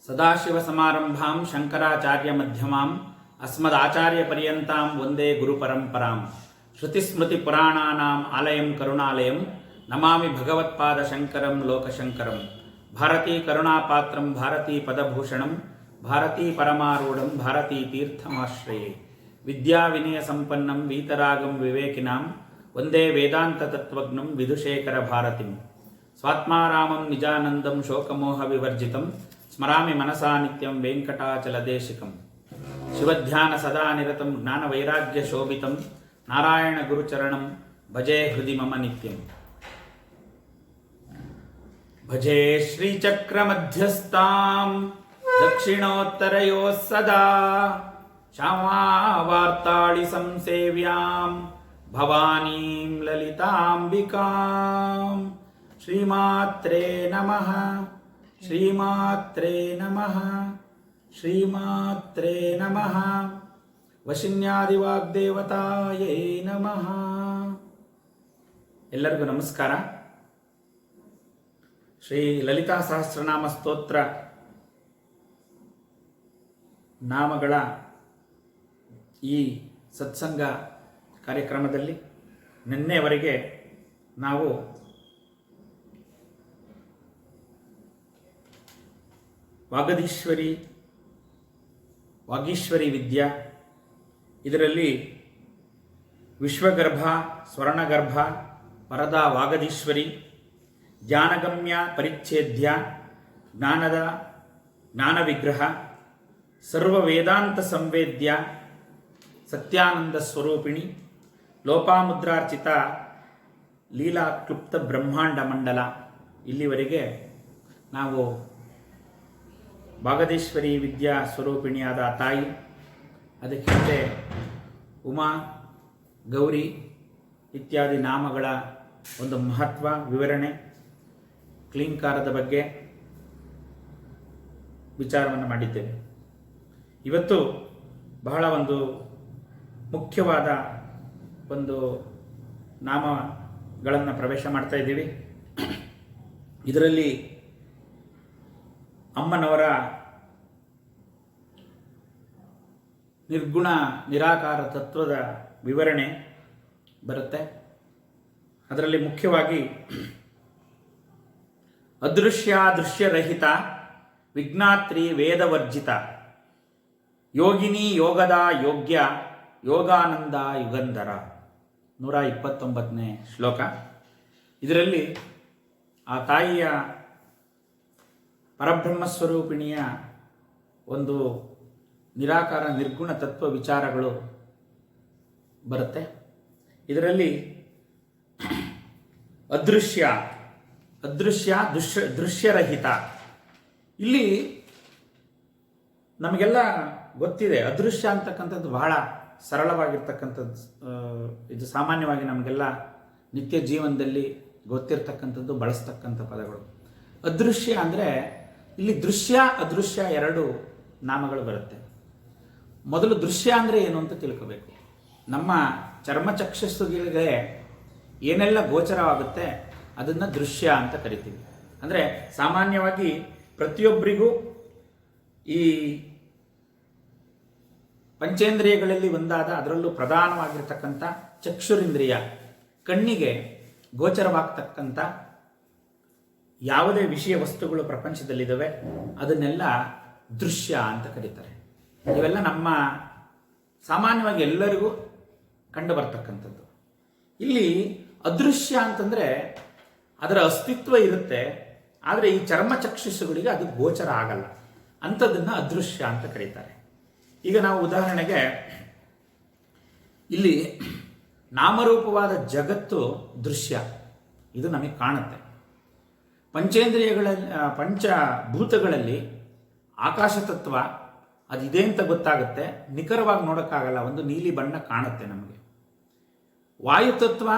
ಸದಾಶಿವಸಮಾರಂಭಾಂ ಶಂಕರಾಚಾರ್ಯಮಧ್ಯಮಾಂ ಅಸ್ಮದಾಚಾರ್ಯಪರ್ಯಂತಾಂ ವಂದೇ ಗುರುಪರಂಪರಾಂ ಶ್ರುತಿಸ್ಮೃತಿಪುರಾಣಾನಾಂ ಆಲಯಂ ಕರುಣಾಲಯಂ ನಮಾಮಿ ಭಗವತ್ಪಾದಶಂಕರಂ ಲೋಕಶಂಕರಂ ಭಾರತೀ ಕರುಣಾಪಾತ್ರಂ ಭಾರತೀ ಪದಭೂಷಣಂ ಭಾರತೀ ಪರಮಾರೂಢಂ ಭಾರತೀ ತೀರ್ಥಮಾಶ್ರಯೇ ವಿದ್ಯಾವಿನಯ ಸಂಪನ್ನಂ ವೀತರಾಗಂ ವಿವೇಕಿನಾಂ ವಂದೇ ವೇದಾಂತತತ್ವಜ್ಞಂ ವಿಧುಶೇಖರ ಭಾರತಿಂ ಸ್ವಾತ್ಮಾರಾಮಂ ನಿಜಾನಂದಂ ಶೋಕಮೋಹ ವಿವರ್ಜಿತಂ ಸ್ಮರಾಮಿ ಮನಸಾ ನಿತ್ಯಂ ವೆಂಕಟಾಚಲದೇಶಿಕಂ ಶಿವಧ್ಯಾನ ಸದಾ ನಿರತಂ ಜ್ಞಾನವೈರಾಗ್ಯ ಶೋಭಿತಂ ನಾರಾಯಣ ಗುರುಚರಣಂ ಭಜೆ ಹೃದಿ ಮಮ ನಿತ್ಯಂ ಭಜೆ ಶ್ರೀಚಕ್ರಮಧ್ಯಸ್ಥಾಂ ದಕ್ಷಿಣೋತ್ತರಯೋಃ ಸದಾ ಶ್ಯಾಮಾವಾರ್ತಾಳಿ ಸಂಸೇವ್ಯಾಂ ಭವಾನೀಂ ಲಲಿತಾಂಬಿಕಾಂ ಶ್ರೀಮಾತ್ರೇ ನಮಃ ಶ್ರೀಮಾತ್ರೇ ನಮಃ ಶ್ರೀಮಾತ್ರೇ ನಮಃ ವಶಿನ್ಯಾದಿವಾಗ್ದೇವತಾಯೇ ನಮಃ. ಎಲ್ಲರಿಗೂ ನಮಸ್ಕಾರ. ಶ್ರೀ ಲಲಿತಾ ಸಹಸ್ರನಾಮ ಸ್ತೋತ್ರ ನಾಮಗಳ ಈ ಸತ್ಸಂಗ ಕಾರ್ಯಕ್ರಮದಲ್ಲಿ ನಿನ್ನೆವರೆಗೆ ನಾವು ವಾಗೀಶ್ವರಿ ವಿದ್ಯಾ, ಇದರಲ್ಲಿ ವಿಶ್ವಗರ್ಭ, ಸ್ವರ್ಣಗರ್ಭ, ಪರದಾ ವಾಗದೀಶ್ವರಿ, ಜ್ಞಾನಗಮ್ಯ ಪರಿಚ್ಛೇದ್ಯ, ಜ್ಞಾನ ವಿಗ್ರಹ, ಸರ್ವ ವೇದಾಂತ ಸಂವೇದ್ಯ, ಸತ್ಯಾನಂದ ಸ್ವರೂಪಿಣಿ, ಲೋಪಾಮುದ್ರಾರ್ಚಿತ, ಲೀಲಾ ಕ್ಲುಪ್ತ ಬ್ರಹ್ಮಾಂಡ ಮಂಡಲ, ಇಲ್ಲಿವರೆಗೆ ನಾವು ಭಾಗದೇಶ್ವರಿ ವಿದ್ಯಾ ಸ್ವರೂಪಿಣಿಯಾದ ತಾಯಿ, ಅದಕ್ಕೆ ಹಿಂದೆ ಉಮಾ, ಗೌರಿ ಇತ್ಯಾದಿ ನಾಮಗಳ ಒಂದು ಮಹತ್ವ ವಿವರಣೆ, ಕ್ಲೀಂಕಾರದ ಬಗ್ಗೆ ವಿಚಾರವನ್ನು ಮಾಡಿದ್ದೇವೆ. ಇವತ್ತು ಬಹಳ ಒಂದು ಮುಖ್ಯವಾದ ಒಂದು ನಾಮಗಳನ್ನು ಪ್ರವೇಶ ಮಾಡ್ತಾ ಇದ್ದೀವಿ. ಇದರಲ್ಲಿ ಅಮ್ಮನವರ ನಿರ್ಗುಣ ನಿರಾಕಾರ ತತ್ವದ ವಿವರಣೆ ಬರುತ್ತೆ. ಅದರಲ್ಲಿ ಮುಖ್ಯವಾಗಿ ಅದೃಶ್ಯ ದೃಶ್ಯರಹಿತ, ವಿಜ್ಞಾತ್ರಿ ವೇದವರ್ಜಿತ, ಯೋಗಿನಿ ಯೋಗದ ಯೋಗ್ಯ, ಯೋಗಾನಂದ ಯುಗಂಧರ, 129ನೇ ಶ್ಲೋಕ. ಇದರಲ್ಲಿ ಆ ತಾಯಿಯ ಪರಬ್ರಹ್ಮಸ್ವರೂಪಿಣಿಯ ಒಂದು ನಿರಾಕಾರ ನಿರ್ಗುಣ ತತ್ವ ವಿಚಾರಗಳು ಬರುತ್ತೆ. ಇದರಲ್ಲಿ ಅದೃಶ್ಯ ದೃಶ್ಯರಹಿತ, ಇಲ್ಲಿ ನಮಗೆಲ್ಲ ಗೊತ್ತಿದೆ. ಅದೃಶ್ಯ ಅಂತಕ್ಕಂಥದ್ದು ಬಹಳ ಸರಳವಾಗಿರ್ತಕ್ಕಂಥದ್ದು. ಇದು ಸಾಮಾನ್ಯವಾಗಿ ನಮಗೆಲ್ಲ ನಿತ್ಯ ಜೀವನದಲ್ಲಿ ಗೊತ್ತಿರ್ತಕ್ಕಂಥದ್ದು, ಬಳಸ್ತಕ್ಕಂಥ ಪದಗಳು. ಅದೃಶ್ಯ ಅಂದರೆ ಇಲ್ಲಿ ದೃಶ್ಯ ಅದೃಶ್ಯ ಎರಡು ನಾಮಗಳು ಬರುತ್ತೆ. ಮೊದಲು ದೃಶ್ಯ ಅಂದರೆ ಏನು ಅಂತ ತಿಳ್ಕೋಬೇಕು. ನಮ್ಮ ಚರ್ಮಚಕ್ಷುಗಳಿಗೆ ಏನೆಲ್ಲ ಗೋಚರವಾಗುತ್ತೆ ಅದನ್ನು ದೃಶ್ಯ ಅಂತ ಕರಿತೀವಿ. ಅಂದರೆ ಸಾಮಾನ್ಯವಾಗಿ ಪ್ರತಿಯೊಬ್ಬರಿಗೂ ಈ ಪಂಚೇಂದ್ರಿಯಗಳಲ್ಲಿ ಒಂದಾದ, ಅದರಲ್ಲೂ ಪ್ರಧಾನವಾಗಿರ್ತಕ್ಕಂಥ ಚಕ್ಷುರಿಂದ್ರಿಯ, ಕಣ್ಣಿಗೆ ಗೋಚರವಾಗ್ತಕ್ಕಂಥ ಯಾವುದೇ ವಿಷಯ ವಸ್ತುಗಳು ಪ್ರಪಂಚದಲ್ಲಿದ್ದಾವೆ ಅದನ್ನೆಲ್ಲ ದೃಶ್ಯ ಅಂತ ಕರೀತಾರೆ. ಇವೆಲ್ಲ ನಮ್ಮ ಸಾಮಾನ್ಯವಾಗಿ ಎಲ್ಲರಿಗೂ ಕಂಡು ಬರ್ತಕ್ಕಂಥದ್ದು. ಇಲ್ಲಿ ಅದೃಶ್ಯ ಅಂತಂದರೆ ಅದರ ಅಸ್ತಿತ್ವ ಇರುತ್ತೆ, ಆದರೆ ಈ ಚರ್ಮಚಕ್ಷುಷುಗಳಿಗೆ ಅದು ಗೋಚರ ಆಗಲ್ಲ, ಅಂಥದ್ದನ್ನು ಅದೃಶ್ಯ ಅಂತ ಕರೀತಾರೆ. ಈಗ ನಾವು ಉದಾಹರಣೆಗೆ ಇಲ್ಲಿ ನಾಮರೂಪವಾದ ಜಗತ್ತು ದೃಶ್ಯ, ಇದು ನಮಗೆ ಕಾಣುತ್ತೆ. ಪಂಚೇಂದ್ರಿಯಗಳಲ್ಲಿ, ಪಂಚಭೂತಗಳಲ್ಲಿ ಆಕಾಶ ತತ್ವ ಅದಿದೆ ಅಂತ ಗೊತ್ತಾಗುತ್ತೆ, ನಿಖರವಾಗಿ ನೋಡೋಕ್ಕಾಗಲ್ಲ, ಒಂದು ನೀಲಿ ಬಣ್ಣ ಕಾಣುತ್ತೆ ನಮಗೆ. ವಾಯುತತ್ವ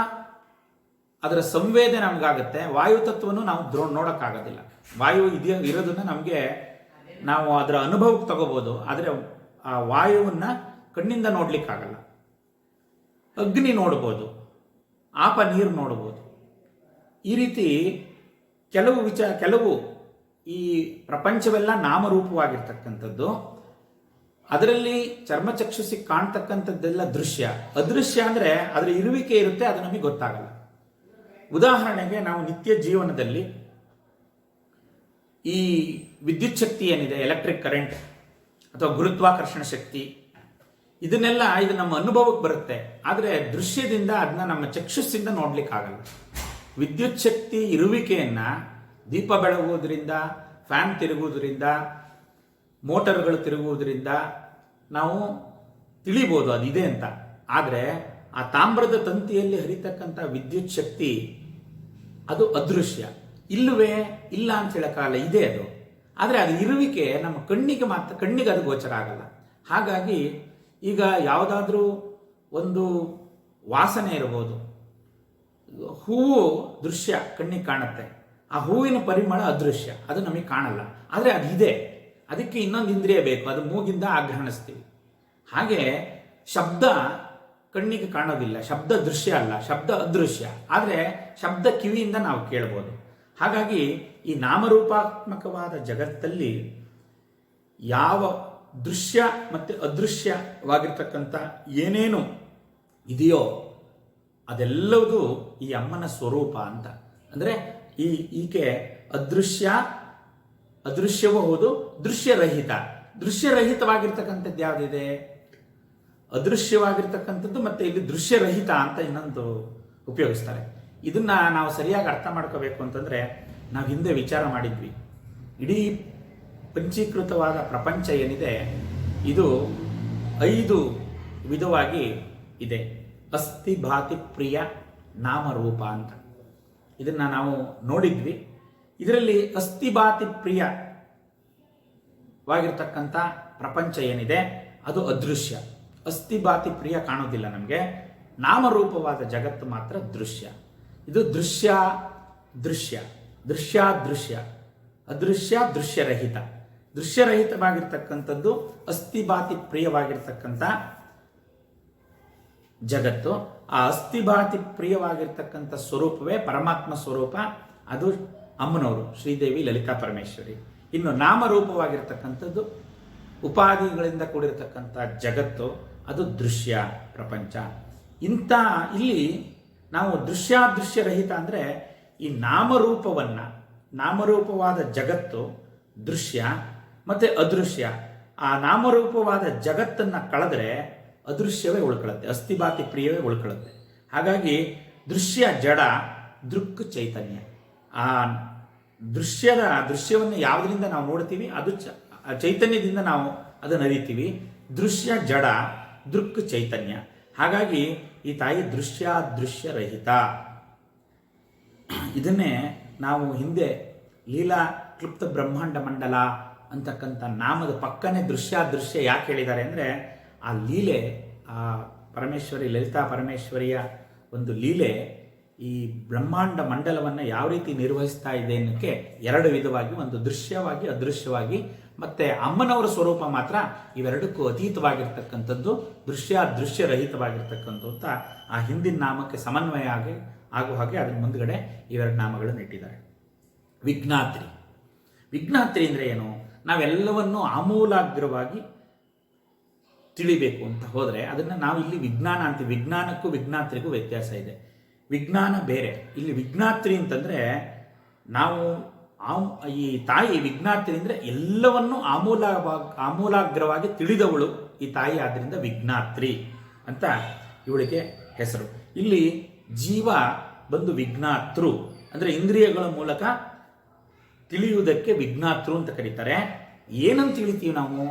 ಅದರ ಸಂವೇದನೆ ನಮಗಾಗುತ್ತೆ, ವಾಯುತತ್ವನೂ ನಾವು ನೋಡೋಕ್ಕಾಗೋದಿಲ್ಲ. ವಾಯು ಇರೋದನ್ನು ನಮಗೆ ನಾವು ಅದರ ಅನುಭವಕ್ಕೆ ತಗೋಬೋದು, ಆದರೆ ಆ ವಾಯುವನ್ನು ಕಣ್ಣಿಂದ ನೋಡಲಿಕ್ಕಾಗಲ್ಲ. ಅಗ್ನಿ ನೋಡ್ಬೋದು, ಆಪ ನೀರು ನೋಡ್ಬೋದು. ಈ ರೀತಿ ಕೆಲವು ಈ ಪ್ರಪಂಚವೆಲ್ಲ ನಾಮರೂಪವಾಗಿರ್ತಕ್ಕಂಥದ್ದು. ಅದರಲ್ಲಿ ಚರ್ಮಚಕ್ಷುಸಿಗೆ ಕಾಣ್ತಕ್ಕಂಥದ್ದೆಲ್ಲ ದೃಶ್ಯ. ಅದೃಶ್ಯ ಅಂದರೆ ಅದರ ಇರುವಿಕೆ ಇರುತ್ತೆ, ಅದು ನಮಗೆ ಗೊತ್ತಾಗಲ್ಲ. ಉದಾಹರಣೆಗೆ ನಾವು ನಿತ್ಯ ಜೀವನದಲ್ಲಿ ಈ ವಿದ್ಯುತ್ ಶಕ್ತಿ ಏನಿದೆ, ಎಲೆಕ್ಟ್ರಿಕ್ ಕರೆಂಟ್ ಅಥವಾ ಗುರುತ್ವಾಕರ್ಷಣ ಶಕ್ತಿ, ಇದು ನಮ್ಮ ಅನುಭವಕ್ಕೆ ಬರುತ್ತೆ. ಆದರೆ ದೃಶ್ಯದಿಂದ ಅದನ್ನ ನಮ್ಮ ಚಕ್ಷುಸ್ಸಿಂದ ನೋಡ್ಲಿಕ್ಕಾಗಲ್ಲ. ವಿದ್ಯುತ್ ಶಕ್ತಿ ಇರುವಿಕೆಯನ್ನ ದೀಪ ಬೆಳಗುವುದರಿಂದ, ಫ್ಯಾನ್ ತಿರುಗುವುದರಿಂದ, ಮೋಟರ್ಗಳು ತಿರುಗುವುದರಿಂದ ನಾವು ತಿಳಿಬೋದು ಅದಿದೆ ಅಂತ. ಆದರೆ ಆ ತಾಮ್ರದ ತಂತಿಯಲ್ಲಿ ಹರಿತಕ್ಕಂಥ ವಿದ್ಯುತ್ ಶಕ್ತಿ ಅದು ಅದೃಶ್ಯ. ಇಲ್ಲವೇ ಇಲ್ಲ ಅಂತ ಹೇಳೋಕ್ಕಾಗಲ್ಲ, ಇದೆ ಅದು. ಆದರೆ ಅದು ಇರುವಿಕೆ ನಮ್ಮ ಕಣ್ಣಿಗೆ ಅದು ಗೋಚರ ಆಗಲ್ಲ. ಹಾಗಾಗಿ ಈಗ ಯಾವುದಾದ್ರೂ ಒಂದು ವಾಸನೆ ಇರ್ಬೋದು, ಹೂವು ದೃಶ್ಯ ಕಣ್ಣಿಗೆ ಕಾಣುತ್ತೆ, ಆ ಹೂವಿನ ಪರಿಮಳ ಅದೃಶ್ಯ, ಅದು ನಮಗೆ ಕಾಣಲ್ಲ. ಆದರೆ ಅದು ಇದೆ, ಅದಕ್ಕೆ ಇನ್ನೊಂದು ಇಂದ್ರಿಯ ಬೇಕು, ಅದು ಮೂಗಿಂದ ಆಗ್ರಹಿಸ್ತೀವಿ. ಹಾಗೆ ಶಬ್ದ ಕಣ್ಣಿಗೆ ಕಾಣೋದಿಲ್ಲ, ಶಬ್ದ ದೃಶ್ಯ ಅಲ್ಲ, ಶಬ್ದ ಅದೃಶ್ಯ. ಆದರೆ ಶಬ್ದ ಕಿವಿಯಿಂದ ನಾವು ಕೇಳ್ಬೋದು. ಹಾಗಾಗಿ ಈ ನಾಮರೂಪಾತ್ಮಕವಾದ ಜಗತ್ತಲ್ಲಿ ಯಾವ ದೃಶ್ಯ ಮತ್ತು ಅದೃಶ್ಯವಾಗಿರ್ತಕ್ಕಂಥ ಏನೇನು ಇದೆಯೋ ಅದೆಲ್ಲವೂ ಈ ಅಮ್ಮನ ಸ್ವರೂಪ ಅಂತ. ಅಂದರೆ ಈಕೆ ಅದೃಶ್ಯವೂ ಹೌದು, ದೃಶ್ಯರಹಿತ. ದೃಶ್ಯರಹಿತವಾಗಿರ್ತಕ್ಕಂಥದ್ದು ಯಾವುದಿದೆ? ಅದೃಶ್ಯವಾಗಿರ್ತಕ್ಕಂಥದ್ದು, ಮತ್ತು ಇಲ್ಲಿ ದೃಶ್ಯರಹಿತ ಅಂತ ಇನ್ನೊಂದು ಉಪಯೋಗಿಸ್ತಾರೆ. ಇದನ್ನ ನಾವು ಸರಿಯಾಗಿ ಅರ್ಥ ಮಾಡ್ಕೋಬೇಕು ಅಂತಂದರೆ, ನಾವು ಹಿಂದೆ ವಿಚಾರ ಮಾಡಿದ್ವಿ, ಇಡೀ ಪಂಚೀಕೃತವಾದ ಪ್ರಪಂಚ ಏನಿದೆ ಇದು 5 ವಿಧವಾಗಿ ಇದೆ. ಅಸ್ಥಿ ಭಾತಿ ಪ್ರಿಯ ನಾಮರೂಪ ಅಂತ ಇದನ್ನ ನಾವು ನೋಡಿದ್ವಿ. ಇದರಲ್ಲಿ ಅಸ್ಥಿ ಭಾತಿ ಪ್ರಿಯವಾಗಿರ್ತಕ್ಕಂಥ ಪ್ರಪಂಚ ಏನಿದೆ ಅದು ಅದೃಶ್ಯ. ಅಸ್ಥಿ ಭಾತಿ ಪ್ರಿಯ ಕಾಣೋದಿಲ್ಲ ನಮಗೆ. ನಾಮರೂಪವಾದ ಜಗತ್ತು ಮಾತ್ರ ದೃಶ್ಯ. ಇದು ದೃಶ್ಯ ಅದೃಶ್ಯ ದೃಶ್ಯರಹಿತ. ದೃಶ್ಯರಹಿತವಾಗಿರ್ತಕ್ಕಂಥದ್ದು ಅಸ್ಥಿಭಾತಿ ಪ್ರಿಯವಾಗಿರ್ತಕ್ಕಂಥ ಜಗತ್ತು. ಆ ಅಸ್ಥಿಭಾತಿ ಪ್ರಿಯವಾಗಿರ್ತಕ್ಕಂಥ ಸ್ವರೂಪವೇ ಪರಮಾತ್ಮ ಸ್ವರೂಪ. ಅದು ಅಮ್ಮನವರು ಶ್ರೀದೇವಿ ಲಲಿತಾ ಪರಮೇಶ್ವರಿ. ಇನ್ನು ನಾಮರೂಪವಾಗಿರ್ತಕ್ಕಂಥದ್ದು ಉಪಾಧಿಗಳಿಂದ ಕೂಡಿರ್ತಕ್ಕಂಥ ಜಗತ್ತು, ಅದು ದೃಶ್ಯ ಪ್ರಪಂಚ. ಇಲ್ಲಿ ನಾವು ದೃಶ್ಯರಹಿತ ಅಂದರೆ ಈ ನಾಮರೂಪವಾದ ಜಗತ್ತು ದೃಶ್ಯ ಮತ್ತು ಅದೃಶ್ಯ. ಆ ನಾಮರೂಪವಾದ ಜಗತ್ತನ್ನು ಕಳೆದ್ರೆ ಅದೃಶ್ಯವೇ ಉಳ್ಕೊಳ್ಳುತ್ತೆ, ಅಸ್ಥಿಭಾತಿ ಪ್ರಿಯವೇ ಉಳ್ಕೊಳ್ಳುತ್ತೆ. ಹಾಗಾಗಿ ದೃಶ್ಯ ಜಡ, ದೃಕ್ ಚೈತನ್ಯ. ಆ ದೃಶ್ಯವನ್ನು ಯಾವುದರಿಂದ ನಾವು ನೋಡ್ತೀವಿ ಅದು ಚೈತನ್ಯದಿಂದ ನಾವು ಅದನ್ನು ಅರಿತೀವಿ. ದೃಶ್ಯ ಜಡ, ದೃಕ್ ಚೈತನ್ಯ. ಹಾಗಾಗಿ ಈ ತಾಯಿ ದೃಶ್ಯರಹಿತ. ಇದನ್ನೇ ನಾವು ಹಿಂದೆ ಲೀಲಾ ಕ್ಲುಪ್ತ ಬ್ರಹ್ಮಾಂಡ ಮಂಡಲ ಅಂತಕ್ಕಂಥ ನಾಮದ ಪಕ್ಕನೇ ದೃಶ್ಯ ಯಾಕೆ ಹೇಳಿದ್ದಾರೆ ಅಂದರೆ, ಆ ಲೀಲೆ, ಆ ಪರಮೇಶ್ವರಿ ಲಲಿತಾ ಪರಮೇಶ್ವರಿಯ ಒಂದು ಲೀಲೆ ಈ ಬ್ರಹ್ಮಾಂಡ ಮಂಡಲವನ್ನು ಯಾವ ರೀತಿ ನಿರ್ವಹಿಸ್ತಾ ಇದೆ ಅನ್ನೋಕ್ಕೆ 2 ವಿಧವಾಗಿ, ಒಂದು ದೃಶ್ಯವಾಗಿ ಅದೃಶ್ಯವಾಗಿ, ಮತ್ತು ಅಮ್ಮನವರ ಸ್ವರೂಪ ಮಾತ್ರ ಇವೆರಡಕ್ಕೂ ಅತೀತವಾಗಿರ್ತಕ್ಕಂಥದ್ದು, ದೃಶ್ಯರಹಿತವಾಗಿರ್ತಕ್ಕಂಥ ಅಂತ ಆ ಹಿಂದಿನ ನಾಮಕ್ಕೆ ಸಮನ್ವಯ ಆಗುವ ಹಾಗೆ ಅದರ ಮುಂದ್ಗಡೆ ಇವೆರಡು ನಾಮಗಳನ್ನು ಇಟ್ಟಿದ್ದಾರೆ. ವಿಜ್ಞಾತ್ರಿ ಅಂದರೆ ಏನು? ನಾವೆಲ್ಲವನ್ನು ಆಮೂಲಾಗ್ರವಾಗಿ ತಿಳಿಬೇಕು ಅಂತ ಹೋದರೆ ಅದನ್ನು ನಾವು ಇಲ್ಲಿ ವಿಜ್ಞಾನ ಅಂತೀವಿ. ವಿಜ್ಞಾನಕ್ಕೂ ವಿಜ್ಞಾತ್ರಿಗೂ ವ್ಯತ್ಯಾಸ ಇದೆ. ವಿಜ್ಞಾನ ಬೇರೆ, ಇಲ್ಲಿ ವಿಜ್ಞಾತ್ರಿ ಅಂತಂದರೆ ನಾವು ಈ ತಾಯಿ ವಿಜ್ಞಾತ್ರಿ ಅಂದರೆ ಎಲ್ಲವನ್ನು ಆಮೂಲಾಗ್ರವಾಗಿ ತಿಳಿದವಳು ಈ ತಾಯಿ. ಆದ್ದರಿಂದ ವಿಜ್ಞಾತ್ರಿ ಅಂತ ಇವಳಿಗೆ ಹೆಸರು. ಇಲ್ಲಿ ಜೀವ ಬಂದು ವಿಜ್ಞಾತೃ ಅಂದರೆ ಇಂದ್ರಿಯಗಳ ಮೂಲಕ ತಿಳಿಯುವುದಕ್ಕೆ ವಿಜ್ಞಾತೃ ಅಂತ ಕರೀತಾರೆ. ಏನಂತ ತಿಳಿತೀವಿ ನಾವು?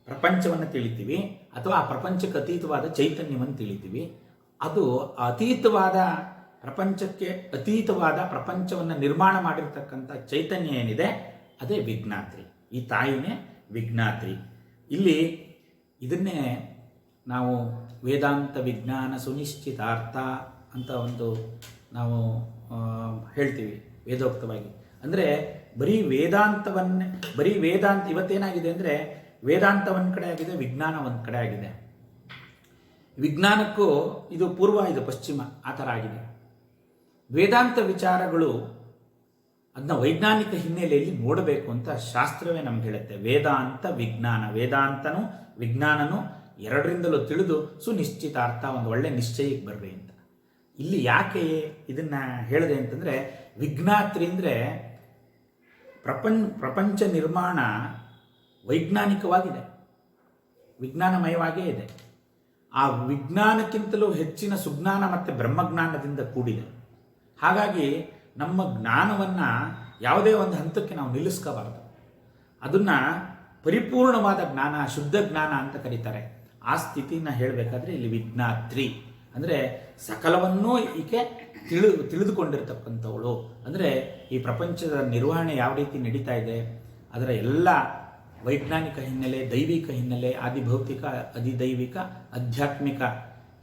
ಪ್ರಪಂಚವನ್ನು ತಿಳಿತೀವಿ, ಅಥವಾ ಆ ಪ್ರಪಂಚಕ್ಕೆ ಅತೀತವಾದ ಚೈತನ್ಯವನ್ನು ತಿಳಿತೀವಿ. ಅದು ಅತೀತವಾದ ಪ್ರಪಂಚಕ್ಕೆ ಅತೀತವಾದ ಪ್ರಪಂಚವನ್ನು ನಿರ್ಮಾಣ ಮಾಡಿರ್ತಕ್ಕಂಥ ಚೈತನ್ಯ ಏನಿದೆ ಅದೇ ವಿಜ್ಞಾತ್ರಿ. ಈ ತಾಯಿನೇ ವಿಜ್ಞಾತ್ರಿ. ಇಲ್ಲಿ ಇದನ್ನೇ ನಾವು ವೇದಾಂತ ವಿಜ್ಞಾನ ಸುನಿಶ್ಚಿತಾರ್ಥ ಅಂತ ಒಂದು ನಾವು ಹೇಳ್ತೀವಿ ವೇದೋಕ್ತವಾಗಿ. ಅಂದರೆ ಬರೀ ವೇದಾಂತ ಇವತ್ತೇನಾಗಿದೆ ಅಂದರೆ ವೇದಾಂತ ಒಂದು ಕಡೆ ಆಗಿದೆ, ವಿಜ್ಞಾನ ಒಂದು ಕಡೆ ಆಗಿದೆ. ವಿಜ್ಞಾನಕ್ಕೂ ಇದು ಪೂರ್ವ, ಇದು ಪಶ್ಚಿಮ, ಆ ಥರ ಆಗಿದೆ. ವೇದಾಂತ ವಿಚಾರಗಳು ಅದನ್ನ ವೈಜ್ಞಾನಿಕ ಹಿನ್ನೆಲೆಯಲ್ಲಿ ನೋಡಬೇಕು ಅಂತ ಶಾಸ್ತ್ರವೇ ನಮ್ಗೆ ಹೇಳುತ್ತೆ. ವೇದಾಂತ ವಿಜ್ಞಾನ, ವೇದಾಂತನೂ ವಿಜ್ಞಾನನೂ ಎರಡರಿಂದಲೂ ತಿಳಿದು ಸುನಿಶ್ಚಿತಾರ್ಥ, ಒಂದು ಒಳ್ಳೆ ನಿಶ್ಚಯಕ್ಕೆ ಬರಲಿ ಅಂತ. ಇಲ್ಲಿ ಯಾಕೆ ಇದನ್ನ ಹೇಳಿದೆ ಅಂತಂದರೆ, ವಿಜ್ಞಾತ್ರಿ ಅಂದರೆ ಪ್ರಪಂಚ ನಿರ್ಮಾಣ ವೈಜ್ಞಾನಿಕವಾಗಿದೆ, ವಿಜ್ಞಾನಮಯವಾಗೇ ಇದೆ. ಆ ವಿಜ್ಞಾನಕ್ಕಿಂತಲೂ ಹೆಚ್ಚಿನ ಸುಜ್ಞಾನ ಮತ್ತು ಬ್ರಹ್ಮಜ್ಞಾನದಿಂದ ಕೂಡಿದೆ. ಹಾಗಾಗಿ ನಮ್ಮ ಜ್ಞಾನವನ್ನು ಯಾವುದೇ ಒಂದು ಹಂತಕ್ಕೆ ನಾವು ನಿಲ್ಲಿಸ್ಕೋಬಾರ್ದು. ಅದನ್ನು ಪರಿಪೂರ್ಣವಾದ ಜ್ಞಾನ, ಶುದ್ಧ ಜ್ಞಾನ ಅಂತ ಕರೀತಾರೆ. ಆ ಸ್ಥಿತಿನ ಹೇಳಬೇಕಾದ್ರೆ ಇಲ್ಲಿ ವಿಜ್ಞಾತ್ರಿ ಅಂದರೆ ಸಕಲವನ್ನೂ ಈಕೆ ತಿಳಿದುಕೊಂಡಿರ್ತಕ್ಕಂಥವಳು. ಅಂದರೆ ಈ ಪ್ರಪಂಚದ ನಿರ್ವಹಣೆ ಯಾವ ರೀತಿ ನಡೀತಾ ಇದೆ, ಅದರ ಎಲ್ಲ ವೈಜ್ಞಾನಿಕ ಹಿನ್ನೆಲೆ, ದೈವಿಕ ಹಿನ್ನೆಲೆ, ಆದಿಭೌತಿಕ, ಅಧಿದೈವಿಕ, ಆಧ್ಯಾತ್ಮಿಕ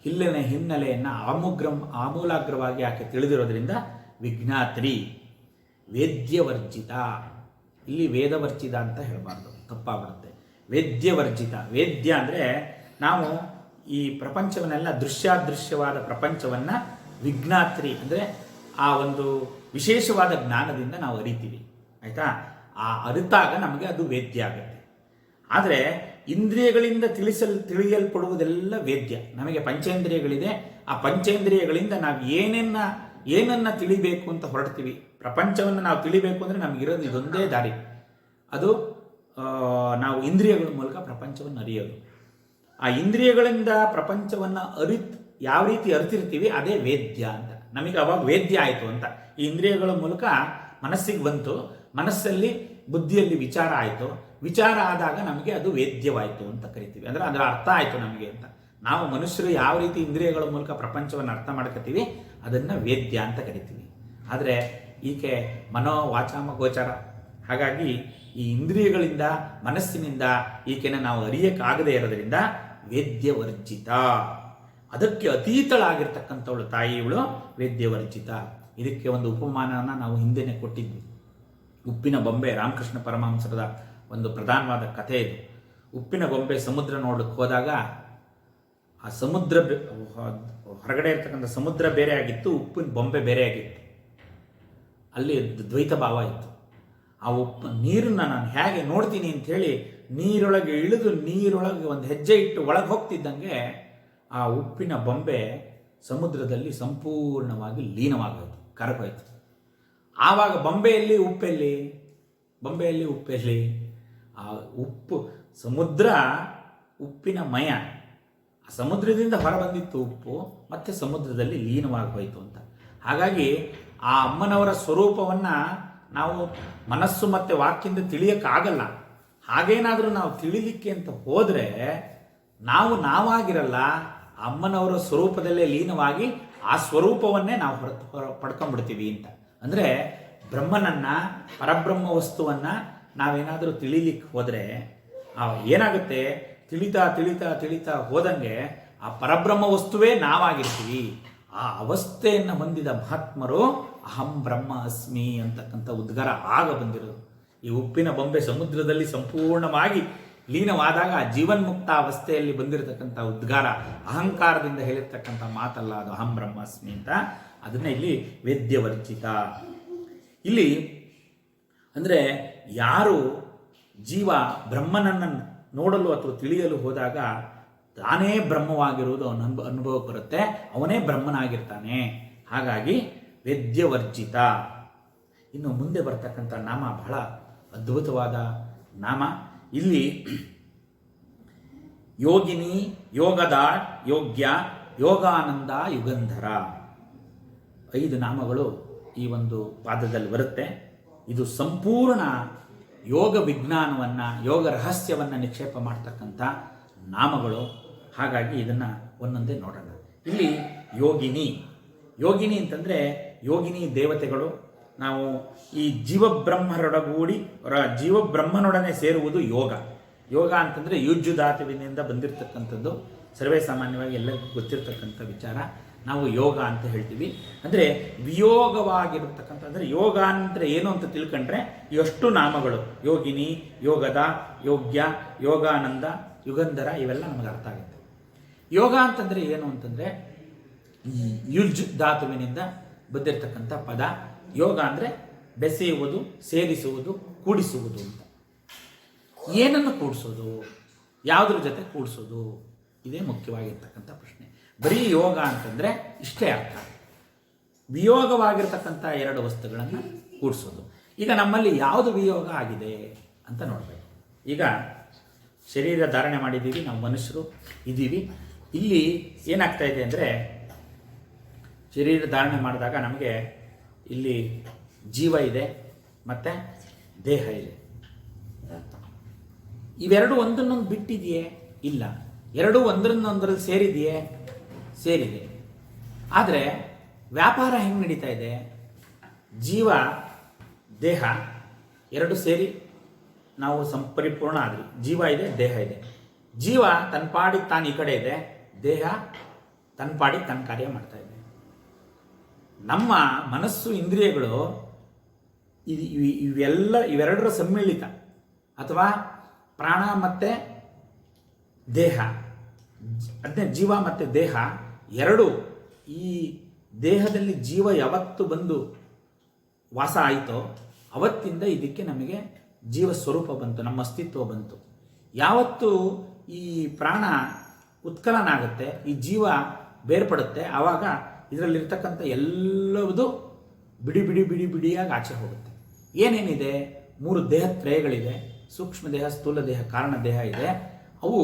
ಹಿನ್ನೆಲೆಯನ್ನು ಆಮೂಲಾಗ್ರವಾಗಿ ಆಕೆ ತಿಳಿದಿರೋದ್ರಿಂದ ವಿಜ್ಞಾತ್ರಿ. ವೇದ್ಯವರ್ಜಿತ, ಇಲ್ಲಿ ವೇದವರ್ಜಿತ ಅಂತ ಹೇಳಬಾರ್ದು, ತಪ್ಪಾಗ್ಬಿಡುತ್ತೆ. ವೇದ್ಯವರ್ಜಿತ. ವೇದ್ಯ ಅಂದರೆ ನಾವು ಈ ಪ್ರಪಂಚವನ್ನೆಲ್ಲ ದೃಶ್ಯಾದೃಶ್ಯವಾದ ಪ್ರಪಂಚವನ್ನು ವಿಜ್ಞಾತ್ರಿ ಅಂದರೆ ಆ ಒಂದು ವಿಶೇಷವಾದ ಜ್ಞಾನದಿಂದ ನಾವು ಅರಿತೀವಿ, ಆಯಿತಾ. ಆ ಅರಿತಾಗ ನಮಗೆ ಅದು ವೇದ್ಯ ಆಗುತ್ತೆ. ಆದರೆ ಇಂದ್ರಿಯಗಳಿಂದ ತಿಳಿಯಲ್ಪಡುವುದೆಲ್ಲ ವೇದ್ಯ. ನಮಗೆ ಪಂಚೇಂದ್ರಿಯಗಳಿದೆ, ಆ ಪಂಚೇಂದ್ರಿಯಗಳಿಂದ ನಾವು ಏನನ್ನ ತಿಳಿಬೇಕು ಅಂತ ಹೊರಡ್ತೀವಿ. ಪ್ರಪಂಚವನ್ನು ನಾವು ತಿಳಿಬೇಕು ಅಂದರೆ ನಮಗಿರೋದು ಇದೊಂದೇ ದಾರಿ, ಅದು ನಾವು ಇಂದ್ರಿಯಗಳ ಮೂಲಕ ಪ್ರಪಂಚವನ್ನು ಅರಿಯೋದು. ಆ ಇಂದ್ರಿಯಗಳಿಂದ ಪ್ರಪಂಚವನ್ನು ಯಾವ ರೀತಿ ಅರಿತಿರ್ತೀವಿ ಅದೇ ವೇದ್ಯ ಅಂತ. ನಮಗೆ ಅವಾಗ ವೇದ್ಯ ಆಯಿತು ಅಂತ. ಈ ಇಂದ್ರಿಯಗಳ ಮೂಲಕ ಮನಸ್ಸಿಗೆ ಬಂತು, ಮನಸ್ಸಲ್ಲಿ ಬುದ್ಧಿಯಲ್ಲಿ ವಿಚಾರ ಆಯಿತು, ವಿಚಾರ ಆದಾಗ ನಮಗೆ ಅದು ವೇದ್ಯವಾಯಿತು ಅಂತ ಕರಿತೀವಿ. ಅಂದರೆ ಅದರ ಅರ್ಥ ಆಯಿತು ನಮಗೆ ಅಂತ. ನಾವು ಮನುಷ್ಯರು ಯಾವ ರೀತಿ ಇಂದ್ರಿಯಗಳ ಮೂಲಕ ಪ್ರಪಂಚವನ್ನು ಅರ್ಥ ಮಾಡ್ಕೊತೀವಿ ಅದನ್ನು ವೇದ್ಯ ಅಂತ ಕರಿತೀವಿ. ಆದರೆ ಈಕೆ ಮನೋವಾಚಾಮ ಗೋಚರ. ಹಾಗಾಗಿ ಈ ಇಂದ್ರಿಯಗಳಿಂದ, ಮನಸ್ಸಿನಿಂದ ಈಕೆನ ನಾವು ಅರಿಯಕ್ಕಾಗದೇ ಇರೋದ್ರಿಂದ ವೇದ್ಯವರ್ಜಿತ, ಅದಕ್ಕೆ ಅತೀತಳಾಗಿರ್ತಕ್ಕಂಥವಳು ತಾಯಿ ಇವಳು, ವೇದ್ಯವರ್ಜಿತ. ಇದಕ್ಕೆ ಒಂದು ಉಪಮಾನವನ್ನು ನಾವು ಹಿಂದೆನೇ ಕೊಟ್ಟಿದ್ವಿ. ಉಪ್ಪಿನ ಬೊಂಬೆ, ರಾಮಕೃಷ್ಣ ಪರಮಹಂಸರದ ಒಂದು ಪ್ರಧಾನವಾದ ಕಥೆ ಇದು. ಉಪ್ಪಿನ ಬೊಂಬೆ ಸಮುದ್ರ ನೋಡಕ್ಕೆ ಹೋದಾಗ ಆ ಸಮುದ್ರ ಹೊರಗಡೆ ಇರ್ತಕ್ಕಂಥ ಸಮುದ್ರ ಬೇರೆ ಆಗಿತ್ತು, ಉಪ್ಪಿನ ಬೊಂಬೆ ಬೇರೆ ಆಗಿತ್ತು. ಅಲ್ಲಿ ದ್ವೈತ ಭಾವ ಇತ್ತು. ಆ ನೀರನ್ನು ನಾನು ಹೇಗೆ ನೋಡ್ತೀನಿ ಅಂಥೇಳಿ ನೀರೊಳಗೆ ಇಳಿದು ನೀರೊಳಗೆ ಒಂದು ಹೆಜ್ಜೆ ಇಟ್ಟು ಒಳಗೆ ಹೋಗ್ತಿದ್ದಂಗೆ ಆ ಉಪ್ಪಿನ ಬೊಂಬೆ ಸಮುದ್ರದಲ್ಲಿ ಸಂಪೂರ್ಣವಾಗಿ ಲೀನವಾಗೋಯ್ತು, ಕರಗೋಯ್ತು. ಆವಾಗ ಬೊಂಬೆಯಲ್ಲಿ ಉಪ್ಪೆಲ್ಲಿ? ಆ ಉಪ್ಪು, ಸಮುದ್ರ ಉಪ್ಪಿನ ಮಯ, ಆ ಸಮುದ್ರದಿಂದ ಹೊರಬಂದಿತ್ತು ಉಪ್ಪು, ಮತ್ತೆ ಸಮುದ್ರದಲ್ಲಿ ಲೀನವಾಗಿ ಹೋಯಿತು ಅಂತ. ಹಾಗಾಗಿ ಆ ಅಮ್ಮನವರ ಸ್ವರೂಪವನ್ನು ನಾವು ಮನಸ್ಸು ಮತ್ತು ವಾಕ್ಯದಿಂದ ತಿಳಿಯೋಕ್ಕಾಗಲ್ಲ. ಹಾಗೇನಾದರೂ ನಾವು ತಿಳಿಲಿಕ್ಕೆ ಅಂತ ಹೋದರೆ ನಾವಾಗಿರಲ್ಲ, ಅಮ್ಮನವರ ಸ್ವರೂಪದಲ್ಲೇ ಲೀನವಾಗಿ ಆ ಸ್ವರೂಪವನ್ನೇ ನಾವು ಪಡ್ಕೊಂಡ್ಬಿಡ್ತೀವಿ ಅಂತ. ಅಂದರೆ ಬ್ರಹ್ಮನನ್ನು, ಪರಬ್ರಹ್ಮ ವಸ್ತುವನ್ನು ನಾವೇನಾದರೂ ತಿಳಿಲಿಕ್ಕೆ ಹೋದರೆ ಏನಾಗುತ್ತೆ, ತಿಳಿತಾ ಹೋದಂಗೆ ಆ ಪರಬ್ರಹ್ಮ ವಸ್ತುವೇ ನಾವಾಗಿರ್ತೀವಿ. ಆ ಅವಸ್ಥೆಯನ್ನು ಹೊಂದಿದ ಮಹಾತ್ಮರು ಅಹಂ ಬ್ರಹ್ಮ ಅಸ್ಮಿ ಅಂತಕ್ಕಂಥ ಉದ್ಗಾರ ಆಗ ಬಂದಿರೋದು. ಈ ಉಪ್ಪಿನ ಬೊಂಬೆ ಸಮುದ್ರದಲ್ಲಿ ಸಂಪೂರ್ಣವಾಗಿ ಲೀನವಾದಾಗ ಆ ಜೀವನ್ಮುಕ್ತ ಅವಸ್ಥೆಯಲ್ಲಿ ಬಂದಿರತಕ್ಕಂಥ ಉದ್ಗಾರ, ಅಹಂಕಾರದಿಂದ ಹೇಳಿರ್ತಕ್ಕಂಥ ಮಾತಲ್ಲ ಅದು, ಅಹಂ ಬ್ರಹ್ಮ ಅಸ್ಮಿ ಅಂತ. ಅದನ್ನೇ ಇಲ್ಲಿ ವೇದ್ಯವರ್ಜಿತ. ಇಲ್ಲಿ ಅಂದರೆ ಯಾರು ಜೀವ ಬ್ರಹ್ಮನನ್ನು ನೋಡಲು ಅಥವಾ ತಿಳಿಯಲು ಹೋದಾಗ ತಾನೇ ಬ್ರಹ್ಮವಾಗಿರುವುದು ಅವನ ಅನುಭವಕ್ಕೆ ಬರುತ್ತೆ, ಅವನೇ ಬ್ರಹ್ಮನಾಗಿರ್ತಾನೆ. ಹಾಗಾಗಿ ವೇದ್ಯವರ್ಜಿತ. ಇನ್ನು ಮುಂದೆ ಬರ್ತಕ್ಕಂಥ ನಾಮ ಬಹಳ ಅದ್ಭುತವಾದ ನಾಮ. ಇಲ್ಲಿ ಯೋಗಿನಿ, ಯೋಗದ, ಯೋಗ್ಯ, ಯೋಗಾನಂದ, ಯುಗಂಧರ 5 ನಾಮಗಳು ಈ ಒಂದು ಪಾದದಲ್ಲಿ ಬರುತ್ತೆ. ಇದು ಸಂಪೂರ್ಣ ಯೋಗ ವಿಜ್ಞಾನವನ್ನು, ಯೋಗ ರಹಸ್ಯವನ್ನು ನಿಕ್ಷೇಪ ಮಾಡ್ತಕ್ಕಂಥ ನಾಮಗಳು. ಹಾಗಾಗಿ ಇದನ್ನು ಒಂದೊಂದೇ ನೋಡೋಣ. ಇಲ್ಲಿ ಯೋಗಿನಿ ಅಂತಂದರೆ ಯೋಗಿನಿ ದೇವತೆಗಳು. ನಾವು ಈ ಜೀವಬ್ರಹ್ಮನೊಡನೆ ಸೇರುವುದು ಯೋಗ ಅಂತಂದರೆ ಯುಜ್ಜುಧಾತುವಿನಿಂದ ಬಂದಿರತಕ್ಕಂಥದ್ದು. ಸರ್ವೇ ಸಾಮಾನ್ಯವಾಗಿ ಎಲ್ಲರಿಗೂ ಗೊತ್ತಿರತಕ್ಕಂಥ ವಿಚಾರ. ನಾವು ಯೋಗ ಅಂತ ಹೇಳ್ತೀವಿ. ಅಂದರೆ ವಿಯೋಗವಾಗಿರತಕ್ಕಂಥ, ಅಂದರೆ ಯೋಗ ಅಂದರೆ ಏನು ಅಂತ ತಿಳ್ಕೊಂಡ್ರೆ ಎಷ್ಟು ನಾಮಗಳು, ಯೋಗಿನಿ, ಯೋಗದ, ಯೋಗ್ಯ, ಯೋಗಾನಂದ, ಯುಗಂಧರ, ಇವೆಲ್ಲ ನಮಗೆ ಅರ್ಥ ಆಗುತ್ತೆ. ಯೋಗ ಅಂತಂದರೆ ಏನು ಅಂತಂದರೆ ಈ ಯುಜ್ ಧಾತುವಿನಿಂದ ಬಂದಿರತಕ್ಕಂಥ ಪದ. ಯೋಗ ಅಂದರೆ ಬೆಸೆಯುವುದು, ಸೇರಿಸುವುದು, ಕೂಡಿಸುವುದು ಅಂತ. ಏನನ್ನು ಕೂಡಿಸೋದು, ಯಾವುದ್ರ ಜೊತೆ ಕೂಡಿಸೋದು, ಇದೇ ಮುಖ್ಯವಾಗಿರ್ತಕ್ಕಂಥ ಪ್ರಶ್ನೆ. ಬರೀ ಯೋಗ ಅಂತಂದರೆ ಇಷ್ಟೇ ಅರ್ಥ, ವಿಯೋಗವಾಗಿರ್ತಕ್ಕಂಥ ಎರಡು ವಸ್ತುಗಳನ್ನು ಕೂಡಿಸೋದು. ಈಗ ನಮ್ಮಲ್ಲಿ ಯಾವುದು ವಿಯೋಗ ಆಗಿದೆ ಅಂತ ನೋಡಬೇಕು. ಈಗ ಶರೀರ ಧಾರಣೆ ಮಾಡಿದ್ದೀವಿ, ನಾವು ಮನುಷ್ಯರು ಇದ್ದೀವಿ. ಇಲ್ಲಿ ಏನಾಗ್ತಾ ಇದೆ ಅಂದರೆ, ಶರೀರ ಧಾರಣೆ ಮಾಡಿದಾಗ ನಮಗೆ ಇಲ್ಲಿ ಜೀವ ಇದೆ ಮತ್ತು ದೇಹ ಇದೆ. ಇವೆರಡು ಒಂದನ್ನೊಂದು ಬಿಟ್ಟಿದೆಯೇ? ಇಲ್ಲ. ಎರಡೂ ಒಂದರನ್ನೊಂದರಲ್ಲಿ ಸೇರಿದೆಯೇ? ಸೇರಿದೆ. ಆದರೆ ವ್ಯಾಪಾರ ಹೆಂಗೆ ನಡೀತಾ ಇದೆ? ಜೀವ ದೇಹ ಎರಡು ಸೇರಿ ನಾವು ಸಂಪರಿಪೂರ್ಣ ಆದ್ವಿ. ಜೀವ ಇದೆ, ದೇಹ ಇದೆ. ಜೀವ ತನ್ನ ಪಾಡಿಗೆ ತಾನು ಈ ಕಡೆ ಇದೆ, ದೇಹ ತನ್ನ ಪಾಡಿಗೆ ತನ್ನ ಕಾರ್ಯ ಮಾಡ್ತಾ ಇದೆ. ನಮ್ಮ ಮನಸ್ಸು, ಇಂದ್ರಿಯಗಳು ಇವೆರಡರ ಸಮ್ಮಿಳಿತ, ಅಥವಾ ಪ್ರಾಣ ಮತ್ತು ದೇಹ, ಅದನ್ನೇ ಜೀವ ಮತ್ತು ದೇಹ ಎರಡು. ಈ ದೇಹದಲ್ಲಿ ಜೀವ ಯಾವತ್ತು ಬಂದು ವಾಸ ಆಯಿತೋ ಅವತ್ತಿಂದ ಇದಕ್ಕೆ ನಮಗೆ ಜೀವ ಸ್ವರೂಪ ಬಂತು, ನಮ್ಮ ಅಸ್ತಿತ್ವ ಬಂತು. ಯಾವತ್ತು ಈ ಪ್ರಾಣ ಉತ್ಕಲನ ಆಗುತ್ತೆ, ಈ ಜೀವ ಬೇರ್ಪಡುತ್ತೆ, ಆವಾಗ ಇದರಲ್ಲಿರ್ತಕ್ಕಂಥ ಎಲ್ಲವೂ ಬಿಡಿ ಬಿಡಿ ಬಿಡಿ ಬಿಡಿಯಾಗಿ ಆಚೆ ಹೋಗುತ್ತೆ. ಏನೇನಿದೆ? 3 ದೇಹತ್ರಯಗಳಿದೆ. ಸೂಕ್ಷ್ಮ ದೇಹ, ಸ್ಥೂಲ ದೇಹ, ಕಾರಣ ದೇಹ ಇದೆ. ಅವು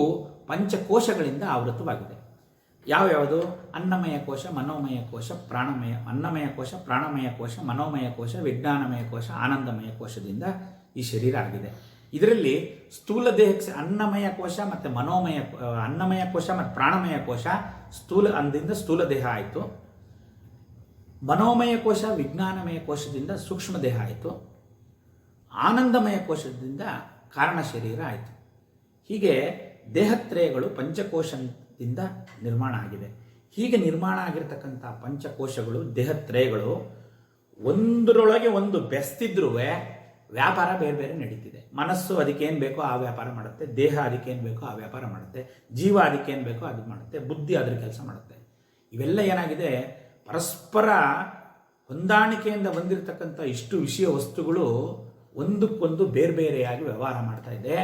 ಪಂಚಕೋಶಗಳಿಂದ ಆವೃತವಾಗಿದೆ. ಯಾವ್ಯಾವುದು? ಅನ್ನಮಯ ಕೋಶ, ಮನೋಮಯ ಕೋಶ, ಪ್ರಾಣಮಯ. ಅನ್ನಮಯ ಕೋಶ, ಪ್ರಾಣಮಯ ಕೋಶ, ಮನೋಮಯ ಕೋಶ, ವಿಜ್ಞಾನಮಯ ಕೋಶ, ಆನಂದಮಯ ಕೋಶದಿಂದ ಈ ಶರೀರ ಆಗಿದೆ. ಇದರಲ್ಲಿ ಸ್ಥೂಲ ದೇಹಕ್ಕೆ ಅನ್ನಮಯ ಕೋಶ ಮತ್ತು ಅನ್ನಮಯ ಕೋಶ ಮತ್ತು ಪ್ರಾಣಮಯ ಕೋಶ ಅಂದಿಂದ ಸ್ಥೂಲ ದೇಹ ಆಯಿತು. ಮನೋಮಯ ಕೋಶ, ವಿಜ್ಞಾನಮಯ ಕೋಶದಿಂದ ಸೂಕ್ಷ್ಮ ದೇಹ ಆಯಿತು. ಆನಂದಮಯ ಕೋಶದಿಂದ ಕಾರಣ ಶರೀರ ಆಯಿತು. ಹೀಗೆ ದೇಹತ್ರಯಗಳು ಪಂಚಕೋಶದಿಂದ ನಿರ್ಮಾಣ ಆಗಿದೆ. ಹೀಗೆ ನಿರ್ಮಾಣ ಆಗಿರ್ತಕ್ಕಂಥ ಪಂಚಕೋಶಗಳು, ದೇಹತ್ರಯಗಳು ಒಂದರೊಳಗೆ ಒಂದು ಬೆಸ್ತಿದ್ರೂ ವ್ಯಾಪಾರ ಬೇರೆ ಬೇರೆ ನಡೀತಿದೆ. ಮನಸ್ಸು ಅದಕ್ಕೇನು ಬೇಕೋ ಆ ವ್ಯಾಪಾರ ಮಾಡುತ್ತೆ, ದೇಹ ಅದಕ್ಕೇನು ಬೇಕೋ ಆ ವ್ಯಾಪಾರ ಮಾಡುತ್ತೆ, ಜೀವ ಅದಕ್ಕೇನು ಬೇಕೋ ಅದು ಮಾಡುತ್ತೆ, ಬುದ್ಧಿ ಅದ್ರ ಕೆಲಸ ಮಾಡುತ್ತೆ. ಇವೆಲ್ಲ ಏನಾಗಿದೆ? ಪರಸ್ಪರ ಹೊಂದಾಣಿಕೆಯಿಂದ ಬಂದಿರತಕ್ಕಂಥ ಇಷ್ಟು ವಿಷಯ ವಸ್ತುಗಳು ಒಂದಕ್ಕೊಂದು ಬೇರೆ ಬೇರೆಯಾಗಿ ವ್ಯವಹಾರ ಮಾಡ್ತಾ ಇದೆ.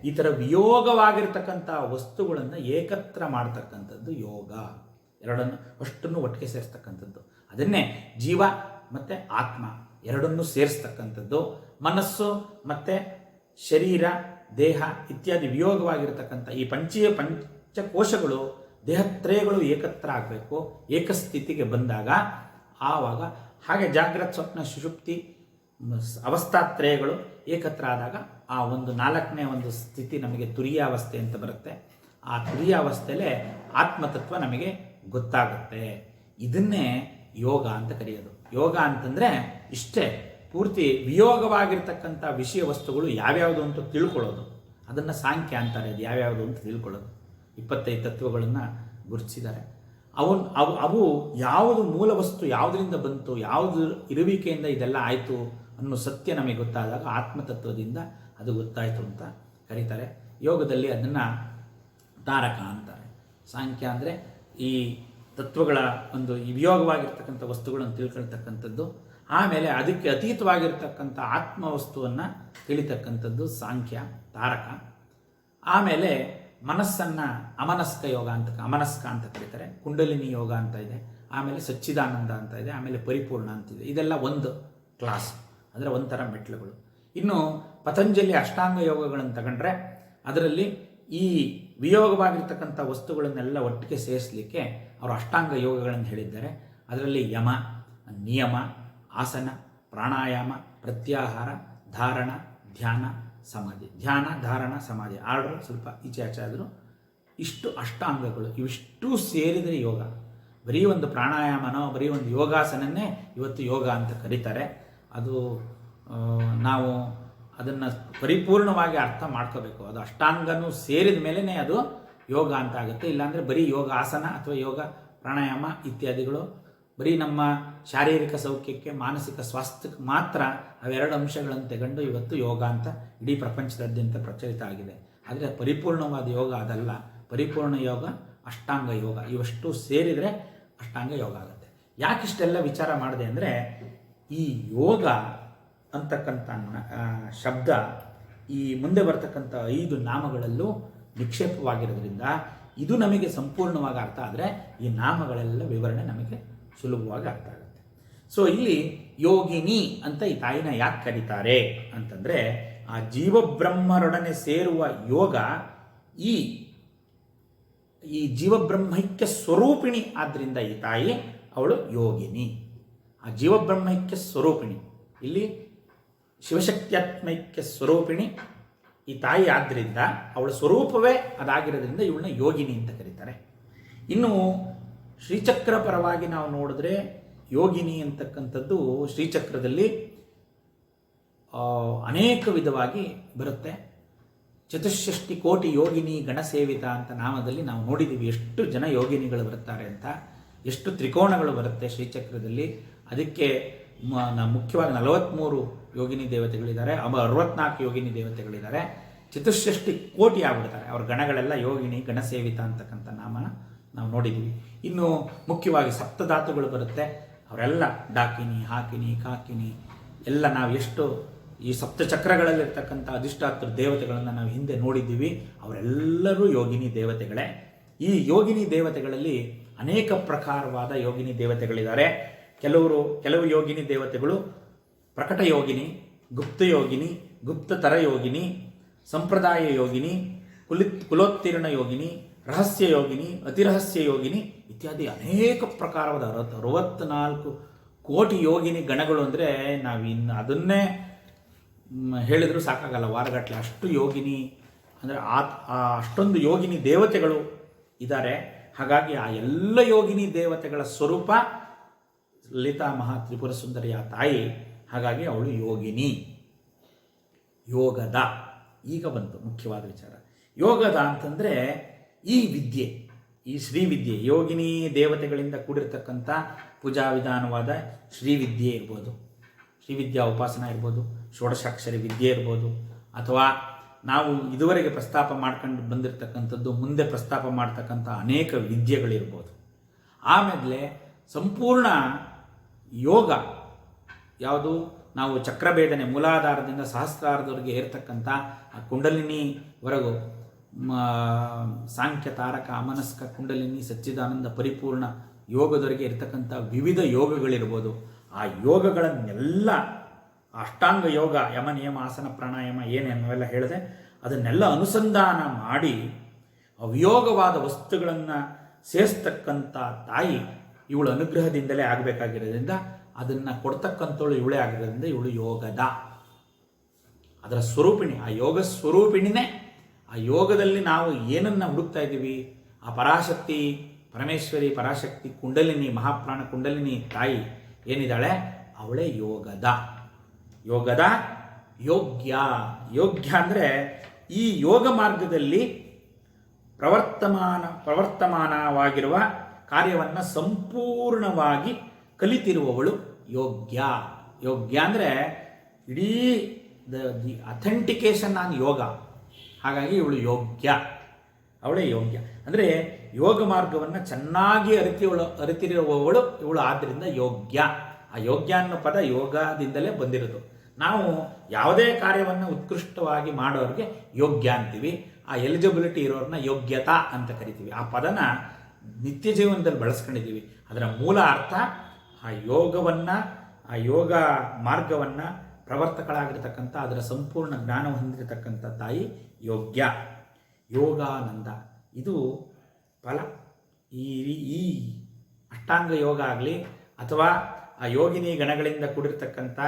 ಈ ಥರ ವಿಯೋಗವಾಗಿರ್ತಕ್ಕಂಥ ವಸ್ತುಗಳನ್ನು ಏಕತ್ರ ಮಾಡ್ತಕ್ಕಂಥದ್ದು ಯೋಗ. ಎರಡನ್ನು ಅಷ್ಟನ್ನು ಒಟ್ಟಿಗೆ ಸೇರಿಸ್ತಕ್ಕಂಥದ್ದು. ಅದನ್ನೇ ಜೀವ ಮತ್ತು ಆತ್ಮ ಎರಡನ್ನೂ ಸೇರಿಸ್ತಕ್ಕಂಥದ್ದು. ಮನಸ್ಸು ಮತ್ತು ಶರೀರ, ದೇಹ ಇತ್ಯಾದಿ ವಿಯೋಗವಾಗಿರ್ತಕ್ಕಂಥ ಈ ಪಂಚಕೋಶಗಳು, ದೇಹತ್ರಯಗಳು ಏಕತ್ರ ಆಗಬೇಕು. ಏಕಸ್ಥಿತಿಗೆ ಬಂದಾಗ ಆವಾಗ, ಹಾಗೆ ಜಾಗ್ರತ್, ಸ್ವಪ್ನ, ಸುಷುಪ್ತಿ ಅವಸ್ಥಾತ್ರಯಗಳು ಏಕತ್ರ ಆದಾಗ ಆ ಒಂದು 4ನೇ ಒಂದು ಸ್ಥಿತಿ ನಮಗೆ ತುರಿಯಾವಸ್ಥೆ ಅಂತ ಬರುತ್ತೆ. ಆ ತುರಿಯಾವಸ್ಥೆಯಲ್ಲೇ ಆತ್ಮತತ್ವ ನಮಗೆ ಗೊತ್ತಾಗುತ್ತೆ. ಇದನ್ನೇ ಯೋಗ ಅಂತ ಕರೆಯೋದು. ಯೋಗ ಅಂತಂದರೆ ಇಷ್ಟೇ, ಪೂರ್ತಿ ವಿಯೋಗವಾಗಿರ್ತಕ್ಕಂಥ ವಿಷಯ ವಸ್ತುಗಳು ಯಾವ್ಯಾವುದು ಅಂತ ತಿಳ್ಕೊಳ್ಳೋದು. ಅದನ್ನು ಸಾಂಖ್ಯ ಅಂತಾರೆ. ಅದು ಯಾವ್ಯಾವುದು ಅಂತ ತಿಳ್ಕೊಳ್ಳೋದು. 25 ತತ್ವಗಳನ್ನು ಗುರುತಿಸಿದ್ದಾರೆ. ಅವು ಯಾವುದು ಮೂಲ ವಸ್ತು, ಯಾವುದರಿಂದ ಬಂತು, ಯಾವುದು ಇರುವಿಕೆಯಿಂದ ಇದೆಲ್ಲ ಆಯಿತು ಅನ್ನೋ ಸತ್ಯ ನಮಗೆ ಗೊತ್ತಾದಾಗ ಆತ್ಮತತ್ವದಿಂದ ಅದು ಗೊತ್ತಾಯಿತು ಅಂತ ಕರೀತಾರೆ. ಯೋಗದಲ್ಲಿ ಅದನ್ನು ತಾರಕ ಅಂತಾರೆ. ಸಾಂಖ್ಯ ಅಂದರೆ ಈ ತತ್ವಗಳ ಒಂದು ವಿಯೋಗವಾಗಿರ್ತಕ್ಕಂಥ ವಸ್ತುಗಳನ್ನು ತಿಳ್ಕೊಳ್ತಕ್ಕಂಥದ್ದು. ಆಮೇಲೆ ಅದಕ್ಕೆ ಅತೀತವಾಗಿರ್ತಕ್ಕಂಥ ಆತ್ಮವಸ್ತುವನ್ನು ತಿಳಿತಕ್ಕಂಥದ್ದು ಸಾಂಖ್ಯ, ತಾರಕ. ಆಮೇಲೆ ಮನಸ್ಸನ್ನು ಅಮನಸ್ಕ ಯೋಗ ಅಂತ ಕರೀತಾರೆ. ಕುಂಡಲಿನಿ ಯೋಗ ಅಂತ ಇದೆ. ಆಮೇಲೆ ಸಚ್ಚಿದಾನಂದ ಅಂತ ಇದೆ. ಆಮೇಲೆ ಪರಿಪೂರ್ಣ ಅಂತಿದೆ. ಇದೆಲ್ಲ ಒಂದು ಕ್ಲಾಸ್, ಅಂದರೆ ಒಂಥರ ಮೆಟ್ಲುಗಳು. ಇನ್ನು ಪತಂಜಲಿ ಅಷ್ಟಾಂಗ ಯೋಗಗಳನ್ನು ತಗೊಂಡ್ರೆ ಅದರಲ್ಲಿ ಈ ವಿಯೋಗವಾಗಿರ್ತಕ್ಕಂಥ ವಸ್ತುಗಳನ್ನೆಲ್ಲ ಒಟ್ಟಿಗೆ ಸೇರಿಸಲಿಕ್ಕೆ ಅವರು ಅಷ್ಟಾಂಗ ಯೋಗಗಳನ್ನು ಹೇಳಿದ್ದಾರೆ. ಅದರಲ್ಲಿ ಯಮ, ನಿಯಮ, ಆಸನ, ಪ್ರಾಣಾಯಾಮ, ಪ್ರತ್ಯಾಹಾರ, ಧಾರಣ, ಧ್ಯಾನ, ಸಮಾಧಿ. ಧ್ಯಾನ, ಧಾರಣ, ಸಮಾಧಿ ಆರ್ಡರ್ ಸ್ವಲ್ಪ ಈಚೆ ಆಚೆ ಆದರೂ ಇಷ್ಟು ಅಷ್ಟಾಂಗಗಳು. ಇವಿಷ್ಟು ಸೇರಿದರೆ ಯೋಗ. ಬರೀ ಒಂದು ಪ್ರಾಣಾಯಾಮನೋ ಬರೀ ಒಂದು ಯೋಗಾಸನನ್ನೇ ಇವತ್ತು ಯೋಗ ಅಂತ ಕರೀತಾರೆ. ಅದು ನಾವು ಅದನ್ನು ಪರಿಪೂರ್ಣವಾಗಿ ಅರ್ಥ ಮಾಡ್ಕೋಬೇಕು. ಅದು ಅಷ್ಟಾಂಗನೂ ಸೇರಿದ ಮೇಲೇ ಅದು ಯೋಗ ಅಂತ ಆಗುತ್ತೆ. ಇಲ್ಲಾಂದರೆ ಬರೀ ಯೋಗ ಆಸನ ಅಥವಾ ಯೋಗ ಪ್ರಾಣಾಯಾಮ ಇತ್ಯಾದಿಗಳು ಬರೀ ನಮ್ಮ ಶಾರೀರಿಕ ಸೌಖ್ಯಕ್ಕೆ, ಮಾನಸಿಕ ಸ್ವಾಸ್ಥ್ಯಕ್ಕೆ ಮಾತ್ರ ಅವೆರಡು ಅಂಶಗಳನ್ನು ತಗೊಂಡು ಇವತ್ತು ಯೋಗ ಅಂತ ಇಡೀ ಪ್ರಪಂಚದಾದ್ಯಂತ ಪ್ರಚಲಿತ ಆಗಿದೆ. ಆದರೆ ಪರಿಪೂರ್ಣವಾದ ಯೋಗ ಅದಲ್ಲ. ಪರಿಪೂರ್ಣ ಯೋಗ ಅಷ್ಟಾಂಗ ಯೋಗ. ಇವಷ್ಟು ಸೇರಿದರೆ ಅಷ್ಟಾಂಗ ಯೋಗ ಆಗುತ್ತೆ. ಯಾಕಿಷ್ಟೆಲ್ಲ ವಿಚಾರ ಮಾಡಿದೆ ಅಂದರೆ, ಈ ಯೋಗ ಅಂತಕ್ಕಂಥ ಶಬ್ದ ಈ ಮುಂದೆ ಬರ್ತಕ್ಕಂಥ 5 ನಾಮಗಳಲ್ಲೂ ನಿಕ್ಷೇಪವಾಗಿರೋದ್ರಿಂದ ಇದು ನಮಗೆ ಸಂಪೂರ್ಣವಾಗಿ ಅರ್ಥ ಆದರೆ ಈ ನಾಮಗಳೆಲ್ಲ ವಿವರಣೆ ನಮಗೆ ಸುಲಭವಾಗಿ ಅರ್ಥ ಆಗುತ್ತೆ. ಸೊ ಇಲ್ಲಿ ಯೋಗಿನಿ ಅಂತ ಈ ತಾಯಿನ ಯಾಕೆ ಕರೀತಾರೆ ಅಂತಂದರೆ, ಆ ಜೀವಬ್ರಹ್ಮರೊಡನೆ ಸೇರುವ ಯೋಗ ಈ ಜೀವಬ್ರಹ್ಮೈಕ್ಯ ಸ್ವರೂಪಿಣಿ. ಆದ್ದರಿಂದ ಈ ತಾಯಿ ಅವಳು ಯೋಗಿನಿ, ಆ ಜೀವಬ್ರಹ್ಮೈಕ್ಯ ಸ್ವರೂಪಿಣಿ. ಇಲ್ಲಿ ಶಿವಶಕ್ತ್ಯಾತ್ಮೈಕ್ಯ ಸ್ವರೂಪಿಣಿ ಈ ತಾಯಿ ಆದ್ದರಿಂದ ಅವಳ ಸ್ವರೂಪವೇ ಅದಾಗಿರೋದ್ರಿಂದ ಇವಳನ್ನ ಯೋಗಿನಿ ಅಂತ ಕರೀತಾರೆ. ಇನ್ನು ಶ್ರೀಚಕ್ರ ಪರವಾಗಿ ನಾವು ನೋಡಿದ್ರೆ ಯೋಗಿನಿ ಅಂತಕ್ಕಂಥದ್ದು ಶ್ರೀಚಕ್ರದಲ್ಲಿ ಅನೇಕ ವಿಧವಾಗಿ ಬರುತ್ತೆ. ಚತುಷ್ಷಷ್ಟಿ ಕೋಟಿ ಯೋಗಿನಿ ಗಣಸೇವಿತ ಅಂತ ನಾಮದಲ್ಲಿ ನಾವು ನೋಡಿದ್ದೀವಿ ಎಷ್ಟು ಜನ ಯೋಗಿನಿಗಳು ಬರುತ್ತಾರೆ ಅಂತ, ಎಷ್ಟು ತ್ರಿಕೋಣಗಳು ಬರುತ್ತೆ ಶ್ರೀಚಕ್ರದಲ್ಲಿ. ಅದಕ್ಕೆ ಮುಖ್ಯವಾಗಿ 43 ಯೋಗಿನಿ ದೇವತೆಗಳಿದ್ದಾರೆ, 64 ಯೋಗಿನಿ ದೇವತೆಗಳಿದ್ದಾರೆ. ಚತುಷ್ಷಷ್ಟಿ ಕೋಟಿ ಆಗ್ಬಿಡ್ತಾರೆ ಅವ್ರ ಗಣಗಳೆಲ್ಲ ಯೋಗಿನಿ ಗಣಸೇವಿತ ಅಂತಕ್ಕಂಥ ನಾಮನ ನಾವು ನೋಡಿದ್ದೀವಿ. ಇನ್ನು ಮುಖ್ಯವಾಗಿ ಸಪ್ತಧಾತುಗಳು ಬರುತ್ತೆ, ಅವರೆಲ್ಲ ಡಾಕಿನಿ, ಹಾಕಿನಿ, ಕಾಕಿನಿ ಎಲ್ಲ ನಾವು ಎಷ್ಟು ಈ ಸಪ್ತಚಕ್ರಗಳಲ್ಲಿರ್ತಕ್ಕಂಥ ಅಧಿಷ್ಠಾತೃ ದೇವತೆಗಳನ್ನು ನಾವು ಹಿಂದೆ ನೋಡಿದ್ದೀವಿ. ಅವರೆಲ್ಲರೂ ಯೋಗಿನಿ ದೇವತೆಗಳೇ. ಈ ಯೋಗಿನಿ ದೇವತೆಗಳಲ್ಲಿ ಅನೇಕ ಪ್ರಕಾರವಾದ ಯೋಗಿನಿ ದೇವತೆಗಳಿದ್ದಾರೆ. ಕೆಲವು ಯೋಗಿನಿ ದೇವತೆಗಳು ಪ್ರಕಟ ಯೋಗಿನಿ, ಗುಪ್ತ ಯೋಗಿನಿ, ಗುಪ್ತತರ ಯೋಗಿನಿ, ಸಂಪ್ರದಾಯ ಯೋಗಿನಿ, ಕುಲೋತ್ತೀರ್ಣ ಯೋಗಿನಿ, ರಹಸ್ಯ ಯೋಗಿನಿ, ಅತಿರಹಸ್ಯ ಯೋಗಿನಿ ಇತ್ಯಾದಿ ಅನೇಕ ಪ್ರಕಾರವಾದ 64 ಕೋಟಿ ಯೋಗಿನಿ ಗಣಗಳು. ಅಂದರೆ ನಾವಿನ್ನು ಅದನ್ನೇ ಹೇಳಿದರೂ ಸಾಕಾಗಲ್ಲ ವಾರಗಟ್ಟಲೆ, ಅಷ್ಟು ಯೋಗಿನಿ ಅಂದರೆ ಅಷ್ಟೊಂದು ಯೋಗಿನಿ ದೇವತೆಗಳು ಇದ್ದಾರೆ. ಹಾಗಾಗಿ ಆ ಎಲ್ಲ ಯೋಗಿನಿ ದೇವತೆಗಳ ಸ್ವರೂಪ ಲಲಿತಾ ಮಹಾ ತ್ರಿಪುರ ಸುಂದರಿಯ ತಾಯಿ. ಹಾಗಾಗಿ ಅವಳು ಯೋಗಿನಿ. ಯೋಗದ ಈಗ ಬಂತು ಮುಖ್ಯವಾದ ವಿಚಾರ. ಯೋಗದ ಅಂತಂದರೆ ಈ ವಿದ್ಯೆ, ಈ ಶ್ರೀವಿದ್ಯೆ, ಯೋಗಿನಿ ದೇವತೆಗಳಿಂದ ಕೂಡಿರ್ತಕ್ಕಂಥ ಪೂಜಾ ವಿಧಾನವಾದ ಶ್ರೀವಿದ್ಯೆ ಇರ್ಬೋದು, ಶ್ರೀವಿದ್ಯಾ ಉಪಾಸನ ಇರ್ಬೋದು, ಷೋಡಶಾಕ್ಷರಿ ವಿದ್ಯೆ ಇರ್ಬೋದು, ಅಥವಾ ನಾವು ಇದುವರೆಗೆ ಪ್ರಸ್ತಾಪ ಮಾಡ್ಕೊಂಡು ಬಂದಿರತಕ್ಕಂಥದ್ದು ಮುಂದೆ ಪ್ರಸ್ತಾಪ ಮಾಡ್ತಕ್ಕಂಥ ಅನೇಕ ವಿದ್ಯೆಗಳಿರ್ಬೋದು. ಆಮೇಲೆ ಸಂಪೂರ್ಣ ಯೋಗ ಯಾವುದು, ನಾವು ಚಕ್ರಭೇದನೆ ಮೂಲಾಧಾರದಿಂದ ಸಹಸ್ರಾರದವರೆಗೆ ಇರತಕ್ಕಂಥ ಆ ಕುಂಡಲಿನಿವರೆಗೂ ಸಾಂಖ್ಯ, ತಾರಕ, ಅಮನಸ್ಕ, ಕುಂಡಲಿನಿ, ಸಚ್ಚಿದಾನಂದ, ಪರಿಪೂರ್ಣ ಯೋಗದವರೆಗೆ ಇರತಕ್ಕಂಥ ವಿವಿಧ ಯೋಗಗಳಿರ್ಬೋದು. ಆ ಯೋಗಗಳನ್ನೆಲ್ಲ ಅಷ್ಟಾಂಗ ಯೋಗ, ಯಮ, ನಿಯಮ, ಆಸನ, ಪ್ರಾಣಾಯಾಮ ಏನೇನೆಲ್ಲ ಹೇಳಿದೆ ಅದನ್ನೆಲ್ಲ ಅನುಸಂಧಾನ ಮಾಡಿ ಅವ್ಯೋಗವಾದ ವಸ್ತುಗಳನ್ನು ಸೇರಿಸ್ತಕ್ಕಂಥ ತಾಯಿ ಇವಳು ಅನುಗ್ರಹದಿಂದಲೇ ಆಗಬೇಕಾಗಿರೋದ್ರಿಂದ ಅದನ್ನು ಕೊಡ್ತಕ್ಕಂಥವಳು ಇವಳೇ ಆಗಿರೋದ್ರಿಂದ ಇವಳು ಯೋಗದ, ಅದರ ಸ್ವರೂಪಿಣಿ, ಆ ಯೋಗ ಸ್ವರೂಪಿಣಿನೇ. ಆ ಯೋಗದಲ್ಲಿ ನಾವು ಏನನ್ನು ಹುಡುಕ್ತಾ ಇದ್ದೀವಿ, ಆ ಪರಾಶಕ್ತಿ, ಪರಮೇಶ್ವರಿ, ಪರಾಶಕ್ತಿ, ಕುಂಡಲಿನಿ, ಮಹಾಪ್ರಾಣ ಕುಂಡಲಿನಿ ತಾಯಿ ಏನಿದ್ದಾಳೆ ಅವಳೇ ಯೋಗದ. ಯೋಗದ ಯೋಗ್ಯ. ಯೋಗ್ಯ ಅಂದರೆ ಈ ಯೋಗ ಮಾರ್ಗದಲ್ಲಿ ಪ್ರವರ್ತಮಾನವಾಗಿರುವ ಕಾರ್ಯವನ್ನು ಸಂಪೂರ್ಣವಾಗಿ ಕಲಿತಿರುವವಳು ಯೋಗ್ಯ. ಯೋಗ್ಯ ಅಂದರೆ ಇಡೀ ದಿ ಅಥೆಂಟಿಕೇಶನ್ ಆನ್ ಯೋಗ. ಹಾಗಾಗಿ ಇವಳು ಯೋಗ್ಯ, ಅವಳೇ ಯೋಗ್ಯ. ಅಂದರೆ ಯೋಗ ಮಾರ್ಗವನ್ನು ಚೆನ್ನಾಗಿ ಅರಿತಿರುವವಳು ಇವಳು, ಆದ್ದರಿಂದ ಯೋಗ್ಯ. ಆ ಯೋಗ್ಯ ಅನ್ನೋ ಪದ ಯೋಗದಿಂದಲೇ ಬಂದಿರೋದು. ನಾವು ಯಾವುದೇ ಕಾರ್ಯವನ್ನು ಉತ್ಕೃಷ್ಟವಾಗಿ ಮಾಡೋರಿಗೆ ಯೋಗ್ಯ ಅಂತೀವಿ. ಆ ಎಲಿಜಿಬಿಲಿಟಿ ಇರೋರನ್ನ ಯೋಗ್ಯತಾ ಅಂತ ಕರಿತೀವಿ. ಆ ಪದನ ನಿತ್ಯ ಜೀವನದಲ್ಲಿ ಬಳಸ್ಕೊಂಡಿದ್ದೀವಿ. ಅದರ ಮೂಲ ಅರ್ಥ ಆ ಯೋಗವನ್ನು, ಆ ಯೋಗ ಮಾರ್ಗವನ್ನು ಪ್ರವರ್ತಕಳಾಗಿರ್ತಕ್ಕಂಥ ಅದರ ಸಂಪೂರ್ಣ ಜ್ಞಾನ ಹೊಂದಿರತಕ್ಕಂಥ ತಾಯಿ ಯೋಗ್ಯ. ಯೋಗಾನಂದ ಇದು ಫಲ. ಈ ಅಷ್ಟಾಂಗ ಯೋಗ ಆಗಲಿ ಅಥವಾ ಆ ಯೋಗಿನಿ ಗಣಗಳಿಂದ ಕೂಡಿರ್ತಕ್ಕಂಥ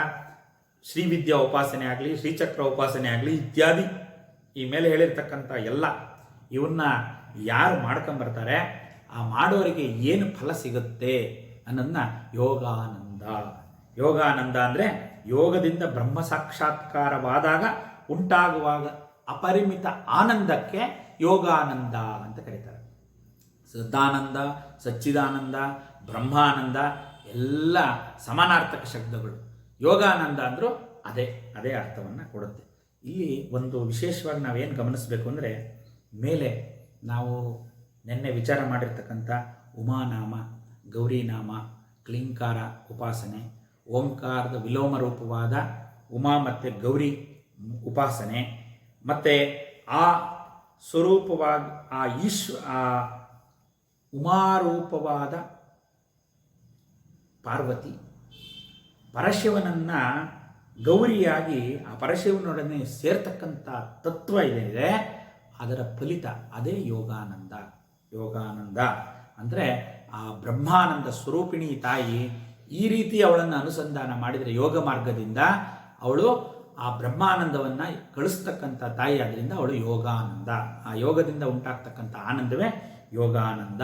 ಶ್ರೀವಿದ್ಯಾ ಉಪಾಸನೆ ಆಗಲಿ, ಶ್ರೀಚಕ್ರ ಉಪಾಸನೆ ಆಗಲಿ ಇತ್ಯಾದಿ ಈ ಮೇಲೆ ಹೇಳಿರ್ತಕ್ಕಂಥ ಎಲ್ಲ ಇವನ್ನ ಯಾರು ಮಾಡ್ಕೊಂಬರ್ತಾರೆ ಆ ಮಾಡೋರಿಗೆ ಏನು ಫಲ ಸಿಗುತ್ತೆ ಅನ್ನೋದನ್ನ ಯೋಗಾನಂದ. ಯೋಗಾನಂದ ಅಂದರೆ ಯೋಗದಿಂದ ಬ್ರಹ್ಮ ಸಾಕ್ಷಾತ್ಕಾರವಾದಾಗ ಉಂಟಾಗುವಾಗ ಅಪರಿಮಿತ ಆನಂದಕ್ಕೆ ಯೋಗಾನಂದ ಅಂತ ಕರೀತಾರೆ. ಸದ್ದಾನಂದ, ಸಚ್ಚಿದಾನಂದ, ಬ್ರಹ್ಮಾನಂದ ಎಲ್ಲ ಸಮಾನಾರ್ಥಕ ಶಬ್ದಗಳು. ಯೋಗಾನಂದ ಅಂದರೂ ಅದೇ ಅರ್ಥವನ್ನು ಕೊಡುತ್ತೆ. ಇಲ್ಲಿ ಒಂದು ವಿಶೇಷವಾಗಿ ನಾವೇನು ಗಮನಿಸಬೇಕು ಅಂದರೆ, ಮೇಲೆ ನಾವು ನಿನ್ನೆ ವಿಚಾರ ಮಾಡಿರ್ತಕ್ಕಂಥ ಉಮಾನಾಮ, ಗೌರಿನಾಮ, ಕ್ಲಿಂಕಾರ ಉಪಾಸನೆ, ಓಂಕಾರದ ವಿಲೋಮ ರೂಪವಾದ ಉಮಾ ಮತ್ತು ಗೌರಿ ಉಪಾಸನೆ, ಮತ್ತು ಆ ಸ್ವರೂಪವಾದ ಆ ಉಮಾರೂಪವಾದ ಪಾರ್ವತಿ ಪರಶಿವನನ್ನು ಗೌರಿಯಾಗಿ ಆ ಪರಶಿವನೊಡನೆ ಸೇರ್ತಕ್ಕಂಥ ತತ್ವ ಏನಿದೆ ಅದರ ಫಲಿತ ಅದೇ ಯೋಗಾನಂದ. ಯೋಗಾನಂದ ಅಂದರೆ ಆ ಬ್ರಹ್ಮಾನಂದ ಸ್ವರೂಪಿಣಿ ತಾಯಿ ಈ ರೀತಿ ಅವಳನ್ನು ಅನುಸಂಧಾನ ಮಾಡಿದರೆ ಯೋಗ ಮಾರ್ಗದಿಂದ ಅವಳು ಆ ಬ್ರಹ್ಮಾನಂದವನ್ನು ಕಳಿಸ್ತಕ್ಕಂಥ ತಾಯಿ, ಆದ್ದರಿಂದ ಅವಳು ಯೋಗಾನಂದ. ಆ ಯೋಗದಿಂದ ಉಂಟಾಗ್ತಕ್ಕಂಥ ಆನಂದವೇ ಯೋಗಾನಂದ,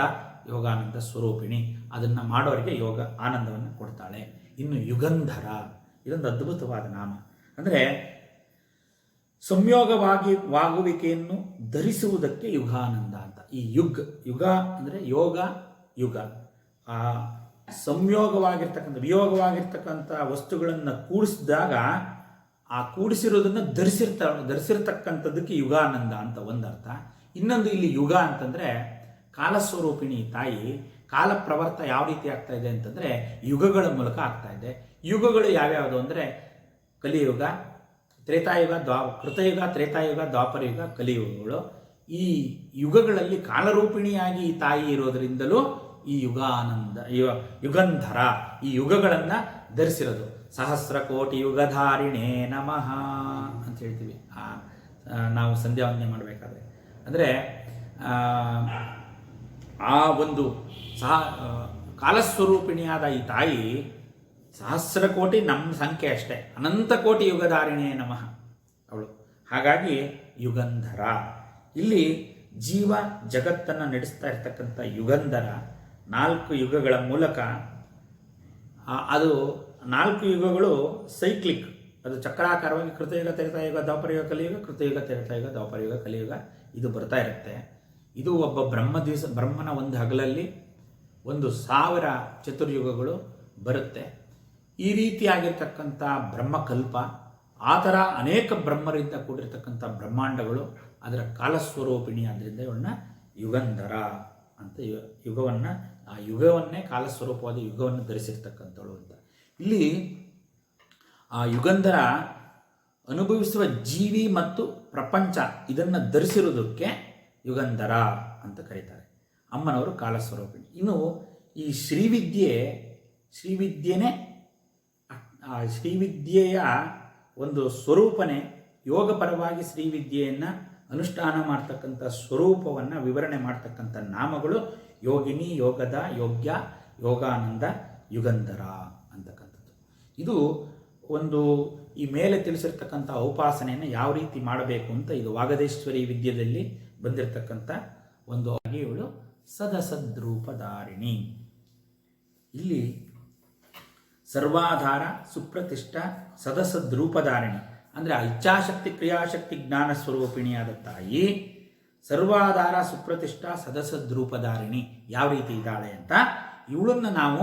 ಯೋಗಾನಂದ ಸ್ವರೂಪಿಣಿ. ಅದನ್ನು ಮಾಡೋರಿಗೆ ಯೋಗ ಆನಂದವನ್ನು ಕೊಡ್ತಾಳೆ. ಇನ್ನು ಯುಗಂಧರ, ಇದೊಂದು ಅದ್ಭುತವಾದ ನಾಮ. ಅಂದರೆ ಸಂಯೋಗವಾಗುವಿಕೆಯನ್ನು ಧರಿಸುವುದಕ್ಕೆ ಯುಗಾನಂದ ಅಂತ. ಈ ಯುಗ ಅಂದರೆ ಯೋಗ, ಯುಗ. ಆ ಸಂಯೋಗವಾಗಿರ್ತಕ್ಕಂಥ ವಿಯೋಗವಾಗಿರ್ತಕ್ಕಂಥ ವಸ್ತುಗಳನ್ನು ಕೂಡಿಸಿದಾಗ ಆ ಕೂಡಿಸಿರೋದನ್ನು ಧರಿಸಿರ್ತಕ್ಕಂಥದ್ದಕ್ಕೆ ಯುಗಾನಂದ ಅಂತ ಒಂದರ್ಥ. ಇನ್ನೊಂದು ಇಲ್ಲಿ ಯುಗ ಅಂತಂದರೆ ಕಾಲಸ್ವರೂಪಿಣಿ ತಾಯಿ ಕಾಲ ಪ್ರವರ್ತ ಯಾವ ರೀತಿ ಆಗ್ತಾ ಇದೆ ಅಂತಂದರೆ ಯುಗಗಳ ಮೂಲಕ ಆಗ್ತಾ ಇದೆ. ಯುಗಗಳು ಯಾವ್ಯಾವುದು ಅಂದರೆ ಕಲಿಯುಗ, ತ್ರೇತಾಯುಗ, ಕೃತಯುಗ, ತ್ರೇತಾಯುಗ, ದ್ವಾಪರಯುಗ, ಕಲಿಯುಗಗಳು. ಈ ಯುಗಗಳಲ್ಲಿ ಕಾಲರೂಪಿಣಿಯಾಗಿ ಈ ತಾಯಿ ಇರೋದರಿಂದಲೂ ಈ ಯುಗಾನಂದ, ಯುಗಂಧರ, ಈ ಯುಗಗಳನ್ನು ಧರಿಸಿರೋದು. ಸಹಸ್ರ ಕೋಟಿ ಯುಗಧಾರಿಣೇ ನಮಃ ಅಂತ ಹೇಳ್ತೀವಿ ನಾವು ಸಂಧ್ಯಾ ವಂದನೆ ಮಾಡಬೇಕಾದ್ರೆ. ಅಂದರೆ ಆ ಒಂದು ಕಾಲಸ್ವರೂಪಿಣಿಯಾದ ಈ ತಾಯಿ ಸಹಸ್ರ ಕೋಟಿ ನಮ್ಮ ಸಂಖ್ಯೆ ಅಷ್ಟೇ, ಅನಂತ ಕೋಟಿ ಯುಗಧಾರಿಣೇ ನಮಃ ಅವಳು. ಹಾಗಾಗಿ ಯುಗಂಧರ. ಇಲ್ಲಿ ಜೀವ ಜಗತ್ತನ್ನು ನಡೆಸ್ತಾ ಇರ್ತಕ್ಕಂಥ ಯುಗಂಧರ 4 ಯುಗಗಳ ಮೂಲಕ, ಅದು 4 ಯುಗಗಳು ಸೈಕ್ಲಿಕ್, ಅದು ಚಕ್ರಾಕಾರವಾಗಿ ಕೃತಯುಗ, ತ್ರೇತಾಯುಗ, ದ್ವಾಪರಯುಗ, ಕಲಿಯುಗ, ಕೃತಯುಗ, ತ್ರೇತಾಯುಗ, ದ್ವಾಪರಯುಗ, ಕಲಿಯುಗ ಇದು ಬರ್ತಾ ಇರುತ್ತೆ. ಇದು ಒಬ್ಬ ಬ್ರಹ್ಮನ ಒಂದು ಹಗಲಲ್ಲಿ 1,000 ಚತುರ್ಯುಗಗಳು ಬರುತ್ತೆ. ಈ ರೀತಿಯಾಗಿರ್ತಕ್ಕಂಥ ಬ್ರಹ್ಮಕಲ್ಪ, ಆ ಥರ ಅನೇಕ ಬ್ರಹ್ಮರಿಂದ ಕೂಡಿರ್ತಕ್ಕಂಥ ಬ್ರಹ್ಮಾಂಡಗಳು ಅದರ ಕಾಲಸ್ವರೂಪಿಣಿ. ಆದ್ದರಿಂದ ಇವಳನ್ನ ಯುಗಂಧರ ಅಂತ, ಆ ಯುಗವನ್ನೇ ಕಾಲಸ್ವರೂಪವಾದ ಯುಗವನ್ನು ಧರಿಸಿರ್ತಕ್ಕಂಥವಳು ಅಂತ. ಇಲ್ಲಿ ಆ ಯುಗಂಧರ ಅನುಭವಿಸುವ ಜೀವಿ ಮತ್ತು ಪ್ರಪಂಚ ಇದನ್ನು ಧರಿಸಿರುವುದಕ್ಕೆ ಯುಗಂಧರ ಅಂತ ಕರೀತಾರೆ. ಅಮ್ಮನವರು ಕಾಲಸ್ವರೂಪಿಣಿ. ಇನ್ನು ಈ ಶ್ರೀವಿದ್ಯೆನೇ ಆ ಶ್ರೀವಿದ್ಯೆಯ ಒಂದು ಸ್ವರೂಪನೇ ಯೋಗಪರವಾಗಿ ಶ್ರೀವಿದ್ಯೆಯನ್ನು ಅನುಷ್ಠಾನ ಮಾಡ್ತಕ್ಕಂಥ ಸ್ವರೂಪವನ್ನು ವಿವರಣೆ ಮಾಡ್ತಕ್ಕಂಥ ನಾಮಗಳು ಯೋಗಿನಿ, ಯೋಗದ, ಯೋಗ್ಯ, ಯೋಗಾನಂದ, ಯುಗಂಧರ ಅಂತಕ್ಕಂಥದ್ದು. ಇದು ಒಂದು ಈ ಮೇಲೆ ತಿಳಿಸಿರ್ತಕ್ಕಂಥ ಉಪಾಸನೆಯನ್ನು ಯಾವ ರೀತಿ ಮಾಡಬೇಕು ಅಂತ ಇದು ವಾಗದೇಶ್ವರಿ ವಿದ್ಯೆಯಲ್ಲಿ ಬಂದಿರತಕ್ಕಂಥ ಒಂದು ಇವಳು ಸದಸದ್ರೂಪಧಾರಿಣಿ. ಇಲ್ಲಿ ಸರ್ವಾಧಾರ ಸುಪ್ರತಿಷ್ಠ ಸದಸದ್ರೂಪಧಾರಿಣಿ ಅಂದರೆ ಆ ಇಚ್ಛಾಶಕ್ತಿ, ಕ್ರಿಯಾಶಕ್ತಿ, ಜ್ಞಾನ ಸ್ವರೂಪಿಣಿಯಾದ ತಾಯಿ ಸರ್ವಾಧಾರ ಸುಪ್ರತಿಷ್ಠ ಸದಸದ್ರೂಪಧಾರಿಣಿ ಯಾವ ರೀತಿ ಇದ್ದಾಳೆ ಅಂತ ಇವಳನ್ನು ನಾವು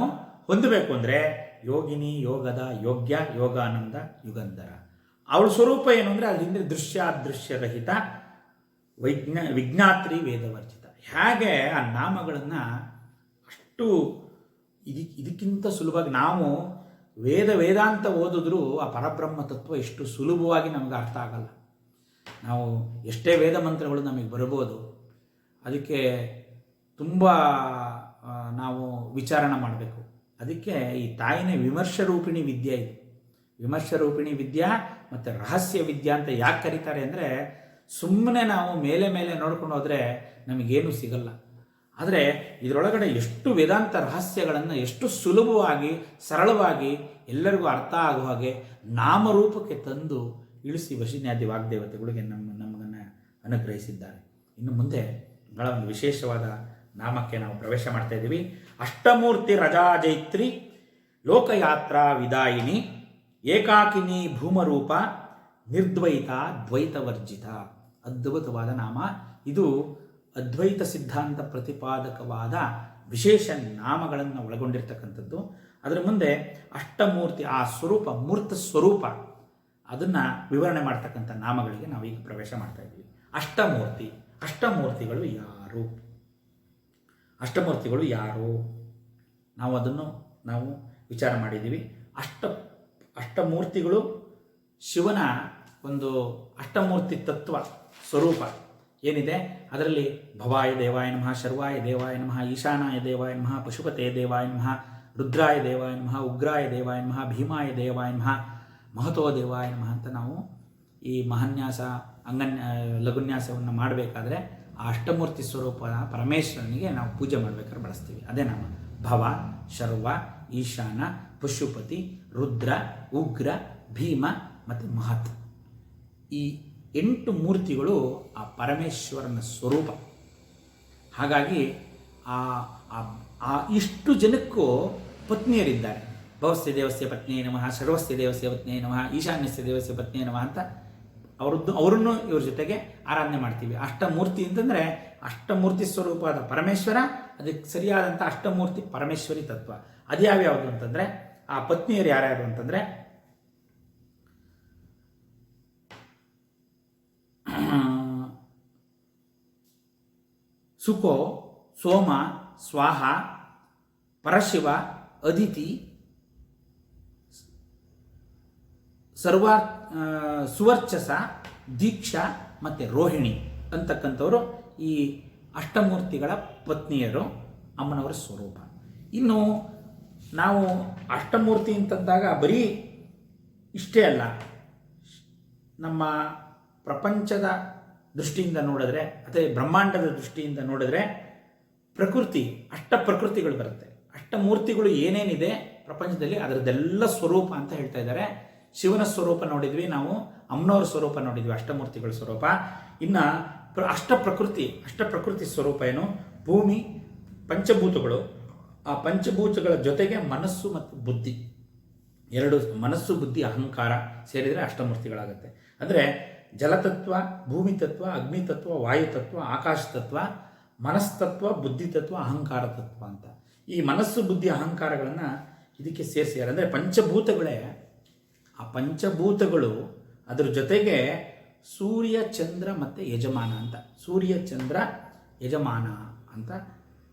ಹೊಂದಬೇಕು ಅಂದರೆ ಯೋಗಿನಿ, ಯೋಗದ, ಯೋಗ್ಯ, ಯೋಗಾನಂದ, ಯುಗಂಧರ. ಅವಳ ಸ್ವರೂಪ ಏನು ಅಂದರೆ ಅದು ಹಿಂದೆ ದೃಶ್ಯಾದೃಶ್ಯರಹಿತ ವಿಜ್ಞಾತ್ರಿ ವೇದವರ್ಜಿತ. ಹೇಗೆ ಆ ನಾಮಗಳನ್ನು ಅಷ್ಟು ಇದಕ್ಕಿಂತ ಸುಲಭವಾಗಿ ನಾವು ವೇದಾಂತ ಓದಿದ್ರೂ ಆ ಪರಬ್ರಹ್ಮ ತತ್ವ ಇಷ್ಟು ಸುಲಭವಾಗಿ ನಮಗೆ ಅರ್ಥ ಆಗಲ್ಲ. ನಾವು ಎಷ್ಟೇ ವೇದ ಮಂತ್ರಗಳು ನಮಗೆ ಬರ್ಬೋದು, ಅದಕ್ಕೆ ತುಂಬ ನಾವು ವಿಚಾರಣೆ ಮಾಡಬೇಕು. ಅದಕ್ಕೆ ಈ ತಾಯಿನೇ ವಿಮರ್ಶರೂಪಿಣಿ ವಿದ್ಯೆ. ಇದು ವಿಮರ್ಶರೂಪಿಣಿ ವಿದ್ಯಾ ಮತ್ತು ರಹಸ್ಯ ವಿದ್ಯಾ ಅಂತ ಯಾಕೆ ಕರೀತಾರೆ ಅಂದರೆ ಸುಮ್ಮನೆ ನಾವು ಮೇಲೆ ನೋಡ್ಕೊಂಡು ಹೋದರೆ ನಮಗೇನು ಸಿಗಲ್ಲ. ಆದರೆ ಇದರೊಳಗಡೆ ಎಷ್ಟು ವೇದಾಂತ ರಹಸ್ಯಗಳನ್ನು ಎಷ್ಟು ಸುಲಭವಾಗಿ ಸರಳವಾಗಿ ಎಲ್ಲರಿಗೂ ಅರ್ಥ ಆಗುವ ಹಾಗೆ ನಾಮರೂಪಕ್ಕೆ ತಂದು ಇಳಿಸಿ ವಶಿನ್ಯಾದಿ ವಾಗ್ದೇವತೆಗಳಿಗೆ ನಮ್ಮನ್ನು ಅನುಗ್ರಹಿಸಿದ್ದಾರೆ. ಇನ್ನು ಮುಂದೆ ಬಹಳ ಒಂದು ವಿಶೇಷವಾದ ನಾಮಕ್ಕೆ ನಾವು ಪ್ರವೇಶ ಮಾಡ್ತಾ ಇದ್ದೀವಿ. ಅಷ್ಟಮೂರ್ತಿ ರಜಾಜೈತ್ರಿ ಲೋಕಯಾತ್ರಾ ವಿದಾಯಿನಿ ಏಕಾಕಿನಿ ಭೂಮರೂಪ ನಿರ್ದ್ವೈತ ದ್ವೈತವರ್ಜಿತ. ಅದ್ಭುತವಾದ ನಾಮ ಇದು. ಅದ್ವೈತ ಸಿದ್ಧಾಂತ ಪ್ರತಿಪಾದಕವಾದ ವಿಶೇಷ ನಾಮಗಳನ್ನು ಒಳಗೊಂಡಿರ್ತಕ್ಕಂಥದ್ದು. ಅದರ ಮುಂದೆ ಅಷ್ಟಮೂರ್ತಿ, ಆ ಸ್ವರೂಪ, ಮೂರ್ತ ಸ್ವರೂಪ, ಅದನ್ನು ವಿವರಣೆ ಮಾಡ್ತಕ್ಕಂಥ ನಾಮಗಳಿಗೆ ನಾವೀಗ ಪ್ರವೇಶ ಮಾಡ್ತಾ ಇದ್ದೀವಿ. ಅಷ್ಟಮೂರ್ತಿಗಳು ಯಾರು? ಅಷ್ಟಮೂರ್ತಿಗಳು ಯಾರು ನಾವು ಅದನ್ನು ವಿಚಾರ ಮಾಡಿದ್ದೀವಿ. ಅಷ್ಟಮೂರ್ತಿಗಳು ಶಿವನ ಒಂದು ಅಷ್ಟಮೂರ್ತಿ ತತ್ವ ಸ್ವರೂಪ ಏನಿದೆ ಅದರಲ್ಲಿ ಭವಾಯ ದೇವಾಯ ನಮಃ, ಶರ್ವಾಯ ದೇವಾಯ ನಮಃ, ಈಶಾನಾಯ ದೇವಾಯ ನಮಃ, ಪಶುಪತೆ ದೇವಾಯ ನಮಃ, ರುದ್ರಾಯ ದೇವಾಯ ನಮಃ, ಉಗ್ರಾಯ ದೇವಾಯ ನಮಃ, ಭೀಮಾಯ ದೇವಾಯ ನಮಃ, ಮಹತೋ ದೇವಾಯ ನಮಃ ಅಂತ ನಾವು ಈ ಮಹಾನ್ಯಾಸ ಲಘುನ್ಯಾಸವನ್ನು ಮಾಡಬೇಕಾದ್ರೆ ಆ ಅಷ್ಟಮೂರ್ತಿ ಸ್ವರೂಪ ಪರಮೇಶ್ವರನಿಗೆ ನಾವು ಪೂಜೆ ಮಾಡಬೇಕಾದ್ರೆ ಬಳಸ್ತೀವಿ. ಅದೇ ನಾಮ ಭವ, ಶರ್ವ, ಈಶಾನ, ಪಶುಪತಿ, ರುದ್ರ, ಉಗ್ರ, ಭೀಮ ಮತ್ತು ಮಹತ್. ಈ 8 ಮೂರ್ತಿಗಳು ಆ ಪರಮೇಶ್ವರನ ಸ್ವರೂಪ. ಹಾಗಾಗಿ ಆ ಇಷ್ಟು ಜನಕ್ಕೂ ಪತ್ನಿಯರಿದ್ದಾರೆ. ಭವಸ್ಯ ದೇವಸ್ಯ ಪತ್ನಿಯೇ ನಮಃ, ಸರ್ವಸ್ಯ ದೇವಸ್ಯ ಪತ್ನಿಯೇ ನಮಃ, ಈಶಾನ್ಯಸ್ಯ ದೇವಸ್ಯ ಪತ್ನಿಯೇ ನಮಃ ಅಂತ ಅವರನ್ನು ಇವ್ರ ಜೊತೆಗೆ ಆರಾಧನೆ ಮಾಡ್ತೀವಿ. ಅಷ್ಟಮೂರ್ತಿ ಅಂತಂದರೆ ಅಷ್ಟಮೂರ್ತಿ ಸ್ವರೂಪದ ಪರಮೇಶ್ವರ, ಅದಕ್ಕೆ ಸರಿಯಾದಂಥ ಅಷ್ಟಮೂರ್ತಿ ಪರಮೇಶ್ವರಿ ತತ್ವ. ಅದು ಯಾವ್ಯಾವುದು ಅಂತಂದರೆ ಆ ಪತ್ನಿಯರು ಯಾರ್ಯಾರು ಅಂತಂದರೆ ಸುಕೋ, ಸೋಮ, ಸ್ವಾಹ, ಪರಶಿವ, ಅದಿತಿ, ಸುವರ್ಚಸ, ದೀಕ್ಷಾ ಮತ್ತು ರೋಹಿಣಿ ಅಂತಕ್ಕಂಥವರು ಈ ಅಷ್ಟಮೂರ್ತಿಗಳ ಪತ್ನಿಯರು, ಅಮ್ಮನವರ ಸ್ವರೂಪ. ಇನ್ನು ನಾವು ಅಷ್ಟಮೂರ್ತಿ ಅಂತಂದಾಗ ಬರೀ ಇಷ್ಟೇ ಅಲ್ಲ, ನಮ್ಮ ಪ್ರಪಂಚದ ದೃಷ್ಟಿಯಿಂದ ನೋಡಿದ್ರೆ ಅಥವಾ ಬ್ರಹ್ಮಾಂಡದ ದೃಷ್ಟಿಯಿಂದ ನೋಡಿದ್ರೆ ಪ್ರಕೃತಿ, ಅಷ್ಟ ಪ್ರಕೃತಿಗಳು ಬರುತ್ತೆ. ಅಷ್ಟಮೂರ್ತಿಗಳು ಏನೇನಿದೆ ಪ್ರಪಂಚದಲ್ಲಿ ಅದರದ್ದೆಲ್ಲ ಸ್ವರೂಪ ಅಂತ ಹೇಳ್ತಾ ಇದ್ದಾರೆ. ಶಿವನ ಸ್ವರೂಪ ನೋಡಿದ್ವಿ ನಾವು, ಅಮ್ಮನವರ ಸ್ವರೂಪ ನೋಡಿದ್ವಿ, ಅಷ್ಟಮೂರ್ತಿಗಳ ಸ್ವರೂಪ. ಇನ್ನು ಅಷ್ಟಪ್ರಕೃತಿ ಸ್ವರೂಪ ಏನು? ಭೂಮಿ, ಪಂಚಭೂತಗಳು. ಆ ಪಂಚಭೂತಗಳ ಜೊತೆಗೆ ಮನಸ್ಸು ಮತ್ತು ಬುದ್ಧಿ, ಎರಡು, ಮನಸ್ಸು, ಬುದ್ಧಿ, ಅಹಂಕಾರ ಸೇರಿದರೆ ಅಷ್ಟಮೂರ್ತಿಗಳಾಗುತ್ತೆ. ಅಂದರೆ ಜಲತತ್ವ, ಭೂಮಿ ತತ್ವ, ಅಗ್ನಿ ತತ್ವ, ವಾಯು ತತ್ವ, ಆಕಾಶ ತತ್ವ, ಮನಸ್ತತ್ವ, ಬುದ್ಧಿ ತತ್ವ, ಅಹಂಕಾರ ತತ್ವ ಅಂತ ಈ ಮನಸ್ಸು, ಬುದ್ಧಿ, ಅಹಂಕಾರಗಳನ್ನು ಇದಕ್ಕೆ ಸೇರಿಸಿದ್ದಾರೆ. ಅಂದರೆ ಪಂಚಭೂತಗಳೇ. ಆ ಪಂಚಭೂತಗಳು ಅದರ ಜೊತೆಗೆ ಸೂರ್ಯ, ಚಂದ್ರ ಮತ್ತು ಯಜಮಾನ ಅಂತ, ಸೂರ್ಯ, ಚಂದ್ರ, ಯಜಮಾನ ಅಂತ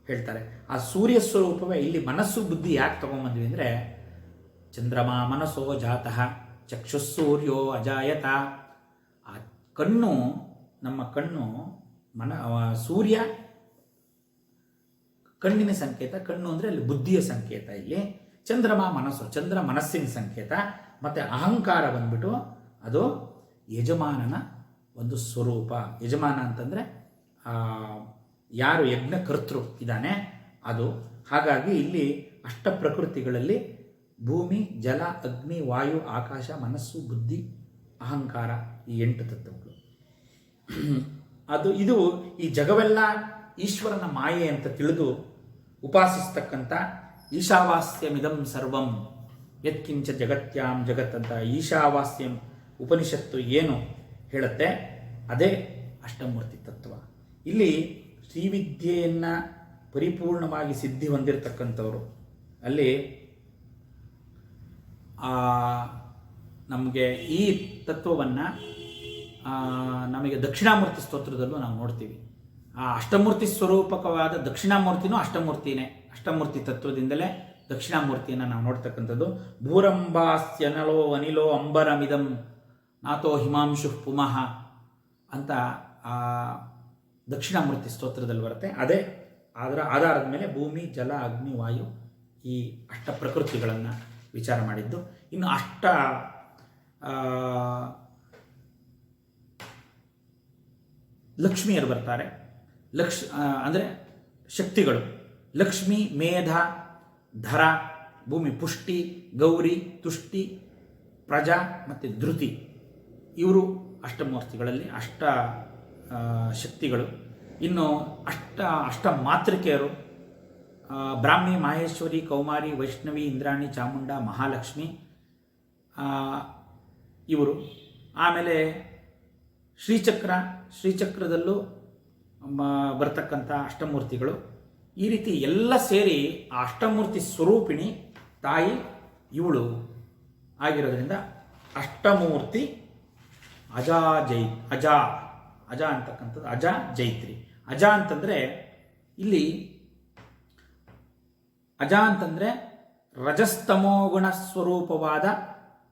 ಹೇಳ್ತಾರೆ. ಆ ಸೂರ್ಯ ಸ್ವರೂಪವೇ ಇಲ್ಲಿ ಮನಸ್ಸು, ಬುದ್ಧಿ ಯಾಕೆ ತಗೊಂಬಂದ್ವಿ ಅಂದರೆ ಚಂದ್ರಮ ಮನಸ್ಸೋ ಜಾತಃ ಚಕ್ಷುಸ್ಸೂರ್ಯೋ ಅಜಾಯತ. ಆ ಕಣ್ಣು, ನಮ್ಮ ಕಣ್ಣು ಸೂರ್ಯ ಕಣ್ಣಿನ ಸಂಕೇತ, ಕಣ್ಣು ಅಂದರೆ ಅಲ್ಲಿ ಬುದ್ಧಿಯ ಸಂಕೇತ. ಇಲ್ಲಿ ಚಂದ್ರಮ ಮನಸ್ಸು, ಚಂದ್ರ ಮನಸ್ಸಿನ ಸಂಕೇತ. ಮತ್ತು ಅಹಂಕಾರ ಬಂದ್ಬಿಟ್ಟು ಅದು ಯಜಮಾನನ ಒಂದು ಸ್ವರೂಪ. ಯಜಮಾನ ಅಂತಂದರೆ ಯಾರು ಯಜ್ಞಕರ್ತೃ ಇದ್ದಾನೆ ಅದು. ಹಾಗಾಗಿ ಇಲ್ಲಿ ಅಷ್ಟ ಪ್ರಕೃತಿಗಳಲ್ಲಿ ಭೂಮಿ, ಜಲ, ಅಗ್ನಿ, ವಾಯು, ಆಕಾಶ, ಮನಸ್ಸು, ಬುದ್ಧಿ, ಅಹಂಕಾರ, ಈ 8 ತತ್ವಗಳು. ಇದು ಈ ಜಗವೆಲ್ಲ ಈಶ್ವರನ ಮಾಯೆ ಅಂತ ತಿಳಿದು ಉಪಾಸಿಸ್ತಕ್ಕಂಥ ಈಶಾವಾಸ್ಯಮಿದಂ ಸರ್ವಂ ಯತ್ಕಿಂಚ ಜಗತ್ಯಾಂ ಜಗತ್ ಅಂತ ಈಶಾವಾಸ್ಯಂ ಉಪನಿಷತ್ತು ಏನು ಹೇಳುತ್ತೆ ಅದೇ ಅಷ್ಟಮೂರ್ತಿ ತತ್ವ. ಇಲ್ಲಿ ಶ್ರೀವಿದ್ಯೆಯನ್ನು ಪರಿಪೂರ್ಣವಾಗಿ ಸಿದ್ಧಿ ಹೊಂದಿರತಕ್ಕಂಥವ್ರು. ಅಲ್ಲಿ ನಮಗೆ ಈ ತತ್ವವನ್ನು ನಮಗೆ ದಕ್ಷಿಣಾಮೂರ್ತಿ ಸ್ತೋತ್ರದಲ್ಲೂ ನಾವು ನೋಡ್ತೀವಿ. ಆ ಅಷ್ಟಮೂರ್ತಿ ಸ್ವರೂಪಕವಾದ ದಕ್ಷಿಣಾಮೂರ್ತಿನೂ ಅಷ್ಟಮೂರ್ತಿನೇ. ಅಷ್ಟಮೂರ್ತಿ ತತ್ವದಿಂದಲೇ ದಕ್ಷಿಣಾಮೂರ್ತಿಯನ್ನು ನಾವು ನೋಡ್ತಕ್ಕಂಥದ್ದು. ಭೂರಂಭಾಸ್ಯನಲೋ ಅನಿಲೋ ಅಂಬರಮಿದಂ ನಾಥೋ ಹಿಮಾಂಶು ಪುಮಃ ಅಂತ ಆ ದಕ್ಷಿಣಾಮೂರ್ತಿ ಸ್ತೋತ್ರದಲ್ಲಿ ಬರುತ್ತೆ. ಅದೇ ಅದರ ಆಧಾರದ ಮೇಲೆ ಭೂಮಿ, ಜಲ, ಅಗ್ನಿ, ವಾಯು ಈ ಅಷ್ಟ ಪ್ರಕೃತಿಗಳನ್ನು ವಿಚಾರ ಮಾಡಿದ್ದು. ಇನ್ನು ಲಕ್ಷ್ಮಿಯರು ಬರ್ತಾರೆ. ಅಂದರೆ ಶಕ್ತಿಗಳು. ಲಕ್ಷ್ಮಿ, ಮೇಧ, ಧರ, ಭೂಮಿ, ಪುಷ್ಟಿ, ಗೌರಿ, ತುಷ್ಟಿ, ಪ್ರಜಾ ಮತ್ತು ಧೃತಿ. ಇವರು ಅಷ್ಟಮೂರ್ತಿಗಳಲ್ಲಿ ಶಕ್ತಿಗಳು. ಇನ್ನು ಅಷ್ಟ ಮಾತೃಕೆಯರು ಬ್ರಾಹ್ಮಿ, ಮಾಹೇಶ್ವರಿ, ಕೌಮಾರಿ, ವೈಷ್ಣವಿ, ಇಂದ್ರಾಣಿ, ಚಾಮುಂಡ, ಮಹಾಲಕ್ಷ್ಮಿ ಇವರು. ಆಮೇಲೆ ಶ್ರೀಚಕ್ರದಲ್ಲೂ ಬರ್ತಕ್ಕಂಥ ಅಷ್ಟಮೂರ್ತಿಗಳು. ಈ ರೀತಿ ಎಲ್ಲ ಸೇರಿ ಆ ಅಷ್ಟಮೂರ್ತಿ ಸ್ವರೂಪಿಣಿ ತಾಯಿ ಇವಳು ಆಗಿರೋದ್ರಿಂದ ಅಷ್ಟಮೂರ್ತಿ ಅಜ ಅಂತಕ್ಕಂಥದ್ದು ಅಜ ಜೈತ್ರಿ. ಅಜ ಅಂತಂದರೆ ಇಲ್ಲಿ ಅಜ ಅಂತಂದರೆ ರಜಸ್ತಮೋಗುಣ ಸ್ವರೂಪವಾದ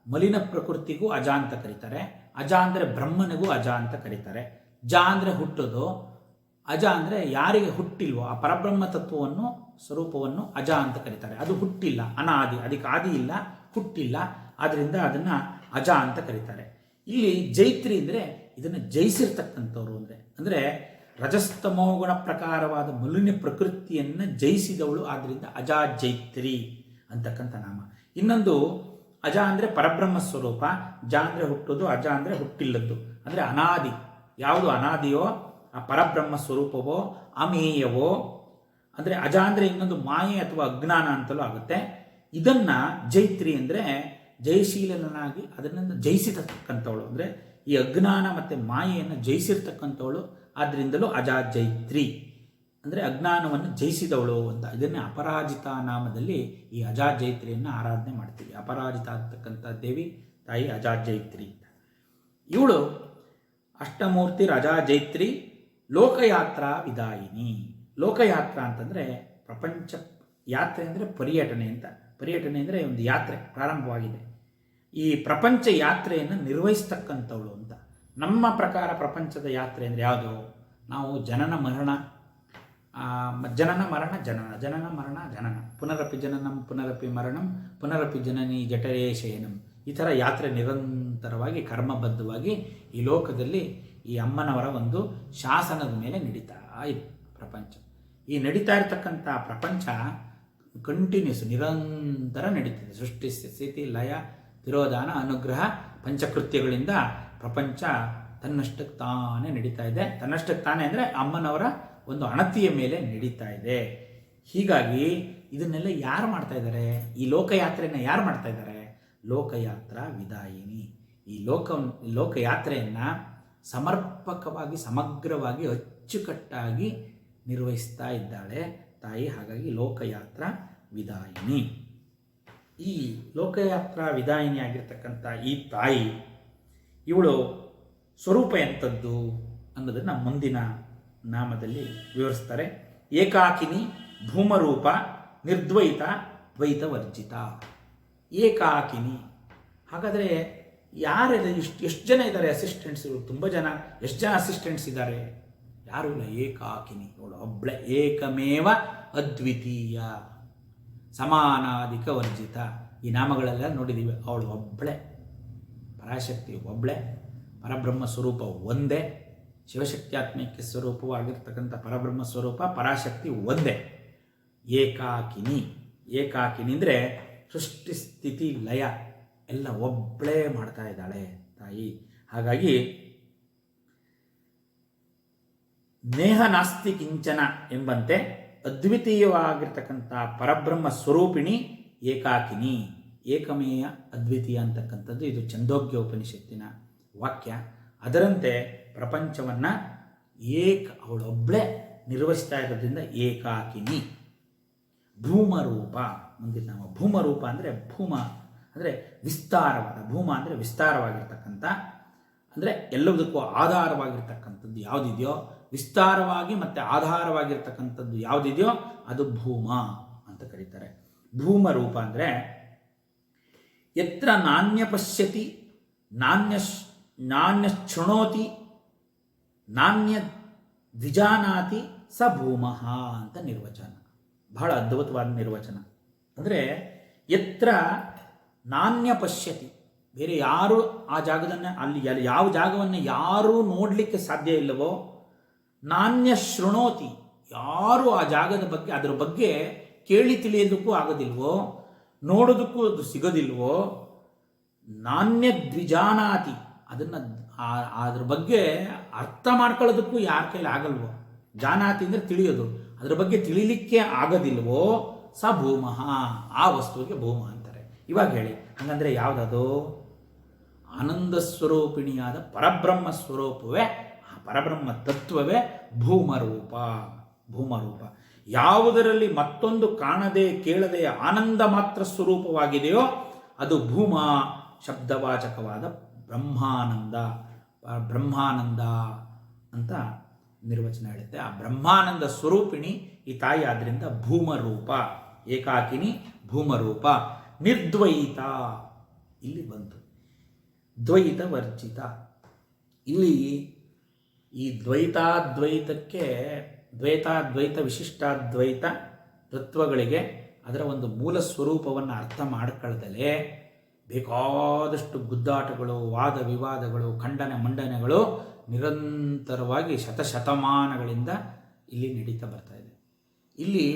ಮಲಿನ ಪ್ರಕೃತಿಗೂ ಅಜ ಅಂತ ಕರೀತಾರೆ. ಅಜ ಅಂದರೆ ಬ್ರಹ್ಮನಿಗೂ ಅಜ ಅಂತ ಕರೀತಾರೆ. ಜ ಅಂದರೆ ಹುಟ್ಟೋದು, ಅಜ ಅಂದರೆ ಯಾರಿಗೆ ಹುಟ್ಟಿಲ್ವೋ ಆ ಪರಬ್ರಹ್ಮ ತತ್ವವನ್ನು ಸ್ವರೂಪವನ್ನು ಅಜ ಅಂತ ಕರೀತಾರೆ. ಅದು ಹುಟ್ಟಿಲ್ಲ, ಅನಾದಿ, ಅದಕ್ಕೆ ಆದಿ ಇಲ್ಲ, ಹುಟ್ಟಿಲ್ಲ, ಆದ್ದರಿಂದ ಅದನ್ನು ಅಜ ಅಂತ ಕರೀತಾರೆ. ಇಲ್ಲಿ ಜೈತ್ರಿ ಅಂದರೆ ಇದನ್ನು ಜಯಿಸಿರ್ತಕ್ಕಂಥವ್ರು ಅಂದರೆ ರಜಸ್ತಮೋಗುಣ ಪ್ರಕಾರವಾದ ಮಲಿನ ಪ್ರಕೃತಿಯನ್ನು ಜಯಿಸಿದವಳು, ಆದ್ದರಿಂದ ಅಜಾ ಜೈತ್ರಿ ಅಂತಕ್ಕಂಥ ನಾಮ. ಇನ್ನೊಂದು ಅಜ ಅಂದರೆ ಪರಬ್ರಹ್ಮ ಸ್ವರೂಪ, ಜ ಅಂದರೆ ಹುಟ್ಟೋದು, ಅಜ ಅಂದರೆ ಹುಟ್ಟಿಲ್ಲದ್ದು, ಅಂದರೆ ಅನಾದಿ. ಯಾವುದು ಅನಾದಿಯೋ ಆ ಪರಬ್ರಹ್ಮ ಸ್ವರೂಪವೋ ಅಮೇಯವೋ, ಅಂದರೆ ಅಜ ಅಂದರೆ ಇನ್ನೊಂದು ಮಾಯೆ ಅಥವಾ ಅಜ್ಞಾನ ಅಂತಲೂ ಆಗುತ್ತೆ. ಇದನ್ನು ಜೈತ್ರಿ ಅಂದರೆ ಜಯಶೀಲನಾಗಿ ಅದನ್ನು ಜಯಿಸಿರ್ತಕ್ಕಂಥವಳು, ಅಂದರೆ ಈ ಅಜ್ಞಾನ ಮತ್ತು ಮಾಯೆಯನ್ನು ಜಯಿಸಿರ್ತಕ್ಕಂಥವಳು, ಆದ್ದರಿಂದಲೂ ಅಜಾ ಜೈತ್ರಿ ಅಂದರೆ ಅಜ್ಞಾನವನ್ನು ಜಯಿಸಿದವಳು ಅಂತ. ಇದನ್ನೇ ಅಪರಾಜಿತ ನಾಮದಲ್ಲಿ ಈ ಅಜಾ ಜೈತ್ರಿಯನ್ನು ಆರಾಧನೆ ಮಾಡ್ತೀವಿ. ಅಪರಾಜಿತ ಅಂತಕ್ಕಂಥ ದೇವಿ ತಾಯಿ ಅಜಾ ಜೈತ್ರಿ. ಇವಳು ಅಷ್ಟಮೂರ್ತಿ ಅಜಾ ಜೈತ್ರಿ ಲೋಕಯಾತ್ರಾ ವಿದಾಯಿನಿ. ಲೋಕಯಾತ್ರಾ ಅಂತಂದರೆ ಪ್ರಪಂಚ ಯಾತ್ರೆ ಅಂದರೆ ಪರ್ಯಟನೆ ಅಂತ. ಪರ್ಯಟನೆ ಅಂದರೆ ಒಂದು ಯಾತ್ರೆ ಪ್ರಾರಂಭವಾಗಿದೆ. ಈ ಪ್ರಪಂಚ ಯಾತ್ರೆಯನ್ನು ನಿರ್ವಹಿಸ್ತಕ್ಕಂಥವಳು ಅಂತ. ನಮ್ಮ ಪ್ರಕಾರ ಪ್ರಪಂಚದ ಯಾತ್ರೆ ಅಂದರೆ ಯಾವುದು? ನಾವು ಜನನ ಮರಣ, ಜನನ ಮರಣ, ಜನನ ಮರಣ, ಜನನ, ಪುನರಪಿ ಜನನಂ ಪುನರಪಿ ಮರಣಂ ಪುನರಪಿ ಜನನಿ ಜಠರೇ ಶಯನಂ, ಈ ಥರ ಯಾತ್ರೆ ನಿರಂತರವಾಗಿ ಕರ್ಮಬದ್ಧವಾಗಿ ಈ ಲೋಕದಲ್ಲಿ ಈ ಅಮ್ಮನವರ ಒಂದು ಶಾಸನದ ಮೇಲೆ ನಡೀತಾ ಇದೆ ಪ್ರಪಂಚ. ಈ ನಡೀತಾ ಇರತಕ್ಕಂಥ ಪ್ರಪಂಚ ಕಂಟಿನ್ಯೂಸ್ ನಿರಂತರ ನಡೀತಿದೆ. ಸೃಷ್ಟಿ, ಸ್ಥಿತಿ, ಲಯ, ತಿರೋಧಾನ, ಅನುಗ್ರಹ, ಪಂಚಕೃತ್ಯಗಳಿಂದ ಪ್ರಪಂಚ ತನ್ನಷ್ಟಕ್ಕೆ ತಾನೇ ನಡೀತಾ ಇದೆ. ತನ್ನಷ್ಟಕ್ಕೆ ತಾನೇ ಅಂದರೆ ಅಮ್ಮನವರ ಒಂದು ಅಣತಿಯ ಮೇಲೆ ನಡೀತಾ ಇದೆ. ಹೀಗಾಗಿ ಇದನ್ನೆಲ್ಲ ಯಾರು ಮಾಡ್ತಾ ಇದ್ದಾರೆ? ಈ ಲೋಕಯಾತ್ರೆಯನ್ನು ಯಾರು ಮಾಡ್ತಾ ಇದ್ದಾರೆ? ಲೋಕಯಾತ್ರಾ ವಿದಾಯಿನಿ. ಈ ಲೋಕಯಾತ್ರೆಯನ್ನು ಸಮರ್ಪಕವಾಗಿ, ಸಮಗ್ರವಾಗಿ, ಅಚ್ಚುಕಟ್ಟಾಗಿ ನಿರ್ವಹಿಸ್ತಾ ಇದ್ದಾಳೆ ತಾಯಿ. ಹಾಗಾಗಿ ಲೋಕಯಾತ್ರಾ ವಿದಾಯಿನಿ. ಈ ಲೋಕಯಾತ್ರಾ ವಿದಾಯಿನಿ ಆಗಿರ್ತಕ್ಕಂಥ ಈ ತಾಯಿ, ಇವಳು ಸ್ವರೂಪ ಎಂಥದ್ದು ಅನ್ನೋದನ್ನು ಮುಂದಿನ ನಾಮದಲ್ಲಿ ವಿವರಿಸ್ತಾರೆ. ಏಕಾಕಿನಿ, ಭೂಮರೂಪ, ನಿರ್ದ್ವೈತ, ದ್ವೈತವರ್ಜಿತ. ಏಕಾಕಿನಿ ಹಾಗಾದರೆ ಯಾರೆಲ್ಲ? ಎಷ್ಟು ಜನ ಇದ್ದಾರೆ ಅಸಿಸ್ಟೆಂಟ್ಸ್ಗಳು? ತುಂಬ ಜನ. ಎಷ್ಟು ಜನ ಅಸಿಸ್ಟೆಂಟ್ಸ್ ಇದ್ದಾರೆ? ಯಾರೂ ಇಲ್ಲ. ಏಕಾಕಿನಿ, ಅವಳು ಒಬ್ಬಳೆ. ಏಕಮೇವ ಅದ್ವಿತೀಯ, ಸಮಾನಾಧಿಕ ವರ್ಜಿತ. ಈ ನಾಮಗಳೆಲ್ಲ ನೋಡಿದ್ದೀವಿ. ಅವಳು ಒಬ್ಬಳೆ, ಪರಾಶಕ್ತಿ ಒಬ್ಬಳೆ, ಪರಬ್ರಹ್ಮ ಸ್ವರೂಪ ಒಂದೇ, ಶಿವಶಕ್ತ್ಯಾತ್ಮೈಕ್ಯ ಸ್ವರೂಪವಾಗಿರ್ತಕ್ಕಂಥ ಪರಬ್ರಹ್ಮ ಸ್ವರೂಪ ಪರಾಶಕ್ತಿ ಒಂದೇ. ಏಕಾಕಿನಿ. ಏಕಾಕಿನಿ ಅಂದರೆ ಸೃಷ್ಟಿ, ಸ್ಥಿತಿ, ಲಯ ಎಲ್ಲ ಒಬ್ಬಳೇ ಮಾಡ್ತಾ ಇದ್ದಾಳೆ ತಾಯಿ. ಹಾಗಾಗಿ ನೇಹ ನಾಸ್ತಿ ಕಿಂಚನ ಎಂಬಂತೆ ಅದ್ವಿತೀಯವಾಗಿರ್ತಕ್ಕಂಥ ಪರಬ್ರಹ್ಮ ಸ್ವರೂಪಿಣಿ ಏಕಾಕಿನಿ. ಏಕಮೇಯ ಅದ್ವಿತೀಯ ಅಂತಕ್ಕಂಥದ್ದು ಇದು ಛಂದೋಗ್ಯ ಉಪನಿಷತ್ತಿನ ವಾಕ್ಯ. ಅದರಂತೆ ಪ್ರಪಂಚವನ್ನು ಅವಳೊಬ್ಬಳೇ ನಿರ್ವಹಿಸ್ತಾ ಇರೋದ್ರಿಂದ ಏಕಾಕಿನಿ. ಭೂಮರೂಪ. ಮುಂದಿನ ನಾವು ಭೂಮರೂಪ ಅಂದರೆ ಭೂಮ ಅಂದರೆ ವಿಸ್ತಾರವಾದ, ಭೂಮ ಅಂದರೆ ವಿಸ್ತಾರವಾಗಿರ್ತಕ್ಕಂಥ, ಅಂದರೆ ಎಲ್ಲದಕ್ಕೂ ಆಧಾರವಾಗಿರ್ತಕ್ಕಂಥದ್ದು ಯಾವುದಿದೆಯೋ, ವಿಸ್ತಾರವಾಗಿ ಮತ್ತು ಆಧಾರವಾಗಿರ್ತಕ್ಕಂಥದ್ದು ಯಾವುದಿದೆಯೋ ಅದು ಭೂಮ ಅಂತ ಕರೀತಾರೆ. ಭೂಮರೂಪ ಅಂದರೆ ಯತ್ರ ನಾಣ್ಯ ಪಶ್ಯತಿ, ನಾಣ್ಯಶೃಣೋತಿ, ನಾಣ್ಯ ದ್ವಿಜಾನಾತಿ ಸ ಭೂಮಃ ಅಂತ ನಿರ್ವಚನ. ಬಹಳ ಅದ್ಭುತವಾದ ನಿರ್ವಚನ. ಅಂದರೆ ಯತ್ರ ನಾಣ್ಯ ಪಶ್ಯತಿ, ಬೇರೆ ಯಾರು ಆ ಜಾಗದನ್ನು, ಅಲ್ಲಿ ಯಾವ ಜಾಗವನ್ನು ಯಾರೂ ನೋಡಲಿಕ್ಕೆ ಸಾಧ್ಯ ಇಲ್ಲವೋ, ನಾಣ್ಯ ಶೃಣೋತಿ, ಯಾರು ಆ ಜಾಗದ ಬಗ್ಗೆ ಅದರ ಬಗ್ಗೆ ಕೇಳಿ ತಿಳಿಯೋದಕ್ಕೂ ಆಗೋದಿಲ್ವೋ, ನೋಡೋದಕ್ಕೂ ಅದು ಸಿಗೋದಿಲ್ವೋ, ನಾಣ್ಯ ದ್ವಿಜಾನಾತಿ, ಅದನ್ನು ಅದ್ರ ಬಗ್ಗೆ ಅರ್ಥ ಮಾಡ್ಕೊಳ್ಳೋದಕ್ಕೂ ಯಾರ ಕೈಲಿ ಆಗಲ್ವೋ, ಜಾನಾತಿ ಅಂದರೆ ತಿಳಿಯೋದು, ಅದರ ಬಗ್ಗೆ ತಿಳಿಲಿಕ್ಕೆ ಆಗೋದಿಲ್ವೋ, ಸ ಭೂಮಃ, ಆ ವಸ್ತುವಿಗೆ ಭೂಮ ಅಂತಾರೆ. ಇವಾಗ ಹೇಳಿ, ಹಾಗಂದರೆ ಯಾವುದದು? ಆನಂದ ಸ್ವರೂಪಿಣಿಯಾದ ಪರಬ್ರಹ್ಮ ಸ್ವರೂಪವೇ, ಆ ಪರಬ್ರಹ್ಮ ತತ್ವವೇ ಭೂಮರೂಪ. ಭೂಮರೂಪ ಯಾವುದರಲ್ಲಿ ಮತ್ತೊಂದು ಕಾಣದೆ ಕೇಳದೆ ಆನಂದ ಮಾತ್ರ ಸ್ವರೂಪವಾಗಿದೆಯೋ ಅದು ಭೂಮ ಶಬ್ದವಾಚಕವಾದ ಬ್ರಹ್ಮಾನಂದ. ಬ್ರಹ್ಮಾನಂದ ಅಂತ ನಿರ್ವಚನ ಹೇಳುತ್ತೆ. ಆ ಬ್ರಹ್ಮಾನಂದ ಸ್ವರೂಪಿಣಿ ಈ ತಾಯಿ, ಆದ್ದರಿಂದ ಭೂಮರೂಪ. ಏಕಾಕಿನಿ ಭೂಮರೂಪ. ನಿರ್ದ್ವೈತ, ಇಲ್ಲಿ ಬಂತು. ದ್ವೈತ ವರ್ಜಿತ. ಇಲ್ಲಿ ಈ ದ್ವೈತಾದ್ವೈತಕ್ಕೆ ದ್ವೈತ ವಿಶಿಷ್ಟಾದ್ವೈತ ತತ್ವಗಳಿಗೆ ಅದರ ಒಂದು ಮೂಲ ಸ್ವರೂಪವನ್ನು ಅರ್ಥ ಮಾಡಿಕೊಳ್ಳದಲೇ ಬೇಕಾದಷ್ಟು ಗುದ್ದಾಟಗಳು, ವಾದ ವಿವಾದಗಳು, ಖಂಡನೆ ಮಂಡನೆಗಳು ನಿರಂತರವಾಗಿ ಶತಶತಮಾನಗಳಿಂದ ಇಲ್ಲಿ ನಡೀತಾ ಬರ್ತಾ ಇದೆ. ಇಲ್ಲಿ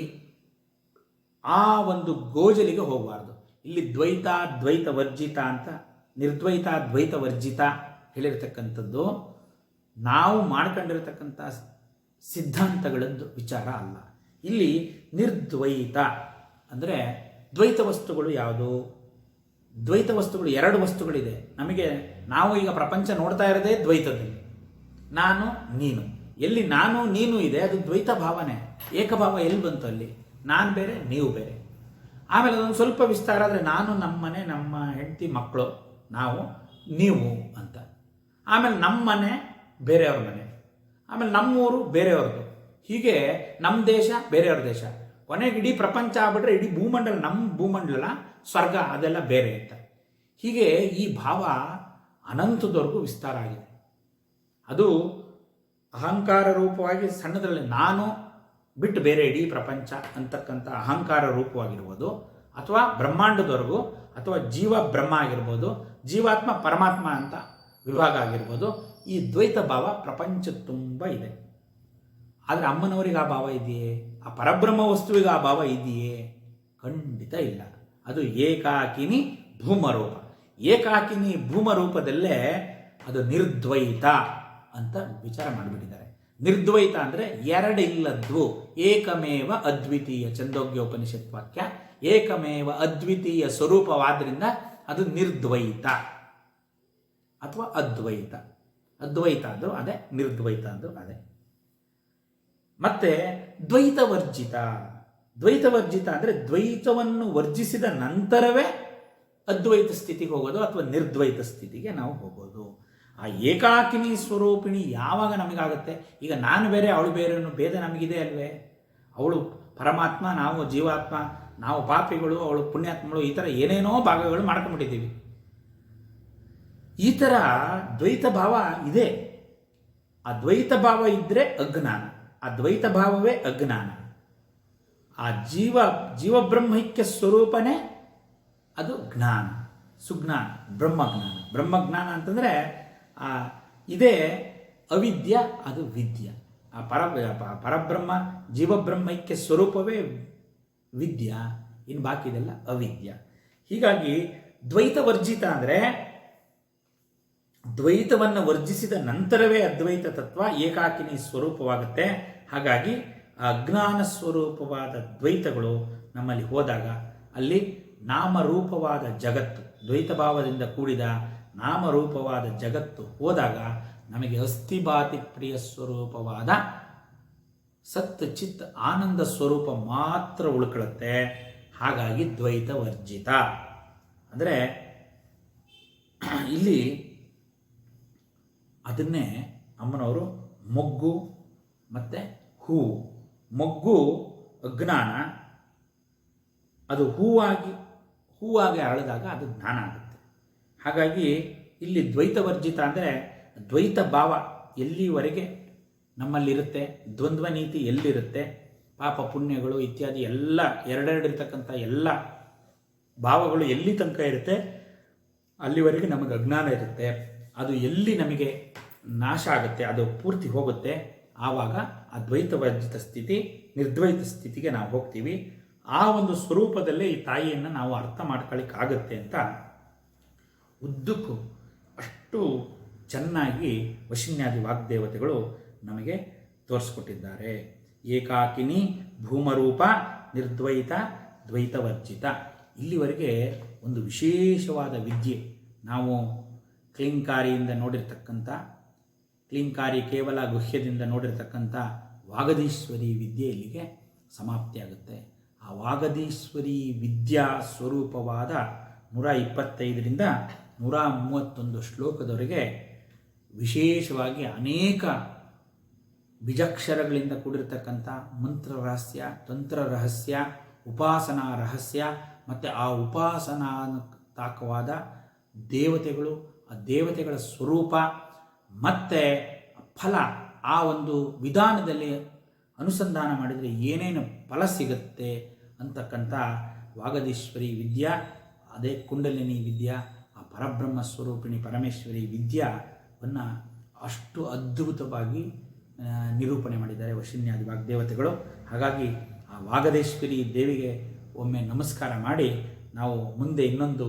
ಆ ಒಂದು ಗೋಜಲಿಗೆ ಹೋಗಬಾರ್ದು. ಇಲ್ಲಿ ದ್ವೈತ ವರ್ಜಿತ ಅಂತ, ನಿರ್ದ್ವೈತ ವರ್ಜಿತ ಹೇಳಿರ್ತಕ್ಕಂಥದ್ದು ನಾವು ಮಾಡ್ಕೊಂಡಿರತಕ್ಕಂಥ ಸಿದ್ಧಾಂತಗಳದ್ದು ವಿಚಾರ ಅಲ್ಲ. ಇಲ್ಲಿ ನಿರ್ದ್ವೈತ ಅಂದರೆ ದ್ವೈತ ವಸ್ತುಗಳು ಯಾವುದು? ದ್ವೈತ ವಸ್ತುಗಳು ಎರಡು ವಸ್ತುಗಳಿದೆ ನಮಗೆ. ನಾವು ಈಗ ಪ್ರಪಂಚ ನೋಡ್ತಾ ಇರೋದೇ ದ್ವೈತದಲ್ಲಿ, ನಾನು ನೀನು. ಎಲ್ಲಿ ನಾನು ನೀನು ಇದೆ ಅದು ದ್ವೈತ ಭಾವನೆ. ಏಕಭಾವ ಎಲ್ಲಿ ಬಂತು? ಅಲ್ಲಿ ನಾನು ಬೇರೆ ನೀವು ಬೇರೆ. ಆಮೇಲೆ ಅದೊಂದು ಸ್ವಲ್ಪ ವಿಸ್ತಾರ ಆದರೆ ನಾನು, ನಮ್ಮ ಮನೆ, ನಮ್ಮ ಹೆಂಡತಿ, ಮಕ್ಕಳು, ನಾವು ನೀವು ಅಂತ. ಆಮೇಲೆ ನಮ್ಮ ಮನೆ ಬೇರೆಯವ್ರ ಮನೆ, ಆಮೇಲೆ ನಮ್ಮೂರು ಬೇರೆಯವ್ರದ್ದು. ಹೀಗೆ ನಮ್ಮ ದೇಶ ಬೇರೆಯವ್ರ ದೇಶ. ಕೊನೆಗೆ ಇಡೀ ಪ್ರಪಂಚ ಆಗ್ಬಿಟ್ರೆ ಇಡೀ ಭೂಮಂಡಲ, ನಮ್ಮ ಭೂಮಂಡಲ, ಸ್ವರ್ಗ ಅದೆಲ್ಲ ಬೇರೆ ಅಂತ. ಹೀಗೆ ಈ ಭಾವ ಅನಂತದವರೆಗೂ ವಿಸ್ತಾರ ಆಗಿದೆ. ಅದು ಅಹಂಕಾರ ರೂಪವಾಗಿ ಸಣ್ಣದರಲ್ಲಿ ನಾನು ಬಿಟ್ಟು ಬೇರೆ ಇಡೀ ಪ್ರಪಂಚ ಅಂತಕ್ಕಂಥ ಅಹಂಕಾರ ರೂಪವಾಗಿರ್ಬೋದು, ಅಥವಾ ಬ್ರಹ್ಮಾಂಡದವರೆಗೂ, ಅಥವಾ ಜೀವ ಬ್ರಹ್ಮ ಆಗಿರ್ಬೋದು, ಜೀವಾತ್ಮ ಪರಮಾತ್ಮ ಅಂತ ವಿಭಾಗ ಆಗಿರ್ಬೋದು. ಈ ದ್ವೈತ ಭಾವ ಪ್ರಪಂಚ ತುಂಬ ಇದೆ. ಆದರೆ ಅಮ್ಮನವರಿಗೆ ಆ ಭಾವ ಇದೆಯೇ? ಆ ಪರಬ್ರಹ್ಮ ವಸ್ತುವಿಗೆ ಆ ಭಾವ ಇದೆಯೇ? ಖಂಡಿತ ಇಲ್ಲ. ಅದು ಏಕಾಕಿನಿ ಭೂಮರೂಪ. ಏಕಾಕಿನಿ ಭೂಮರೂಪದಲ್ಲೇ ಅದು ನಿರ್ದ್ವೈತ ಅಂತ ವಿಚಾರ ಮಾಡಿಬಿಟ್ಟಿದ್ದಾರೆ. ನಿರ್ದ್ವೈತ ಅಂದರೆ ಎರಡಿಲ್ಲದ್ದು, ಏಕಮೇವ ಅದ್ವಿತೀಯ. ಛಂದೋಗ್ಯ ಉಪನಿಷತ್ ವಾಕ್ಯ. ಏಕಮೇವ ಅದ್ವಿತೀಯ ಸ್ವರೂಪವಾದ್ರಿಂದ ಅದು ನಿರ್ದ್ವೈತ ಅಥವಾ ಅದ್ವೈತ. ಅದ್ವೈತ ಅಂದರು ಅದೇ, ನಿರ್ದ್ವೈತ ಅಂದರು ಅದೇ. ಮತ್ತೆ ದ್ವೈತವರ್ಜಿತ. ದ್ವೈತವರ್ಜಿತ ಅಂದರೆ ದ್ವೈತವನ್ನು ವರ್ಜಿಸಿದ ನಂತರವೇ ಅದ್ವೈತ ಸ್ಥಿತಿಗೆ ಹೋಗೋದು ಅಥವಾ ನಿರ್ದ್ವೈತ ಸ್ಥಿತಿಗೆ ನಾವು ಹೋಗೋದು. ಆ ಏಕಾಕಿನಿ ಸ್ವರೂಪಿಣಿ ಯಾವಾಗ ನಮಗಾಗುತ್ತೆ? ಈಗ ನಾನು ಬೇರೆ ಅವಳು ಬೇರೆ ಅನ್ನೋ ಭೇದ ನಮಗಿದೆ ಅಲ್ವೇ? ಅವಳು ಪರಮಾತ್ಮ, ನಾವು ಜೀವಾತ್ಮ, ನಾವು ಪಾಪಿಗಳು, ಅವಳು ಪುಣ್ಯಾತ್ಮಗಳು, ಈ ಥರ ಏನೇನೋ ಭಾಗಗಳು ಮಾಡ್ಕೊಂಡ್ಬಿಟ್ಟಿದ್ದೀವಿ. ಈ ಥರ ದ್ವೈತ ಭಾವ ಇದೆ. ಆ ದ್ವೈತ ಭಾವ ಇದ್ದರೆ ಅಜ್ಞಾನ. ಆ ದ್ವೈತ ಭಾವವೇ ಅಜ್ಞಾನ. ಆ ಜೀವಬ್ರಹ್ಮೈಕ್ಯ ಸ್ವರೂಪನೇ ಅದು ಜ್ಞಾನ, ಸುಜ್ಞಾನ, ಬ್ರಹ್ಮಜ್ಞಾನ. ಬ್ರಹ್ಮಜ್ಞಾನ ಅಂತಂದರೆ ಇದೇ ಅವಿದ್ಯ, ಅದು ವಿದ್ಯ. ಆ ಪರಬ್ರಹ್ಮ ಜೀವಬ್ರಹ್ಮೈಕ್ಯ ಸ್ವರೂಪವೇ ವಿದ್ಯ, ಇನ್ನು ಬಾಕಿದೆಲ್ಲ ಅವಿದ್ಯ. ಹೀಗಾಗಿ ದ್ವೈತವರ್ಜಿತ ಅಂದರೆ ದ್ವೈತವನ್ನು ವರ್ಜಿಸಿದ ನಂತರವೇ ಅದ್ವೈತ ತತ್ವ ಏಕಾಕಿನಿ ಸ್ವರೂಪವಾಗುತ್ತೆ. ಹಾಗಾಗಿ ಅಜ್ಞಾನ ಸ್ವರೂಪವಾದ ದ್ವೈತಗಳು ನಮ್ಮಲ್ಲಿ ಹೋದಾಗ ಅಲ್ಲಿ ನಾಮರೂಪವಾದ ಜಗತ್ತು, ದ್ವೈತ ಭಾವದಿಂದ ಕೂಡಿದ ನಾಮರೂಪವಾದ ಜಗತ್ತು ಹೋದಾಗ ನಮಗೆ ಅಸ್ಥಿಭಾತಿ ಪ್ರಿಯ ಸ್ವರೂಪವಾದ ಸತ್ ಚಿತ್ ಆನಂದ ಸ್ವರೂಪ ಮಾತ್ರ ಉಳ್ಕೊಳ್ಳುತ್ತೆ. ಹಾಗಾಗಿ ದ್ವೈತ ವರ್ಜಿತ ಅಂದರೆ ಇಲ್ಲಿ ಅದನ್ನೇ ಅಮ್ಮನವರು ಮೊಗ್ಗು ಮತ್ತು ಹೂವು. ಮೊಗ್ಗು ಅಜ್ಞಾನ, ಅದು ಹೂವಾಗಿ ಅರಳಿದಾಗ ಅದು ಜ್ಞಾನ ಆಗುತ್ತೆ. ಹಾಗಾಗಿ ಇಲ್ಲಿ ದ್ವೈತವರ್ಜಿತ ಅಂದರೆ ದ್ವೈತ ಭಾವ ಎಲ್ಲಿವರೆಗೆ ನಮ್ಮಲ್ಲಿರುತ್ತೆ, ದ್ವಂದ್ವ ನೀತಿ ಎಲ್ಲಿರುತ್ತೆ, ಪಾಪ ಪುಣ್ಯಗಳು ಇತ್ಯಾದಿ ಎಲ್ಲ ಎರಡೆರಡಿರ್ತಕ್ಕಂಥ ಎಲ್ಲ ಭಾವಗಳು ಎಲ್ಲಿ ತನಕ ಇರುತ್ತೆ ಅಲ್ಲಿವರೆಗೆ ನಮಗೆ ಅಜ್ಞಾನ ಇರುತ್ತೆ. ಅದು ಎಲ್ಲಿ ನಮಗೆ ನಾಶ ಆಗುತ್ತೆ, ಅದು ಪೂರ್ತಿ ಹೋಗುತ್ತೆ, ಆವಾಗ ಆ ದ್ವೈತವರ್ಜಿತ ಸ್ಥಿತಿ, ನಿರ್ದ್ವೈತ ಸ್ಥಿತಿಗೆ ನಾವು ಹೋಗ್ತೀವಿ. ಆ ಒಂದು ಸ್ವರೂಪದಲ್ಲೇ ಈ ತಾಯಿಯನ್ನು ನಾವು ಅರ್ಥ ಮಾಡ್ಕೊಳ್ಳಿಕ್ಕಾಗತ್ತೆ ಅಂತ ಉದ್ದಕ್ಕೂ ಅಷ್ಟು ಚೆನ್ನಾಗಿ ವಶಿನ್ಯಾದಿ ವಾಗ್ದೇವತೆಗಳು ನಮಗೆ ತೋರಿಸ್ಕೊಟ್ಟಿದ್ದಾರೆ. ಏಕಾಕಿನಿ ಭೂಮರೂಪ ನಿರ್ದ್ವೈತ ದ್ವೈತವರ್ಜಿತ. ಇಲ್ಲಿವರೆಗೆ ಒಂದು ವಿಶೇಷವಾದ ವಿದ್ಯೆ ನಾವು ಕ್ಲಿಂಕಾರಿಯಿಂದ ನೋಡಿರ್ತಕ್ಕಂಥ, ಕ್ಲಿಂಕಾರಿ ಕೇವಲ ಗುಹ್ಯದಿಂದ ನೋಡಿರ್ತಕ್ಕಂಥ ವಾಗದೀಶ್ವರಿ ವಿದ್ಯೆ ಇಲ್ಲಿಗೆ ಸಮಾಪ್ತಿಯಾಗುತ್ತೆ. ಆ ವಾಗದೀಶ್ವರಿ ವಿದ್ಯಾ ಸ್ವರೂಪವಾದ 125ರಿಂದ 131 ಶ್ಲೋಕದವರೆಗೆ ವಿಶೇಷವಾಗಿ ಅನೇಕ ಬೀಜಾಕ್ಷರಗಳಿಂದ ಕೂಡಿರ್ತಕ್ಕಂಥ ಮಂತ್ರ ರಹಸ್ಯ, ತಂತ್ರ ರಹಸ್ಯ, ಉಪಾಸನಾ ರಹಸ್ಯ ಮತ್ತು ಆ ಉಪಾಸನಾತ್ಮಕವಾದ ದೇವತೆಗಳು, ಆ ದೇವತೆಗಳ ಸ್ವರೂಪ ಮತ್ತು ಫಲ, ಆ ಒಂದು ವಿಧಾನದಲ್ಲಿ ಅನುಸಂಧಾನ ಮಾಡಿದರೆ ಏನೇನು ಫಲ ಸಿಗುತ್ತೆ ಅಂತಕ್ಕಂಥ ವಾಗದೀಶ್ವರಿ ವಿದ್ಯಾ, ಅದೇ ಕುಂಡಲಿನಿ ವಿದ್ಯಾ, ಆ ಪರಬ್ರಹ್ಮ ಸ್ವರೂಪಿಣಿ ಪರಮೇಶ್ವರಿ ವಿದ್ಯಾವನ್ನು ಅಷ್ಟು ಅದ್ಭುತವಾಗಿ ನಿರೂಪಣೆ ಮಾಡಿದ್ದಾರೆ ವಶಿನ್ಯಾದಿ ವಾಗ್ದೇವತೆಗಳು. ಹಾಗಾಗಿ ಆ ವಾಗದೇಶ್ವರಿ ದೇವಿಗೆ ಒಮ್ಮೆ ನಮಸ್ಕಾರ ಮಾಡಿ ನಾವು ಮುಂದೆ ಇನ್ನೊಂದು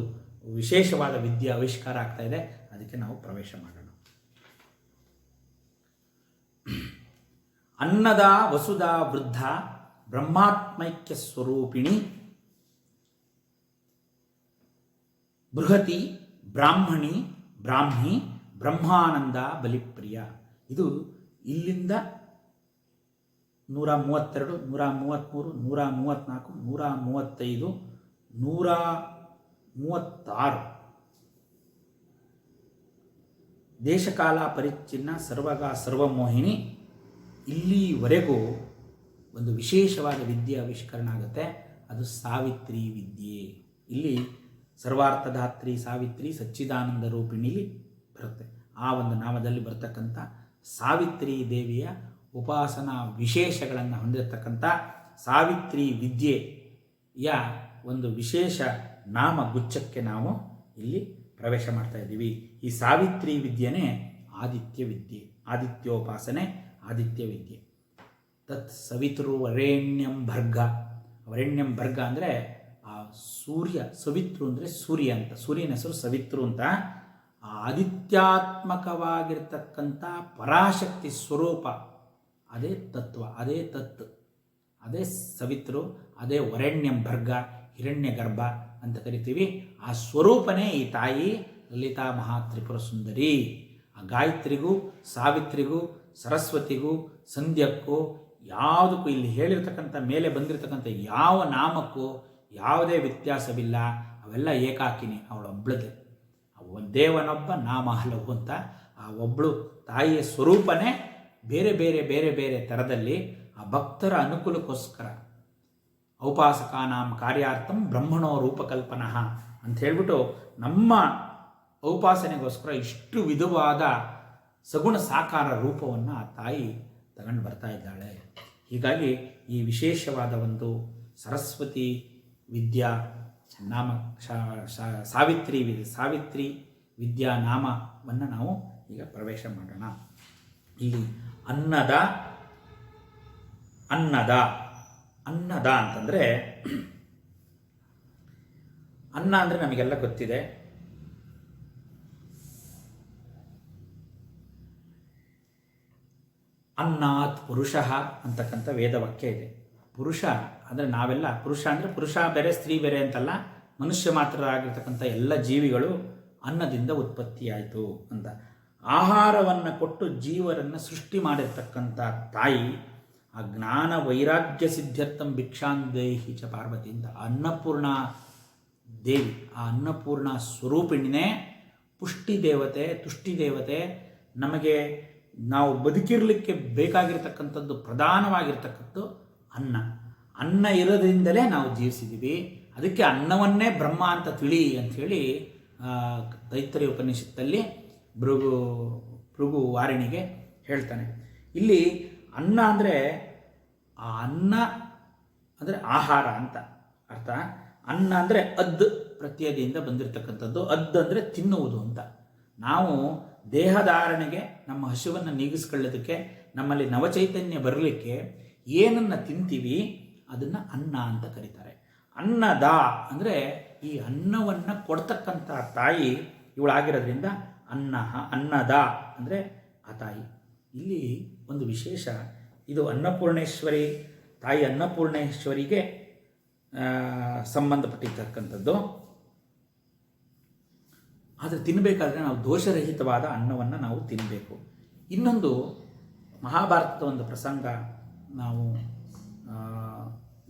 ವಿಶೇಷವಾದ ವಿದ್ಯೆ ಆವಿಷ್ಕಾರ ಆಗ್ತಾ ಇದೆ, ಅದಕ್ಕೆ ನಾವು ಪ್ರವೇಶ ಮಾಡೋಣ. ಅನ್ನದ ವಸುಧಾ ವೃದ್ಧ ಬ್ರಹ್ಮಾತ್ಮೈಕ್ಯ ಸ್ವರೂಪಿಣಿ ಬೃಹತಿ ಬ್ರಾಹ್ಮಣಿ ಬ್ರಾಹ್ಮಿ ಬ್ರಹ್ಮಾನಂದ ಬಲಿಪ್ರಿಯ. ಇದು ಇಲ್ಲಿಂದ 132, 133, 134, 135, 136 ದೇಶಕಾಲ ಪರಿಚ್ಛಿನ್ನ ಸರ್ವಗ ಸರ್ವಮೋಹಿನಿ, ಇಲ್ಲಿವರೆಗೂ ಒಂದು ವಿಶೇಷವಾದ ವಿದ್ಯೆ ಆವಿಷ್ಕರಣ ಆಗುತ್ತೆ. ಅದು ಸಾವಿತ್ರಿ ವಿದ್ಯೆ. ಇಲ್ಲಿ ಸರ್ವಾರ್ಥಧಾತ್ರಿ ಸಾವಿತ್ರಿ ಸಚ್ಚಿದಾನಂದ ರೂಪಿಣಿಲಿ ಬರುತ್ತೆ. ಆ ಒಂದು ನಾಮದಲ್ಲಿ ಬರ್ತಕ್ಕಂಥ ಸಾವಿತ್ರಿ ದೇವಿಯ ಉಪಾಸನಾ ವಿಶೇಷಗಳನ್ನು ಹೊಂದಿರತಕ್ಕಂಥ ಸಾವಿತ್ರಿ ವಿದ್ಯೆಯ ಒಂದು ವಿಶೇಷ ನಾಮ ಗುಚ್ಛಕ್ಕೆ ನಾವು ಇಲ್ಲಿ ಪ್ರವೇಶ ಮಾಡ್ತಾ ಇದ್ದೀವಿ. ಈ ಸಾವಿತ್ರಿ ವಿದ್ಯೆನೇ ಆದಿತ್ಯ ವಿದ್ಯೆ, ಆದಿತ್ಯೋಪಾಸನೆ, ಆದಿತ್ಯ ವಿದ್ಯೆ. ತತ್ ಸವಿತೃ ವರೇಣ್ಯಂ ಭರ್ಗ. ವರೇಣ್ಯಂ ಭರ್ಗ ಅಂದರೆ ಆ ಸೂರ್ಯ, ಸವಿತೃ ಅಂದರೆ ಸೂರ್ಯ ಅಂತ, ಸೂರ್ಯನ ಹೆಸರು ಸವಿತೃ ಅಂತ. ಆ ಆದಿತ್ಯಾತ್ಮಕವಾಗಿರ್ತಕ್ಕಂಥ ಪರಾಶಕ್ತಿ ಸ್ವರೂಪ, ಅದೇ ತತ್ವ, ಅದೇ ತತ್, ಅದೇ ಸವಿತೃ, ಅದೇ ವರೆಣ್ಯಂ ಭರ್ಗ, ಹಿರಣ್ಯ ಗರ್ಭ ಅಂತ ಕರಿತೀವಿ. ಆ ಸ್ವರೂಪನೇ ಈ ತಾಯಿ ಲಲಿತಾ ಮಹಾತ್ರಿಪುರ ಸುಂದರಿ. ಆ ಗಾಯತ್ರಿಗೂ ಸಾವಿತ್ರಿಗೂ ಸರಸ್ವತಿಗೂ ಸಂಧ್ಯಕ್ಕೂ ಯಾವುದಕ್ಕೂ ಇಲ್ಲಿ ಹೇಳಿರ್ತಕ್ಕಂಥ ಮೇಲೆ ಬಂದಿರತಕ್ಕಂಥ ಯಾವ ನಾಮಕ್ಕೂ ಯಾವುದೇ ವ್ಯತ್ಯಾಸವಿಲ್ಲ. ಅವೆಲ್ಲ ಏಕಾಕಿನಿ, ಅವಳೊಬ್ಬಳದೆ. ದೇವನೊಬ್ಬ ನಾಮ ಹಲವು ಅಂತ ಆ ಒಬ್ಬಳು ತಾಯಿಯ ಸ್ವರೂಪನೇ ಬೇರೆ ಬೇರೆ ಬೇರೆ ಬೇರೆ ಥರದಲ್ಲಿ ಆ ಭಕ್ತರ ಅನುಕೂಲಕ್ಕೋಸ್ಕರ ಔಪಾಸಕಾನಾಂ ಕಾರ್ಯಾರ್ಥಂ ಬ್ರಹ್ಮಣೋ ರೂಪಕಲ್ಪನಃ ಅಂತ ಹೇಳ್ಬಿಟ್ಟು ನಮ್ಮ ಔಪಾಸನೆಗೋಸ್ಕರ ಇಷ್ಟು ವಿಧವಾದ ಸಗುಣ ಸಾಕಾರ ರೂಪವನ್ನು ಆ ತಾಯಿ ತಗೊಂಡು ಬರ್ತಾ ಇದ್ದಾಳೆ. ಹೀಗಾಗಿ ಈ ವಿಶೇಷವಾದ ಒಂದು ಸರಸ್ವತಿ ವಿದ್ಯಾ ನಾಮ ಸಾವಿತ್ರಿ ವಿದ್ಯಾ ನಾಮವನ್ನು ನಾವು ಈಗ ಪ್ರವೇಶ ಮಾಡೋಣ. ಇಲ್ಲಿ ಅನ್ನದ ಅಂತಂದರೆ, ಅನ್ನ ಅಂದರೆ ನಮಗೆಲ್ಲ ಗೊತ್ತಿದೆ. ಅನ್ನಾತ್ ಪುರುಷ ಅಂತಕ್ಕಂಥ ವೇದವಾಕ್ಯ ಇದೆ. ಪುರುಷ ಅಂದರೆ ನಾವೆಲ್ಲ, ಪುರುಷ ಅಂದರೆ ಪುರುಷ ಬೇರೆ ಸ್ತ್ರೀ ಬೇರೆ ಅಂತಲ್ಲ, ಮನುಷ್ಯ ಮಾತ್ರ ಆಗಿರ್ತಕ್ಕಂಥ ಎಲ್ಲ ಜೀವಿಗಳು ಅನ್ನದಿಂದ ಉತ್ಪತ್ತಿಯಾಯಿತು ಅಂತ. ಆಹಾರವನ್ನು ಕೊಟ್ಟು ಜೀವರನ್ನು ಸೃಷ್ಟಿ ಮಾಡಿರ್ತಕ್ಕಂಥ ತಾಯಿ ಆ ಜ್ಞಾನ ವೈರಾಗ್ಯ ಸಿದ್ಧ್ಯರ್ಥಂ ಭಿಕ್ಷಾಂದೇಹಿ ಚ ಪಾರ್ವತಿ ಅಂತ ಅನ್ನಪೂರ್ಣ ದೇವಿ, ಆ ಅನ್ನಪೂರ್ಣ ಸ್ವರೂಪಿಣಿನೇ ಪುಷ್ಟಿ ದೇವತೆ, ತುಷ್ಟಿ ದೇವತೆ. ನಮಗೆ ನಾವು ಬದುಕಿರಲಿಕ್ಕೆ ಬೇಕಾಗಿರ್ತಕ್ಕಂಥದ್ದು ಪ್ರಧಾನವಾಗಿರ್ತಕ್ಕಂಥದ್ದು ಅನ್ನ ಇರೋದ್ರಿಂದಲೇ ನಾವು ಜೀವಿಸಿದ್ದೀವಿ. ಅದಕ್ಕೆ ಅನ್ನವನ್ನೇ ಬ್ರಹ್ಮ ಅಂತ ತಿಳಿ ಅಂಥೇಳಿ ತೈತ್ತರೀಯ ಉಪನಿಷತ್ತಲ್ಲಿ ಭೃಗು ವಾರಿಣಿಗೆ ಹೇಳ್ತಾನೆ. ಇಲ್ಲಿ ಅನ್ನ ಅಂದರೆ ಆ ಅನ್ನ ಅಂದರೆ ಆಹಾರ ಅಂತ ಅರ್ಥ. ಅನ್ನ ಅಂದರೆ ಪ್ರತ್ಯಯದಿಂದ ಬಂದಿರತಕ್ಕಂಥದ್ದು. ಅಂದರೆ ತಿನ್ನುವುದು ಅಂತ. ನಾವು ದೇಹಧಾರಣೆಗೆ ನಮ್ಮ ಹಸಿವನ್ನು ನೀಗಿಸ್ಕೊಳ್ಳೋದಕ್ಕೆ, ನಮ್ಮಲ್ಲಿ ನವಚೈತನ್ಯ ಬರಲಿಕ್ಕೆ ಏನನ್ನು ತಿಂತೀವಿ ಅದನ್ನು ಅನ್ನ ಅಂತ ಕರೀತಾರೆ. ಅನ್ನದ ಅಂದರೆ ಈ ಅನ್ನವನ್ನು ಕೊಡ್ತಕ್ಕಂಥ ತಾಯಿ ಇವಳಾಗಿರೋದ್ರಿಂದ ಅನ್ನದ ಅಂದರೆ ಆ ತಾಯಿ. ಇಲ್ಲಿ ಒಂದು ವಿಶೇಷ, ಇದು ಅನ್ನಪೂರ್ಣೇಶ್ವರಿ ತಾಯಿ, ಅನ್ನಪೂರ್ಣೇಶ್ವರಿಗೆ ಸಂಬಂಧಪಟ್ಟಿರ್ತಕ್ಕಂಥದ್ದು. ಆದರೆ ತಿನ್ನಬೇಕಾದ್ರೆ ನಾವು ದೋಷರಹಿತವಾದ ಅನ್ನವನ್ನು ನಾವು ತಿನ್ನಬೇಕು. ಇನ್ನೊಂದು ಮಹಾಭಾರತದ ಒಂದು ಪ್ರಸಂಗ ನಾವು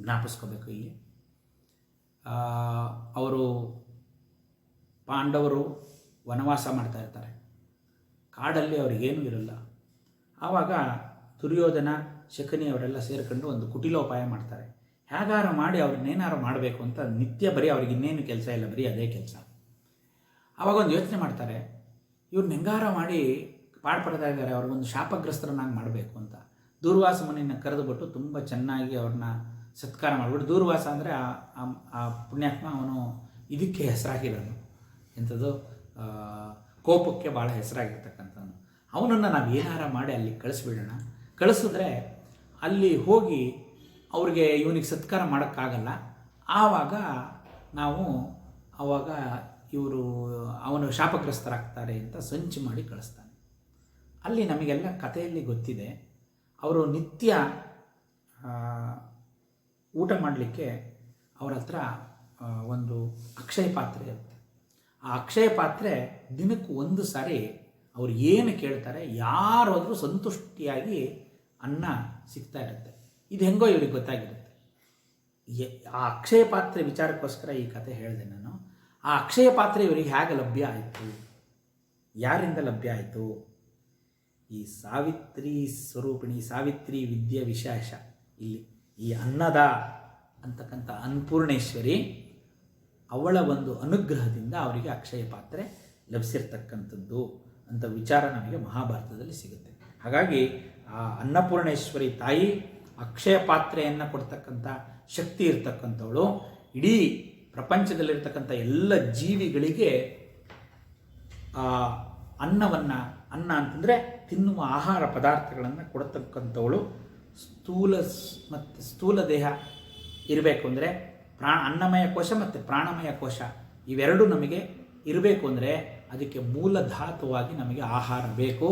ಜ್ಞಾಪಿಸ್ಕೋಬೇಕು. ಇಲ್ಲಿ ಅವರು ಪಾಂಡವರು ವನವಾಸ ಮಾಡ್ತಾ ಇರ್ತಾರೆ. ಕಾಡಲ್ಲಿ ಅವ್ರಿಗೇನೂ ಇರಲ್ಲ. ಆವಾಗ ದುರ್ಯೋಧನ, ಶಕುನಿ ಅವರೆಲ್ಲ ಸೇರಿಕೊಂಡು ಒಂದು ಕುಟಿಲೋಪಾಯ ಮಾಡ್ತಾರೆ. ಹೇಗಾರು ಮಾಡಿ ಅವ್ರನ್ನೇನಾರು ಮಾಡಬೇಕು ಅಂತ ನಿತ್ಯ ಬರೀ ಅವ್ರಿಗೆ ಇನ್ನೇನು ಕೆಲಸ ಇಲ್ಲ, ಬರೀ ಅದೇ ಕೆಲಸ. ಆವಾಗ ಒಂದು ಯೋಚನೆ ಮಾಡ್ತಾರೆ, ಇವ್ರನ್ನ ಹೆಂಗಾರ ಮಾಡಿ ಪಾಡ್ಪಡ್ತಾ ಇದ್ದಾರೆ, ಅವ್ರಿಗೊಂದು ಶಾಪಗ್ರಸ್ತರನ್ನಾಗಿ ಮಾಡಬೇಕು ಅಂತ ದೂರ್ವಾಸ ಮುನಿನ ಕರೆದುಬಿಟ್ಟು ತುಂಬ ಚೆನ್ನಾಗಿ ಅವ್ರನ್ನ ಸತ್ಕಾರ ಮಾಡಿಬಿಟ್ಟು, ದೂರ್ವಾಸ ಅಂದರೆ ಆ ಪುಣ್ಯಾತ್ಮ ಅವನು ಇದಕ್ಕೆ ಹೆಸರಾಗಿರೋನು, ಎಂಥದ್ದು ಕೋಪಕ್ಕೆ ಭಾಳ ಹೆಸರಾಗಿರ್ತಕ್ಕಂಥವನು. ಅವನನ್ನು ನಾವು ಏನಾರ ಮಾಡಿ ಅಲ್ಲಿ ಕಳಿಸ್ಬಿಡೋಣ, ಕಳಿಸಿದ್ರೆ ಅಲ್ಲಿ ಹೋಗಿ ಅವ್ರಿಗೆ ಇವನಿಗೆ ಸತ್ಕಾರ ಮಾಡೋಕ್ಕಾಗಲ್ಲ, ಆವಾಗ ನಾವು ಇವರು ಅವನು ಶಾಪಗ್ರಸ್ತರಾಗ್ತಾರೆ ಅಂತ ಸಂಚು ಮಾಡಿ ಕಳಿಸ್ತಾನೆ. ಅಲ್ಲಿ ನಮಗೆಲ್ಲ ಕಥೆಯಲ್ಲಿ ಗೊತ್ತಿದೆ, ಅವರು ನಿತ್ಯ ಊಟ ಮಾಡಲಿಕ್ಕೆ ಅವ್ರ ಹತ್ರ ಒಂದು ಅಕ್ಷಯ ಪಾತ್ರೆ ಇರುತ್ತೆ. ಆ ಅಕ್ಷಯ ಪಾತ್ರೆ ದಿನಕ್ಕೆ ಒಂದು ಸಾರಿ ಅವ್ರು ಏನು ಕೇಳ್ತಾರೆ ಯಾರಾದರೂ ಸಂತುಷ್ಟಿಯಾಗಿ ಅನ್ನ ಸಿಗ್ತಾ ಇರುತ್ತೆ. ಇದು ಹೆಂಗೋ ಇವ್ರಿಗೆ ಗೊತ್ತಾಗಿರುತ್ತೆ. ಆ ಅಕ್ಷಯ ಪಾತ್ರೆ ವಿಚಾರಕ್ಕೋಸ್ಕರ ಈ ಕಥೆ ಹೇಳಿದೆ ನಾನು. ಆ ಅಕ್ಷಯ ಪಾತ್ರೆ ಇವರಿಗೆ ಹೇಗೆ ಲಭ್ಯ ಆಯಿತು, ಯಾರಿಂದ ಲಭ್ಯ ಆಯಿತು? ಈ ಸಾವಿತ್ರಿ ಸ್ವರೂಪಿಣಿ, ಸಾವಿತ್ರಿ ವಿದ್ಯೆ ವಿಶೇಷ ಇಲ್ಲಿ ಈ ಅನ್ನದ ಅಂತಕ್ಕಂಥ ಅನ್ನಪೂರ್ಣೇಶ್ವರಿ ಅವಳ ಒಂದು ಅನುಗ್ರಹದಿಂದ ಅವರಿಗೆ ಅಕ್ಷಯ ಪಾತ್ರೆ ಲಭಿಸಿರ್ತಕ್ಕಂಥದ್ದು ಅಂತ ವಿಚಾರ ನಮಗೆ ಮಹಾಭಾರತದಲ್ಲಿ ಸಿಗುತ್ತೆ. ಹಾಗಾಗಿ ಆ ಅನ್ನಪೂರ್ಣೇಶ್ವರಿ ತಾಯಿ ಅಕ್ಷಯ ಪಾತ್ರೆಯನ್ನು ಕೊಡ್ತಕ್ಕಂಥ ಶಕ್ತಿ ಇರ್ತಕ್ಕಂಥವಳು. ಇಡೀ ಪ್ರಪಂಚದಲ್ಲಿರ್ತಕ್ಕಂಥ ಎಲ್ಲ ಜೀವಿಗಳಿಗೆ ಅನ್ನವನ್ನು, ಅನ್ನ ಅಂತಂದರೆ ತಿನ್ನುವ ಆಹಾರ ಪದಾರ್ಥಗಳನ್ನು ಕೊಡತಕ್ಕಂಥವಳು. ಸ್ಥೂಲ ದೇಹ ಇರಬೇಕು ಅಂದರೆ ಅನ್ನಮಯ ಕೋಶ ಮತ್ತು ಪ್ರಾಣಮಯ ಕೋಶ ಇವೆರಡೂ ನಮಗೆ ಇರಬೇಕು ಅಂದರೆ ಅದಕ್ಕೆ ಮೂಲ ಧಾತುವಾಗಿ ನಮಗೆ ಆಹಾರ ಬೇಕು.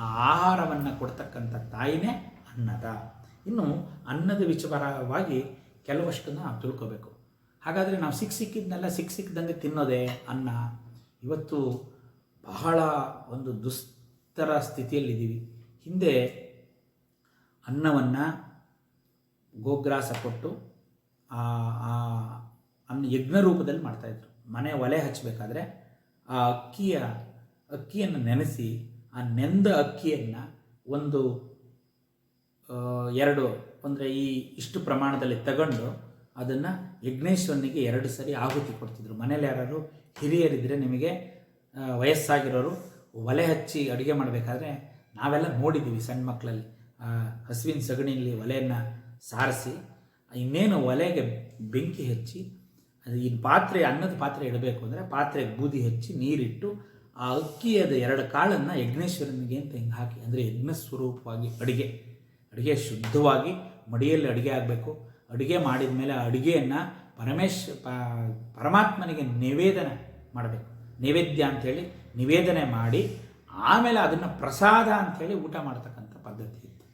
ಆ ಆಹಾರವನ್ನು ಕೊಡ್ತಕ್ಕಂಥ ತಾಯಿನೇ ಅನ್ನದ. ಇನ್ನು ಅನ್ನದ ವಿಚಾರವಾಗಿ ಕೆಲವಷ್ಟನ್ನು ನಾವು ತಿಳ್ಕೋಬೇಕು. ಹಾಗಾದರೆ ನಾವು ಸಿಕ್ಕಿದ್ದನ್ನೆಲ್ಲ ಸಿಕ್ಕಿದ್ದಂಗೆ ತಿನ್ನೋದೇ ಅನ್ನ. ಇವತ್ತು ಬಹಳ ಒಂದು ದುಸ್ತರ ಸ್ಥಿತಿಯಲ್ಲಿದ್ದೀವಿ. ಹಿಂದೆ ಅನ್ನವನ್ನು ಗೋಗ್ರಾಸ ಕೊಟ್ಟು ಅನ್ನ ಯಜ್ಞ ರೂಪದಲ್ಲಿ ಮಾಡ್ತಾಯಿದ್ರು. ಮನೆ ಒಲೆ ಹಚ್ಚಬೇಕಾದ್ರೆ ಆ ಅಕ್ಕಿಯನ್ನು ನೆನೆಸಿ, ಆ ನೆಂದ ಅಕ್ಕಿಯನ್ನು ಒಂದು ಎರಡು ಅಂದರೆ ಇಷ್ಟು ಪ್ರಮಾಣದಲ್ಲಿ ತಗೊಂಡು ಅದನ್ನು ಯಜ್ಞೇಶ್ವರನಿಗೆ 2 ಸರಿ ಆಹುತಿ ಕೊಡ್ತಿದ್ರು. ಮನೇಲಿ ಯಾರು ಹಿರಿಯರಿದ್ದರೆ, ನಿಮಗೆ ವಯಸ್ಸಾಗಿರೋರು ಒಲೆ ಹಚ್ಚಿ ಅಡುಗೆ ಮಾಡಬೇಕಾದ್ರೆ ನಾವೆಲ್ಲ ನೋಡಿದ್ದೀವಿ ಸಣ್ಣ ಮಕ್ಕಳಲ್ಲಿ. ಹಸುವಿನ ಸಗಣಿಯಲ್ಲಿ ಒಲೆಯನ್ನು ಸಾರಿಸಿ ಇನ್ನೇನು ಒಲೆಗೆ ಬೆಂಕಿ ಹಚ್ಚಿ ಅದು ಈ ಪಾತ್ರೆ, ಅನ್ನದ ಪಾತ್ರೆ ಇಡಬೇಕು ಅಂದರೆ ಪಾತ್ರೆಗೆ ಬೂದಿ ಹಚ್ಚಿ ನೀರಿಟ್ಟು ಆ ಅಕ್ಕಿಯದ 2 ಕಾಳನ್ನು ಯಜ್ಞೇಶ್ವರನಿಗೆ ಅಂತ ಹಿಂಗೆ ಹಾಕಿ, ಅಂದರೆ ಯಜ್ಞ ಸ್ವರೂಪವಾಗಿ ಅಡುಗೆ ಶುದ್ಧವಾಗಿ ಮಡಿಯಲ್ಲಿ ಅಡುಗೆ ಆಗಬೇಕು. ಅಡುಗೆ ಮಾಡಿದ ಮೇಲೆ ಆ ಅಡುಗೆಯನ್ನು ಪರಮಾತ್ಮನಿಗೆ ನಿವೇದನ ಮಾಡಬೇಕು. ನೈವೇದ್ಯ ಅಂಥೇಳಿ ನಿವೇದನೆ ಮಾಡಿ ಆಮೇಲೆ ಅದನ್ನು ಪ್ರಸಾದ ಅಂಥೇಳಿ ಊಟ ಮಾಡ್ತಕ್ಕಂಥ ಪದ್ಧತಿ ಇತ್ತು.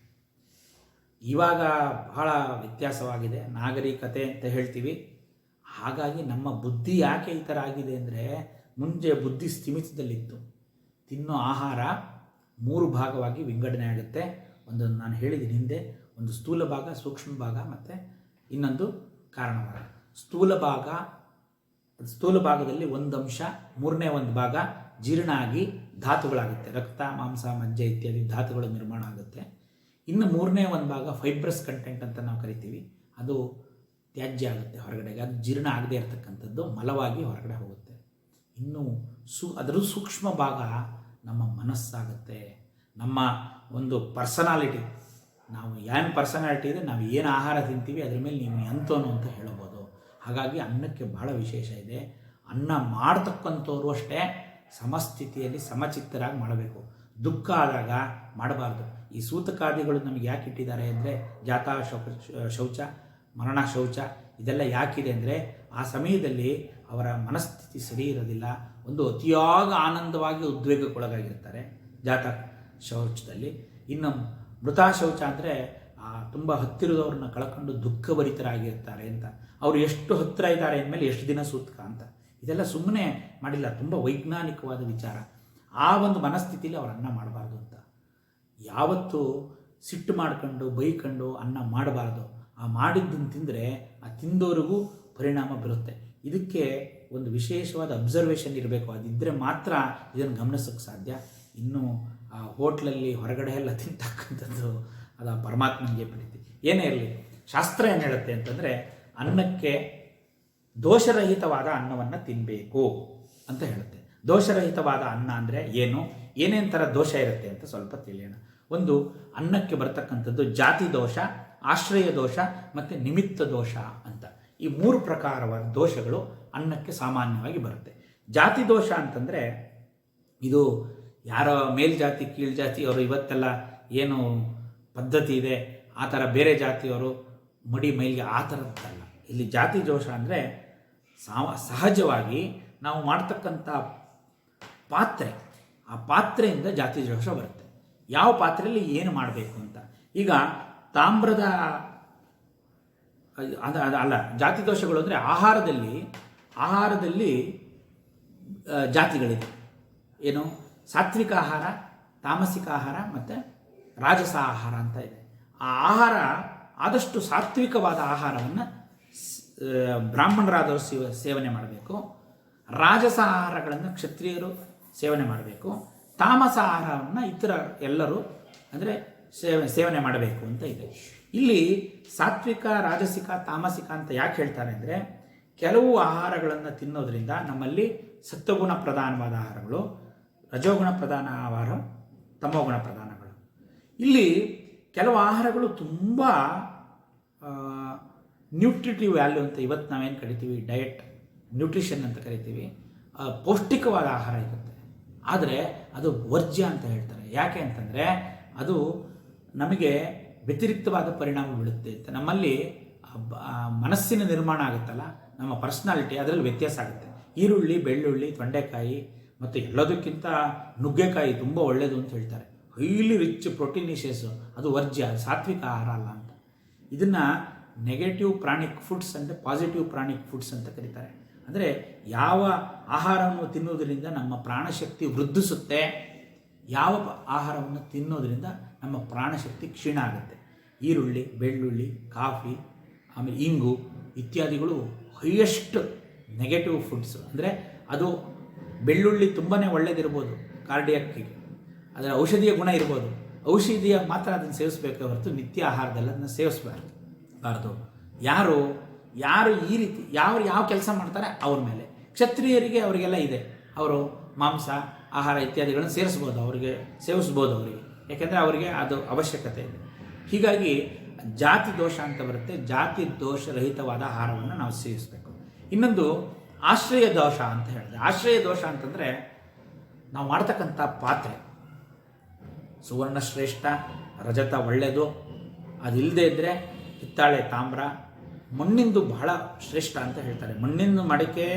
ಇವಾಗ ಬಹಳ ವ್ಯತ್ಯಾಸವಾಗಿದೆ, ನಾಗರಿಕತೆ ಅಂತ ಹೇಳ್ತೀವಿ. ಹಾಗಾಗಿ ನಮ್ಮ ಬುದ್ಧಿ ಯಾಕೆ ಈ ಥರ ಆಗಿದೆ ಅಂದರೆ, ಮುಂಚೆ ಬುದ್ಧಿ ಸ್ಥಿಮಿತದಲ್ಲಿತ್ತು. ತಿನ್ನೋ ಆಹಾರ 3 ಭಾಗವಾಗಿ ವಿಂಗಡಣೆ ಆಗುತ್ತೆ. ಒಂದು ನಾನು ಹೇಳಿದ್ದೀನಿ ಹಿಂದೆ, ಒಂದು ಸ್ಥೂಲ ಭಾಗ, ಸೂಕ್ಷ್ಮ ಭಾಗ ಮತ್ತು ಇನ್ನೊಂದು ಕಾರಣ ಭಾಗ. ಸ್ಥೂಲ ಭಾಗದಲ್ಲಿ ಒಂದು ಅಂಶ, 3ನೇ ಒಂದು ಭಾಗ ಜೀರ್ಣ ಆಗಿ ಧಾತುಗಳಾಗುತ್ತೆ. ರಕ್ತ, ಮಾಂಸ, ಮಜ್ಜೆ ಇತ್ಯಾದಿ ಧಾತುಗಳ ನಿರ್ಮಾಣ ಆಗುತ್ತೆ. ಇನ್ನು 3ನೇ ಒಂದು ಭಾಗ ಫೈಬ್ರಸ್ ಕಂಟೆಂಟ್ ಅಂತ ನಾವು ಕರಿತೀವಿ. ಅದು ತ್ಯಾಜ್ಯ ಆಗುತ್ತೆ ಹೊರಗಡೆಗೆ, ಅದು ಜೀರ್ಣ ಆಗದೆ ಇರತಕ್ಕಂಥದ್ದು ಮಲವಾಗಿ ಹೊರಗಡೆ ಹೋಗುತ್ತೆ. ಇನ್ನು ಅದರ ಸೂಕ್ಷ್ಮ ಭಾಗ ನಮ್ಮ ಮನಸ್ಸಾಗುತ್ತೆ, ನಮ್ಮ ಒಂದು ಪರ್ಸನಾಲಿಟಿ. ನಾವು ಏನು ಪರ್ಸನಾಲಿಟಿ ಇದೆ, ನಾವು ಏನು ಆಹಾರ ತಿಂತೀವಿ ಅದ್ರ ಮೇಲೆ ನೀವು ಎಂತೋನು ಅಂತ ಹೇಳ್ಬೋದು. ಹಾಗಾಗಿ ಅನ್ನಕ್ಕೆ ಬಹಳ ವಿಶೇಷ ಇದೆ. ಅನ್ನ ಮಾಡ್ತಕ್ಕಂಥವ್ರು ಅಷ್ಟೇ ಸಮಸ್ಥಿತಿಯಲ್ಲಿ ಸಮಚಿತ್ತರಾಗಿ ಮಾಡಬೇಕು. ದುಃಖ ಆದಾಗ ಮಾಡಬಾರ್ದು. ಈ ಸೂತಕಾದಿಗಳು ನಮಗೆ ಯಾಕೆ ಇಟ್ಟಿದ್ದಾರೆ ಅಂದರೆ, ಜಾತ ಶೌಚ, ಮರಣ ಶೌಚ ಇದೆಲ್ಲ ಯಾಕಿದೆ ಅಂದರೆ, ಆ ಸಮಯದಲ್ಲಿ ಅವರ ಮನಸ್ಥಿತಿ ಸರಿ ಇರೋದಿಲ್ಲ. ಒಂದು ಅತಿಯಾಗ ಆನಂದವಾಗಿ ಉದ್ವೇಗಕ್ಕೊಳಗಾಗಿರ್ತಾರೆ ಜಾತ ಶೌಚದಲ್ಲಿ. ಇನ್ನು ಮೃತ ಶೌಚ ಅಂದರೆ ತುಂಬ ಹತ್ತಿರದವ್ರನ್ನ ಕಳ್ಕೊಂಡು ದುಃಖಭರಿತರಾಗಿರ್ತಾರೆ ಅಂತ. ಅವರು ಎಷ್ಟು ಹತ್ತಿರ ಇದ್ದಾರೆ ಅಂದಮೇಲೆ ಎಷ್ಟು ದಿನ ಸೂತಕ ಅಂತ. ಇದೆಲ್ಲ ಸುಮ್ಮನೆ ಮಾಡಿಲ್ಲ, ತುಂಬ ವೈಜ್ಞಾನಿಕವಾದ ವಿಚಾರ. ಆ ಒಂದು ಮನಸ್ಥಿತಿಯಲ್ಲಿ ಅವ್ರು ಅನ್ನ ಮಾಡಬಾರ್ದು ಅಂತ. ಯಾವತ್ತೂ ಸಿಟ್ಟು ಮಾಡ್ಕೊಂಡು ಬೈಕೊಂಡು ಅನ್ನ ಮಾಡಬಾರ್ದು. ಆ ಮಾಡಿದ್ದನ್ನು ತಿಂದರೆ ಆ ತಿಂದವರಿಗೂ ಪರಿಣಾಮ ಬರುತ್ತೆ. ಇದಕ್ಕೆ ಒಂದು ವಿಶೇಷವಾದ ಅಬ್ಸರ್ವೇಷನ್ ಇರಬೇಕು. ಅದಿದ್ದರೆ ಮಾತ್ರ ಇದನ್ನು ಗಮನಿಸೋಕ್ಕೆ ಸಾಧ್ಯ. ಇನ್ನು ಆ ಹೋಟ್ಲಲ್ಲಿ ಹೊರಗಡೆ ಎಲ್ಲ ತಿಂತಕ್ಕಂಥದ್ದು ಅದು ಪರಮಾತ್ಮನಿಗೆ ಪ್ರೀತಿ. ಏನೇ ಇರಲಿ, ಶಾಸ್ತ್ರ ಏನು ಹೇಳುತ್ತೆ ಅಂತಂದರೆ, ಅನ್ನಕ್ಕೆ ದೋಷರಹಿತವಾದ ಅನ್ನವನ್ನು ತಿನ್ನಬೇಕು ಅಂತ ಹೇಳುತ್ತೆ. ದೋಷರಹಿತವಾದ ಅನ್ನ ಅಂದರೆ ಏನು, ಏನೇನು ಥರ ದೋಷ ಇರುತ್ತೆ ಅಂತ ಸ್ವಲ್ಪ ತಿಳಿಯೋಣ. ಒಂದು, ಅನ್ನಕ್ಕೆ ಬರ್ತಕ್ಕಂಥದ್ದು ಜಾತಿ ದೋಷ, ಆಶ್ರಯ ದೋಷ ಮತ್ತು ನಿಮಿತ್ತ ದೋಷ ಅಂತ. ಈ 3 ಪ್ರಕಾರವಾದ ದೋಷಗಳು ಅನ್ನಕ್ಕೆ ಸಾಮಾನ್ಯವಾಗಿ ಬರುತ್ತೆ. ಜಾತಿ ದೋಷ ಅಂತಂದರೆ ಇದು ಯಾರೋ ಮೇಲ್ಜಾತಿ ಕೀಳ್ಜಾತಿ ಅವರು ಇವತ್ತೆಲ್ಲ ಏನು ಪದ್ಧತಿ ಇದೆ ಆ ಥರ ಬೇರೆ ಜಾತಿಯವರು ಮಡಿ ಮೈಲಿಗೆ ಆ ಥರದ್ದಲ್ಲ. ಇಲ್ಲಿ ಜಾತಿ ದೋಷ ಅಂದರೆ ಸಹಜವಾಗಿ ನಾವು ಮಾಡ್ತಕ್ಕಂಥ ಪಾತ್ರೆ, ಆ ಪಾತ್ರೆಯಿಂದ ಜಾತಿ ದೋಷ ಬರುತ್ತೆ. ಯಾವ ಪಾತ್ರೆಯಲ್ಲಿ ಏನು ಮಾಡಬೇಕು ಅಂತ. ಈಗ ತಾಮ್ರದ ಅಲ್ಲ, ಜಾತಿ ದೋಷಗಳು ಅಂದರೆ ಆಹಾರದಲ್ಲಿ ಜಾತಿಗಳಿದೆ. ಏನು, ಸಾತ್ವಿಕ ಆಹಾರ, ತಾಮಸಿಕ ಆಹಾರ ಮತ್ತು ರಾಜಸ ಆಹಾರ ಅಂತ ಇದೆ. ಆ ಆಹಾರ ಆದಷ್ಟು ಸಾತ್ವಿಕವಾದ ಆಹಾರವನ್ನು ಬ್ರಾಹ್ಮಣರಾದವರು ಸೇವನೆ ಮಾಡಬೇಕು. ರಾಜಸ ಆಹಾರಗಳನ್ನು ಕ್ಷತ್ರಿಯರು ಸೇವನೆ ಮಾಡಬೇಕು. ತಾಮಸ ಆಹಾರವನ್ನು ಇತರ ಎಲ್ಲರೂ ಅಂದರೆ ಸೇವನೆ ಮಾಡಬೇಕು ಅಂತ ಇದೆ. ಇಲ್ಲಿ ಸಾತ್ವಿಕ, ರಾಜಸಿಕ, ತಾಮಸಿಕ ಅಂತ ಯಾಕೆ ಹೇಳ್ತಾರೆ ಅಂದರೆ, ಕೆಲವು ಆಹಾರಗಳನ್ನು ತಿನ್ನೋದ್ರಿಂದ ನಮ್ಮಲ್ಲಿ ಸತ್ವಗುಣ ಪ್ರಧಾನವಾದ ಆಹಾರಗಳು, ರಜೋಗುಣ ಪ್ರಧಾನ ಆಹಾರ, ತಮೋಗುಣ ಪ್ರಧಾನಗಳು. ಇಲ್ಲಿ ಕೆಲವು ಆಹಾರಗಳು ತುಂಬ ನ್ಯೂಟ್ರಿಟಿವ್ ವ್ಯಾಲ್ಯೂ ಅಂತ ಇವತ್ತು ನಾವೇನು ಕರಿತೀವಿ, ಡಯಟ್ ನ್ಯೂಟ್ರಿಷನ್ ಅಂತ ಕರಿತೀವಿ, ಪೌಷ್ಟಿಕವಾದ ಆಹಾರ ಇರುತ್ತೆ. ಆದರೆ ಅದು ವರ್ಜ್ಯ ಅಂತ ಹೇಳ್ತಾರೆ. ಯಾಕೆ ಅಂತಂದರೆ ಅದು ನಮಗೆ ವ್ಯತಿರಿಕ್ತವಾದ ಪರಿಣಾಮ ಬೀಳುತ್ತೆ ಅಂತ. ನಮ್ಮಲ್ಲಿ ಮನಸ್ಸಿನ ನಿರ್ಮಾಣ ಆಗುತ್ತಲ್ಲ, ನಮ್ಮ ಪರ್ಸ್ನಾಲಿಟಿ, ಅದರಲ್ಲಿ ವ್ಯತ್ಯಾಸ ಆಗುತ್ತೆ. ಈರುಳ್ಳಿ, ಬೆಳ್ಳುಳ್ಳಿ, ತೊಂಡೆಕಾಯಿ ಮತ್ತು ಎಲ್ಲದಕ್ಕಿಂತ ನುಗ್ಗೆಕಾಯಿ ತುಂಬ ಒಳ್ಳೆಯದು ಅಂತ ಹೇಳ್ತಾರೆ. ಹೈಲಿ ರಿಚ್ ಪ್ರೋಟೀನಿಷಿಯಸ್ಸು, ಅದು ವರ್ಜ್ಯ, ಸಾತ್ವಿಕ ಆಹಾರ ಅಲ್ಲ ಅಂತ. ಇದನ್ನು ನೆಗೆಟಿವ್ ಪ್ರಾಣಿಕ್ ಫುಡ್ಸ್ ಅಂದರೆ ಪಾಸಿಟಿವ್ ಪ್ರಾಣಿಕ್ ಫುಡ್ಸ್ ಅಂತ ಕರೀತಾರೆ. ಅಂದರೆ ಯಾವ ಆಹಾರವನ್ನು ತಿನ್ನುವುದರಿಂದ ನಮ್ಮ ಪ್ರಾಣಶಕ್ತಿ ವೃದ್ಧಿಸುತ್ತೆ, ಯಾವ ಆಹಾರವನ್ನು ತಿನ್ನೋದ್ರಿಂದ ನಮ್ಮ ಪ್ರಾಣಶಕ್ತಿ ಕ್ಷೀಣ ಆಗುತ್ತೆ. ಈರುಳ್ಳಿ, ಬೆಳ್ಳುಳ್ಳಿ, ಕಾಫಿ, ಆಮೇಲೆ ಇಂಗು ಇತ್ಯಾದಿಗಳು ಹೈಯೆಸ್ಟ್ ನೆಗೆಟಿವ್ ಫುಡ್ಸು. ಅಂದರೆ ಅದು ಬೆಳ್ಳುಳ್ಳಿ ತುಂಬಾ ಒಳ್ಳೆಯದಿರ್ಬೋದು ಕಾರ್ಡಿಯಾಕ್ಕಿಗೆ, ಅದರ ಔಷಧೀಯ ಗುಣ ಇರ್ಬೋದು. ಔಷಧಿಯ ಮಾತ್ರ ಅದನ್ನು ಸೇವಿಸಬೇಕೇ ಹೊರತು ನಿತ್ಯ ಆಹಾರದಲ್ಲಿ ಅದನ್ನು ಸೇವಿಸಬಾರ್ದು. ಯಾರು ಈ ರೀತಿ ಯಾವ ಕೆಲಸ ಮಾಡ್ತಾರೆ ಅವ್ರ ಮೇಲೆ. ಕ್ಷತ್ರಿಯರಿಗೆ ಅವರಿಗೆಲ್ಲ ಇದೆ, ಅವರು ಮಾಂಸ, ಆಹಾರ ಇತ್ಯಾದಿಗಳನ್ನು ಸೇವಿಸ್ಬೋದು ಅವರಿಗೆ, ಯಾಕೆಂದರೆ ಅವರಿಗೆ ಅದು ಅವಶ್ಯಕತೆ ಇದೆ. ಹೀಗಾಗಿ ಜಾತಿ ದೋಷ ಅಂತ ಬರುತ್ತೆ. ಜಾತಿ ದೋಷರಹಿತವಾದ ಆಹಾರವನ್ನು ನಾವು ಸೇವಿಸಬೇಕು. ಇನ್ನೊಂದು ಆಶ್ರಯ ದೋಷ ಅಂತ ಹೇಳಿದೆ. ಆಶ್ರಯ ದೋಷ ಅಂತಂದರೆ ನಾವು ಮಾಡ್ತಕ್ಕಂಥ ಪಾತ್ರೆ ಸುವರ್ಣ ಶ್ರೇಷ್ಠ, ರಜತ ಒಳ್ಳೆಯದು, ಅದಿಲ್ಲದೆ ಇದ್ದರೆ ಹಿತ್ತಾಳೆ, ತಾಮ್ರ, ಮಣ್ಣಿಂದು ಬಹಳ ಶ್ರೇಷ್ಠ ಅಂತ ಹೇಳ್ತಾರೆ. ಮಣ್ಣಿನ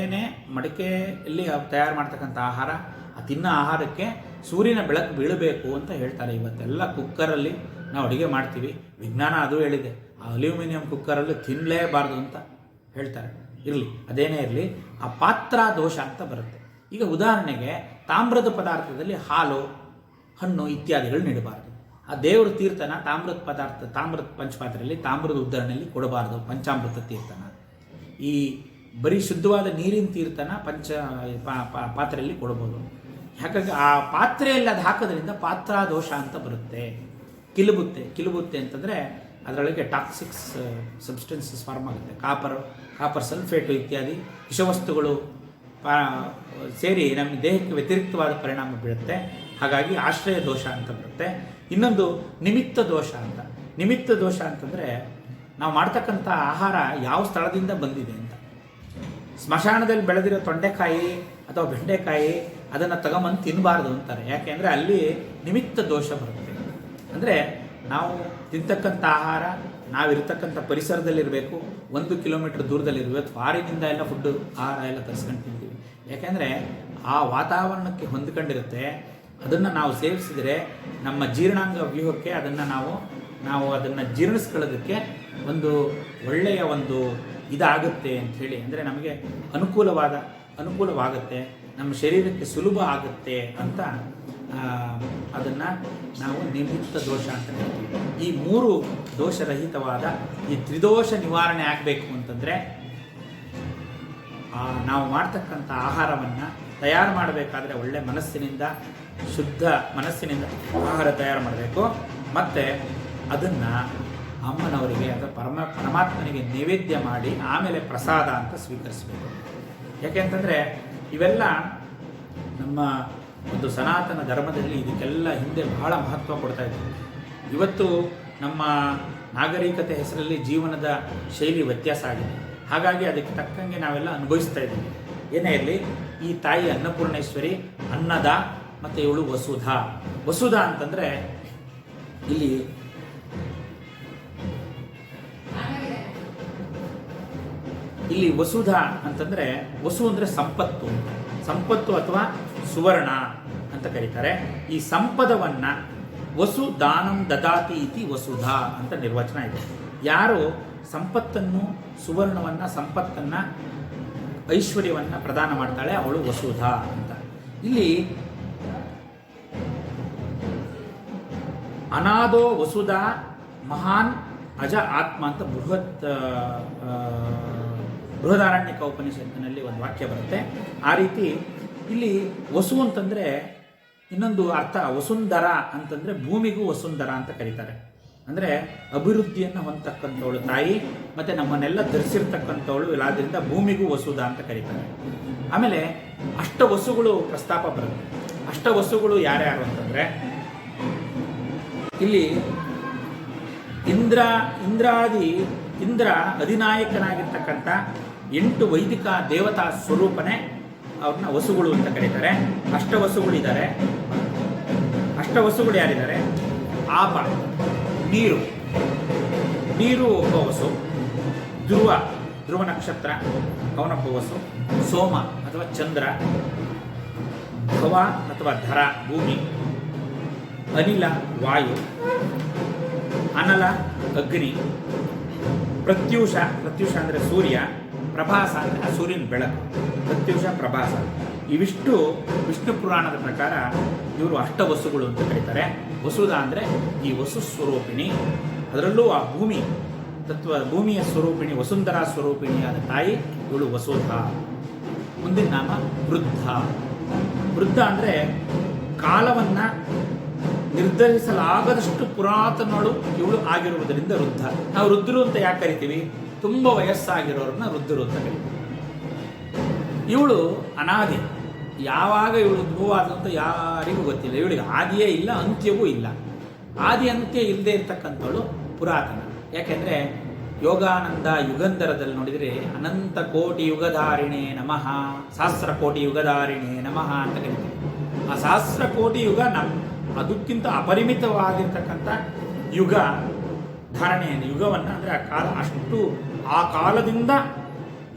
ಮಡಿಕೆಯಲ್ಲಿ ತಯಾರು ಮಾಡ್ತಕ್ಕಂಥ ಆಹಾರ, ಆ ತಿನ್ನೋ ಆಹಾರಕ್ಕೆ ಸೂರ್ಯನ ಬೆಳಕು ಬೀಳಬೇಕು ಅಂತ ಹೇಳ್ತಾರೆ. ಇವತ್ತೆಲ್ಲ ಕುಕ್ಕರಲ್ಲಿ ನಾವು ಅಡುಗೆ ಮಾಡ್ತೀವಿ. ವಿಜ್ಞಾನ ಅದು ಹೇಳಿದೆ, ಆ ಅಲ್ಯೂಮಿನಿಯಂ ಕುಕ್ಕರಲ್ಲಿ ತಿನ್ನಲೇಬಾರ್ದು ಅಂತ ಹೇಳ್ತಾರೆ. ಇರಲಿ, ಅದೇನೇ ಇರಲಿ, ಆ ಪಾತ್ರ ದೋಷ ಅಂತ ಬರುತ್ತೆ. ಈಗ ಉದಾಹರಣೆಗೆ ತಾಮ್ರದ ಪದಾರ್ಥದಲ್ಲಿ ಹಾಲು, ಹಣ್ಣು ಇತ್ಯಾದಿಗಳು ನೀಡಬಾರ್ದು. ಆ ದೇವರ ತೀರ್ಥನ ತಾಮ್ರದ ಪಂಚಪಾತ್ರೆಯಲ್ಲಿ, ತಾಮ್ರದ ಉದ್ದರಣೆಯಲ್ಲಿ ಕೊಡಬಾರ್ದು. ಪಂಚಾಮೃತ ತೀರ್ಥನ, ಈ ಬರೀ ಶುದ್ಧವಾದ ನೀರಿನ ತೀರ್ಥನ ಪಾತ್ರೆಯಲ್ಲಿ ಕೊಡಬಹುದು. ಯಾಕಂದರೆ ಆ ಪಾತ್ರೆಯಲ್ಲಿ ಅದು ಹಾಕೋದ್ರಿಂದ ಪಾತ್ರ ದೋಷ ಅಂತ ಬರುತ್ತೆ. ಕಿಲುಬುತ್ತೆ ಅಂತಂದರೆ ಅದರೊಳಗೆ ಟಾಕ್ಸಿಕ್ಸ್ ಸಬ್ಸ್ಟೆನ್ಸಸ್ ಫಾರ್ಮ್ ಆಗುತ್ತೆ. ಕಾಪರ್ ಸಲ್ಫೇಟು ಇತ್ಯಾದಿ ವಿಷವಸ್ತುಗಳು ಸೇರಿ ನಮ್ಮ ದೇಹಕ್ಕೆ ವ್ಯತಿರಿಕ್ತವಾದ ಪರಿಣಾಮ ಬೀಳುತ್ತೆ. ಹಾಗಾಗಿ ಆಶ್ರಯ ದೋಷ ಅಂತ ಬರುತ್ತೆ. ಇನ್ನೊಂದು ನಿಮಿತ್ತ ದೋಷ ಅಂತ. ನಿಮಿತ್ತ ದೋಷ ಅಂತಂದರೆ ನಾವು ಮಾಡ್ತಕ್ಕಂಥ ಆಹಾರ ಯಾವ ಸ್ಥಳದಿಂದ ಬಂದಿದೆ ಅಂತ. ಸ್ಮಶಾನದಲ್ಲಿ ಬೆಳೆದಿರೋ ತೊಂಡೆಕಾಯಿ ಅಥವಾ ಬೆಂಡೆಕಾಯಿ ಅದನ್ನು ತಗೊಂಬಂದು ತಿನ್ನಬಾರ್ದು ಅಂತಾರೆ. ಯಾಕೆಂದರೆ ಅಲ್ಲಿ ನಿಮಿತ್ತ ದೋಷ ಬರುತ್ತೆ. ಅಂದರೆ ನಾವು ತಿಂತಕ್ಕಂಥ ಆಹಾರ ನಾವಿರ್ತಕ್ಕಂಥ ಪರಿಸರದಲ್ಲಿರಬೇಕು, 1 ಕಿಲೋಮೀಟರ್ ದೂರದಲ್ಲಿರಬೇಕು. ಫಾರಿನಿಂದ ಎಲ್ಲ ಫುಡ್ಡು ಆಹಾರ ಎಲ್ಲ ತರಿಸ್ಕೊಂಡು ತಿಂತೀವಿ. ಯಾಕೆಂದರೆ ಆ ವಾತಾವರಣಕ್ಕೆ ಹೊಂದ್ಕೊಂಡಿರುತ್ತೆ. ಅದನ್ನು ನಾವು ಸೇವಿಸಿದರೆ ನಮ್ಮ ಜೀರ್ಣಾಂಗ ವ್ಯೂಹಕ್ಕೆ ನಾವು ಅದನ್ನು ಜೀರ್ಣಿಸ್ಕೊಳ್ಳೋದಕ್ಕೆ ಒಂದು ಒಳ್ಳೆಯ ಇದಾಗುತ್ತೆ ಅಂಥೇಳಿ, ಅಂದರೆ ನಮಗೆ ಅನುಕೂಲವಾಗುತ್ತೆ, ನಮ್ಮ ಶರೀರಕ್ಕೆ ಸುಲಭ ಆಗುತ್ತೆ ಅಂತ ಅದನ್ನು ನಾವು ನಿಮಿತ್ತ ದೋಷ ಅಂತ ಹೇಳ್ತೀವಿ. ಈ 3 ದೋಷರಹಿತವಾದ ಈ ತ್ರಿದೋಷ ನಿವಾರಣೆ ಆಗಬೇಕು ಅಂತಂದರೆ ನಾವು ಮಾಡ್ತಕ್ಕಂಥ ಆಹಾರವನ್ನು ತಯಾರು ಮಾಡಬೇಕಾದ್ರೆ ಒಳ್ಳೆ ಮನಸ್ಸಿನಿಂದ, ಶುದ್ಧ ಮನಸ್ಸಿನಿಂದ ಆಹಾರ ತಯಾರು ಮಾಡಬೇಕು. ಮತ್ತು ಅದನ್ನು ಅಮ್ಮನವರಿಗೆ ಅಥವಾ ಪರಮಾತ್ಮನಿಗೆ ನೈವೇದ್ಯ ಮಾಡಿ ಆಮೇಲೆ ಪ್ರಸಾದ ಅಂತ ಸ್ವೀಕರಿಸಬೇಕು. ಯಾಕೆಂತಂದರೆ ಇವೆಲ್ಲ ನಮ್ಮ ಒಂದು ಸನಾತನ ಧರ್ಮದಲ್ಲಿ ಇದಕ್ಕೆಲ್ಲ ಹಿಂದೆ ಬಹಳ ಮಹತ್ವ ಕೊಡ್ತಾ ಇದ್ದೀವಿ. ಇವತ್ತು ನಮ್ಮ ನಾಗರಿಕತೆ ಹೆಸರಲ್ಲಿ ಜೀವನದ ಶೈಲಿ ವ್ಯತ್ಯಾಸ ಆಗಿದೆ. ಹಾಗಾಗಿ ಅದಕ್ಕೆ ತಕ್ಕಂಗೆ ನಾವೆಲ್ಲ ಅನುಭವಿಸ್ತಾ ಇದ್ದೀವಿ. ಏನೇ ಇರಲಿ, ಈ ತಾಯಿ ಅನ್ನಪೂರ್ಣೇಶ್ವರಿ, ಅನ್ನದ, ಮತ್ತು ಇವಳು ವಸುಧಾ. ವಸುಧಾ ಅಂತಂದರೆ ಇಲ್ಲಿ ವಸುಧಾ ಅಂತಂದರೆ, ವಸು ಅಂದರೆ ಸಂಪತ್ತು ಅಥವಾ ಸುವರ್ಣ ಅಂತ ಕರೀತಾರೆ. ಈ ಸಂಪದವನ್ನ ವಸು ದಾನಂ ದದಾತಿ ಇತಿ ವಸುಧಾ ಅಂತ ನಿರ್ವಚನ ಇದೆ. ಯಾರು ಸಂಪತ್ತನ್ನು, ಸುವರ್ಣವನ್ನು, ಸಂಪತ್ತನ್ನು, ಐಶ್ವರ್ಯವನ್ನು ಪ್ರದಾನ ಮಾಡ್ತಾಳೆ ಅವಳು ವಸುಧಾ ಅಂತ. ಇಲ್ಲಿ ಅನಾದೋ ವಸುಧಾ ಮಹಾನ್ ಅಜ ಆತ್ಮ ಅಂತ ಬೃಹದಾರಣ್ಯಕ ಉಪನಿಷತ್ತಿನಲ್ಲಿ ಒಂದು ವಾಕ್ಯ ಬರುತ್ತೆ. ಆ ರೀತಿ ಇಲ್ಲಿ ವಸು ಅಂತಂದರೆ ಇನ್ನೊಂದು ಅರ್ಥ, ವಸುಂಧರ ಅಂತಂದರೆ ಭೂಮಿಗೂ ವಸುಂಧರ ಅಂತ ಕರೀತಾರೆ. ಅಂದರೆ ಅಭಿವೃದ್ಧಿಯನ್ನು ಹೊಂದತಕ್ಕಂಥವಳು ತಾಯಿ, ಮತ್ತು ನಮ್ಮನ್ನೆಲ್ಲ ಧರಿಸಿರ್ತಕ್ಕಂಥವಳು. ಇಲ್ಲಾದ್ರಿಂದ ಭೂಮಿಗೂ ವಸುಧ ಅಂತ ಕರೀತಾರೆ. ಆಮೇಲೆ ಅಷ್ಟವಸುಗಳು ಪ್ರಸ್ತಾಪ ಬರುತ್ತೆ. ಅಷ್ಟವಸುಗಳು ಯಾರ್ಯಾರು ಅಂತಂದರೆ, ಇಲ್ಲಿ ಇಂದ್ರ ಅಧಿನಾಯಕನಾಗಿರ್ತಕ್ಕಂಥ 8 ವೈದಿಕ ದೇವತಾ ಸ್ವರೂಪನೇ ಅವ್ರನ್ನ ವಸುಗಳು ಅಂತ ಕರೀತಾರೆ. ಅಷ್ಟವಸುಗಳಿದ್ದಾರೆ. ಅಷ್ಟವಸುಗಳು ಯಾರಿದ್ದಾರೆ? ಆಪ, ನೀರು ಒಬ್ಬ ವಸು. ಧ್ರುವ ನಕ್ಷತ್ರ ಅವನೊಬ್ಬ ವಸು. ಸೋಮ ಅಥವಾ ಚಂದ್ರ. ಭವ ಅಥವಾ ಧರ ಭೂಮಿ. ಅನಿಲ ವಾಯು. ಅನಲ ಅಗ್ನಿ. ಪ್ರತ್ಯೂಷ ಅಂದರೆ ಸೂರ್ಯ. ಪ್ರಭಾಸ ಅಂದರೆ ಸೂರ್ಯನ ಬೆಳಕು. ಪ್ರತ್ಯೂಷ, ಪ್ರಭಾಸ. ಇವಿಷ್ಟು ವಿಷ್ಣು ಪುರಾಣದ ಪ್ರಕಾರ ಇವರು ಅಷ್ಟವಸುಗಳು ಅಂತ ಕರೀತಾರೆ. ವಸುಧ ಅಂದರೆ ಈ ವಸು ಸ್ವರೂಪಿಣಿ. ಅದರಲ್ಲೂ ಆ ಭೂಮಿಯ ಸ್ವರೂಪಿಣಿ, ವಸುಂಧರಾ ಸ್ವರೂಪಿಣಿಯಾದ ತಾಯಿ ಇವಳು ವಸುಧಾ. ಮುಂದಿನ ನಾಮ ವೃದ್ಧ. ವೃದ್ಧ ಅಂದರೆ ಕಾಲವನ್ನು ನಿರ್ಧರಿಸಲಾಗದಷ್ಟು ಪುರಾತನಳು ಇವಳು ಆಗಿರುವುದರಿಂದ ವೃದ್ಧ. ನಾವು ವೃದ್ಧರು ಅಂತ ಯಾಕೆ ಕರಿತೀವಿ? ತುಂಬ ವಯಸ್ಸಾಗಿರೋರನ್ನ ವೃದ್ಧರು ಅಂತ ಕರಿತೀವಿ. ಇವಳು ಅನಾದಿ. ಯಾವಾಗ ಇವಳು ಉದ್ಭವವಾದಂತ ಯಾರಿಗೂ ಗೊತ್ತಿಲ್ಲ. ಇವಳಿಗೆ ಆದಿಯೇ ಇಲ್ಲ, ಅಂತ್ಯವೂ ಇಲ್ಲ. ಆದಿ ಅಂತ್ಯ ಇಲ್ಲದೆ ಇರ್ತಕ್ಕಂಥವಳು ಪುರಾತನ. ಯಾಕೆಂದರೆ ಯೋಗಾನಂದ ಯುಗಂಧರದಲ್ಲಿ ನೋಡಿದರೆ ಅನಂತ ಕೋಟಿ ಯುಗಧಾರಿಣೆ ನಮಃ, ಸಹಸ್ರ ಕೋಟಿ ಯುಗಧಾರಿಣೆ ನಮಃ ಅಂತ ಕರಿತೀವಿ. ಆ ಸಹಸ್ರ ಕೋಟಿ ಯುಗ ಅದಕ್ಕಿಂತ ಅಪರಿಮಿತವಾಗಿರ್ತಕ್ಕಂಥ ಯುಗ ಧಾರಣೆಯನ್ನು, ಯುಗವನ್ನು ಅಂದರೆ ಆ ಕಾಲದಿಂದ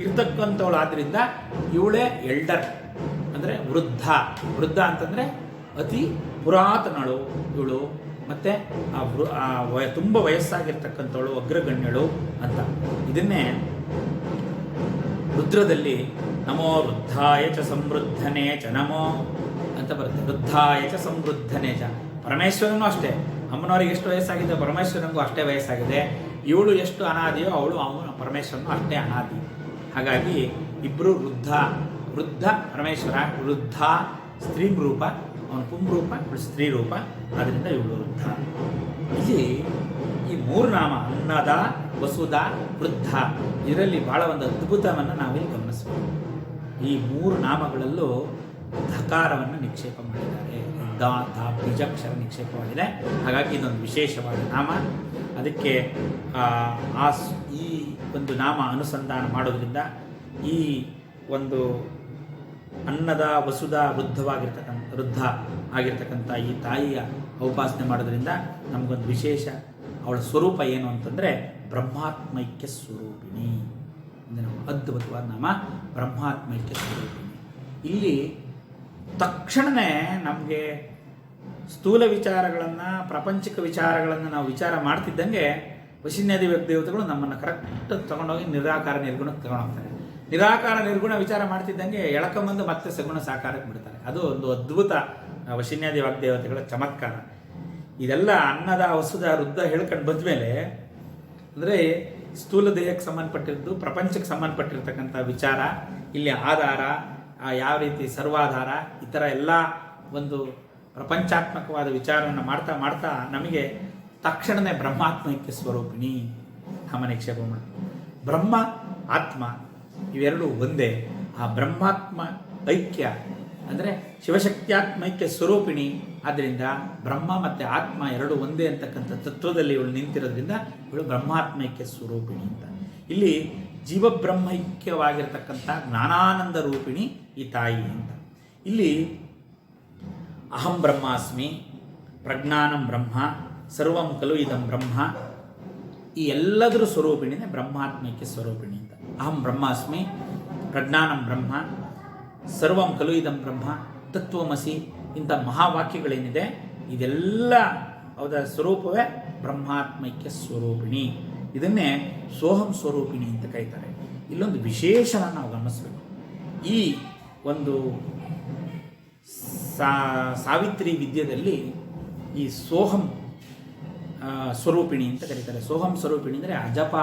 ಇರ್ತಕ್ಕಂಥವಳು. ಆದ್ದರಿಂದ ಇವಳೇ ಎಲ್ಡರ್ ಅಂದರೆ ವೃದ್ಧ ಅಂತಂದರೆ ಅತಿ ಪುರಾತನಳು ಇವಳು. ಮತ್ತು ತುಂಬ ವಯಸ್ಸಾಗಿರ್ತಕ್ಕಂಥವಳು, ಅಗ್ರಗಣ್ಯಳು ಅಂತ. ಇದನ್ನೇ ರುದ್ರದಲ್ಲಿ ನಮೋ ವೃದ್ಧಾಯ ಚ ಸಮೃದ್ಧನೇ ಚ ನಮೋ ಅಂತ ಬರುತ್ತೆ. ವೃದ್ಧಾಯ ಚ ಸಮೃದ್ಧನೇ ಚ. ಪರಮೇಶ್ವರನೂ ಅಷ್ಟೇ. ಅಮ್ಮನವರಿಗೆ ಎಷ್ಟು ವಯಸ್ಸಾಗಿದೆ, ಪರಮೇಶ್ವರನಿಗೂ ಅಷ್ಟೇ ವಯಸ್ಸಾಗಿದೆ. ಇವಳು ಎಷ್ಟು ಅನಾದಿಯೋ ಅವನು ಪರಮೇಶ್ವರನು ಅಷ್ಟೇ ಅನಾದಿ. ಹಾಗಾಗಿ ಇಬ್ಬರು ವೃದ್ಧ ಪರಮೇಶ್ವರ. ವೃದ್ಧ ಸ್ತ್ರೀ ರೂಪ, ಅವನ ಪುಂರೂಪ, ಸ್ತ್ರೀ ರೂಪ. ಆದ್ದರಿಂದ ಇವಳು ವೃದ್ಧ. ಇಲ್ಲಿ ಈ 3 ನಾಮ ಅನ್ನದ, ವಸುಧ, ವೃದ್ಧ, ಇದರಲ್ಲಿ ಬಹಳ ಒಂದು ಅದ್ಭುತವನ್ನು ನಾವಿಲ್ಲಿ ಗಮನಿಸಬೇಕು. ಈ 3 ನಾಮಗಳಲ್ಲೂ ಧಕಾರವನ್ನು ನಿಕ್ಷೇಪ ಮಾಡಿದ್ದಾರೆ. ಬೀಜಾಕ್ಷರ ನಿಕ್ಷೇಪವಾಗಿದೆ. ಹಾಗಾಗಿ ಇದೊಂದು ವಿಶೇಷವಾದ ನಾಮ. ಅದಕ್ಕೆ ಈ ಒಂದು ನಾಮ ಅನುಸಂಧಾನ ಮಾಡೋದ್ರಿಂದ ಈ ಒಂದು ಅನ್ನದ, ವಸುಧ, ವೃದ್ಧ ಆಗಿರ್ತಕ್ಕಂಥ ಈ ತಾಯಿಯ ಉಪಾಸನೆ ಮಾಡೋದ್ರಿಂದ ನಮಗೊಂದು ವಿಶೇಷ. ಅವಳ ಸ್ವರೂಪ ಏನು ಅಂತಂದರೆ ಬ್ರಹ್ಮಾತ್ಮೈಕ್ಯ ಸ್ವರೂಪಿಣಿ. ಅದ್ಭುತವಾದ ನಾಮ ಬ್ರಹ್ಮಾತ್ಮೈಕ್ಯ ಸ್ವರೂಪಿಣಿ. ಇಲ್ಲಿ ತಕ್ಷಣವೇ ನಮಗೆ ಸ್ಥೂಲ ವಿಚಾರಗಳನ್ನು, ಪ್ರಾಪಂಚಿಕ ವಿಚಾರಗಳನ್ನು ನಾವು ವಿಚಾರ ಮಾಡ್ತಿದ್ದಂಗೆ ವಶಿನ್ಯಾದಿ ದೇವತೆಗಳು ನಮ್ಮನ್ನು ಕರೆಕ್ಟ್ ತಗೊಂಡೋಗಿ ನಿರಾಕಾರ ನಿರ್ಗುಣಕ್ಕೆ ತಗೊಂಡೋಗ್ತಾರೆ. ನಿರಾಕಾರ ನಿರ್ಗುಣ ವಿಚಾರ ಮಾಡ್ತಿದ್ದಂಗೆ ಎಳಕೊಂಬಂದು ಮತ್ತೆ ಸಗುಣ ಸಾಕಾರಕ್ಕೆ ಬಿಡ್ತಾರೆ. ಅದು ಒಂದು ಅದ್ಭುತ ವಶಿನ್ಯಾದಿ ವಾಗ್ದೇವತೆಗಳ ಚಮತ್ಕಾರ. ಇದೆಲ್ಲ ಅನ್ನದ, ವಸುಧ, ವೃದ್ಧ ಹೇಳ್ಕೊಂಡು ಬಂದಮೇಲೆ ಅಂದರೆ ಸ್ಥೂಲ ದೇಹಕ್ಕೆ ಸಂಬಂಧಪಟ್ಟಿದ್ದು, ಪ್ರಪಂಚಕ್ಕೆ ಸಂಬಂಧಪಟ್ಟಿರ್ತಕ್ಕಂಥ ವಿಚಾರ, ಇಲ್ಲಿ ಆಧಾರ, ಯಾವ ರೀತಿ ಸರ್ವಾಧಾರ, ಈ ಥರ ಎಲ್ಲ ಒಂದು ಪ್ರಪಂಚಾತ್ಮಕವಾದ ವಿಚಾರವನ್ನು ಮಾಡ್ತಾ ನಮಗೆ ತಕ್ಷಣವೇ ಬ್ರಹ್ಮಾತ್ಮೈಕ್ಯ ಸ್ವರೂಪಿಣಿ ನಾಮ ನಿಕ್ಷೇಪ ಮಾಡಿ. ಬ್ರಹ್ಮ ಆತ್ಮ ಇವೆರಡೂ ಒಂದೇ. ಆ ಬ್ರಹ್ಮಾತ್ಮ ಐಕ್ಯ ಅಂದರೆ ಶಿವಶಕ್ತ್ಯಾತ್ಮೈಕ್ಯ ಸ್ವರೂಪಿಣಿ. ಆದ್ದರಿಂದ ಬ್ರಹ್ಮ ಮತ್ತು ಆತ್ಮ ಎರಡು ಒಂದೇ ಅಂತಕ್ಕಂಥ ತತ್ವದಲ್ಲಿ ಇವಳು ನಿಂತಿರೋದ್ರಿಂದ ಇವಳು ಬ್ರಹ್ಮಾತ್ಮೈಕ್ಯ ಸ್ವರೂಪಿಣಿ ಅಂತ. ಇಲ್ಲಿ ಜೀವಬ್ರಹ್ಮೈಕ್ಯವಾಗಿರ್ತಕ್ಕಂಥ ಜ್ಞಾನಾನಂದ ರೂಪಿಣಿ ಈ ತಾಯಿ ಅಂತ. ಇಲ್ಲಿ ಅಹಂ ಬ್ರಹ್ಮಾಸ್ಮಿ, ಪ್ರಜ್ಞಾನಂ ಬ್ರಹ್ಮ, ಸರ್ವಂ ಖಲು ಇದಂ ಬ್ರಹ್ಮ, ಈ ಎಲ್ಲದರ ಸ್ವರೂಪಿಣಿನೇ ಬ್ರಹ್ಮಾತ್ಮೈಕ್ಯ ಸ್ವರೂಪಿಣಿ ಅಂತ. ಅಹಂ ಬ್ರಹ್ಮಾಸ್ಮಿ, ಪ್ರಜ್ಞಾನಂ ಬ್ರಹ್ಮ, ಸರ್ವಂ ಖಲು ಇದಂ ಬ್ರಹ್ಮ, ತತ್ವಮಸಿ, ಇಂಥ ಮಹಾವಾಕ್ಯಗಳೇನಿದೆ ಇದೆಲ್ಲ ಅವರ ಸ್ವರೂಪವೇ ಬ್ರಹ್ಮಾತ್ಮೈಕ್ಯ ಸ್ವರೂಪಿಣಿ. ಇದನ್ನೇ ಸೋಹಂ ಸ್ವರೂಪಿಣಿ ಅಂತ ಕರೀತಾರೆ. ಇಲ್ಲೊಂದು ವಿಶೇಷಣ ನಾವು ಗಮನಿಸಬೇಕು. ಈ ಒಂದು ಸಾವಿತ್ರಿ ವಿದ್ಯೆಯಲ್ಲಿ ಈ ಸೋಹಂ ಸ್ವರೂಪಿಣಿ ಅಂತ ಕರೀತಾರೆ. ಸೋಹಂ ಸ್ವರೂಪಿಣಿ ಅಂದರೆ ಅಜಪ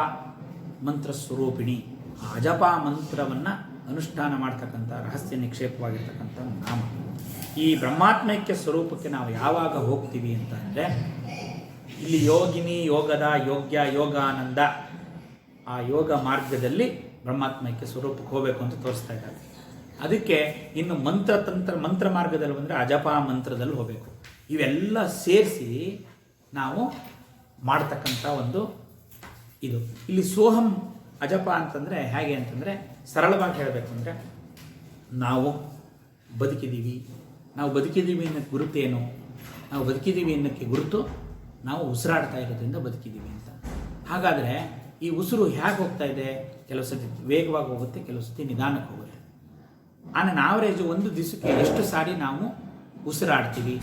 ಮಂತ್ರ ಸ್ವರೂಪಿಣಿ. ಆ ಅಜಪ ಮಂತ್ರವನ್ನು ಅನುಷ್ಠಾನ ಮಾಡ್ತಕ್ಕಂಥ ರಹಸ್ಯ ನಿಕ್ಷೇಪವಾಗಿರ್ತಕ್ಕಂಥ ನಾಮ. ಈ ಬ್ರಹ್ಮಾತ್ಮೈಕ್ಯ ಸ್ವರೂಪಕ್ಕೆ ನಾವು ಯಾವಾಗ ಹೋಗ್ತೀವಿ ಅಂತ ಅಂದರೆ, ಇಲ್ಲಿ ಯೋಗಿನಿ, ಯೋಗದ, ಯೋಗ್ಯ, ಯೋಗಾನಂದ, ಆ ಯೋಗ ಮಾರ್ಗದಲ್ಲಿ ಬ್ರಹ್ಮಾತ್ಮೈಕ್ಯ ಸ್ವರೂಪಕ್ಕೆ ಹೋಗಬೇಕು ಅಂತ ತೋರಿಸ್ತಾ ಇದ್ದಾರೆ. ಅದಕ್ಕೆ ಇನ್ನು ಮಂತ್ರ ಮಾರ್ಗದಲ್ಲಿ ಬಂದರೆ ಅಜಪ ಮಂತ್ರದಲ್ಲಿ ಹೋಗಬೇಕು. ಇವೆಲ್ಲ ಸೇರಿಸಿ ನಾವು ಮಾಡ್ತಕ್ಕಂಥ ಒಂದು ಇದು. ಇಲ್ಲಿ ಸೋಹಂ ಅಜಪ ಅಂತಂದರೆ ಹೇಗೆ ಅಂತಂದರೆ, ಸರಳವಾಗಿ ಹೇಳಬೇಕು ಅಂದರೆ, ನಾವು ಬದುಕಿದ್ದೀವಿ ಅನ್ನೋಕ್ಕೆ ಗುರುತೇನು? ನಾವು ಬದುಕಿದ್ದೀವಿ ಅನ್ನೋಕ್ಕೆ ಗುರುತು ನಾವು ಉಸಿರಾಡ್ತಾ ಇರೋದ್ರಿಂದ ಬದುಕಿದ್ದೀವಿ ಅಂತ. ಹಾಗಾದರೆ ಈ ಉಸಿರು ಹೇಗೆ ಹೋಗ್ತಾ ಇದೆ? ಕೆಲವು ಸತಿ ವೇಗವಾಗಿ ಹೋಗುತ್ತೆ, ಕೆಲವು ಸತಿ ನಿಧಾನಕ್ಕೆ ಹೋಗುತ್ತೆ. ಆನ್ ಆವರೇಜ್ ಒಂದು ದಿವಸಕ್ಕೆ ಎಷ್ಟು ಸಾರಿ ನಾವು ಉಸಿರಾಡ್ತೀವಿ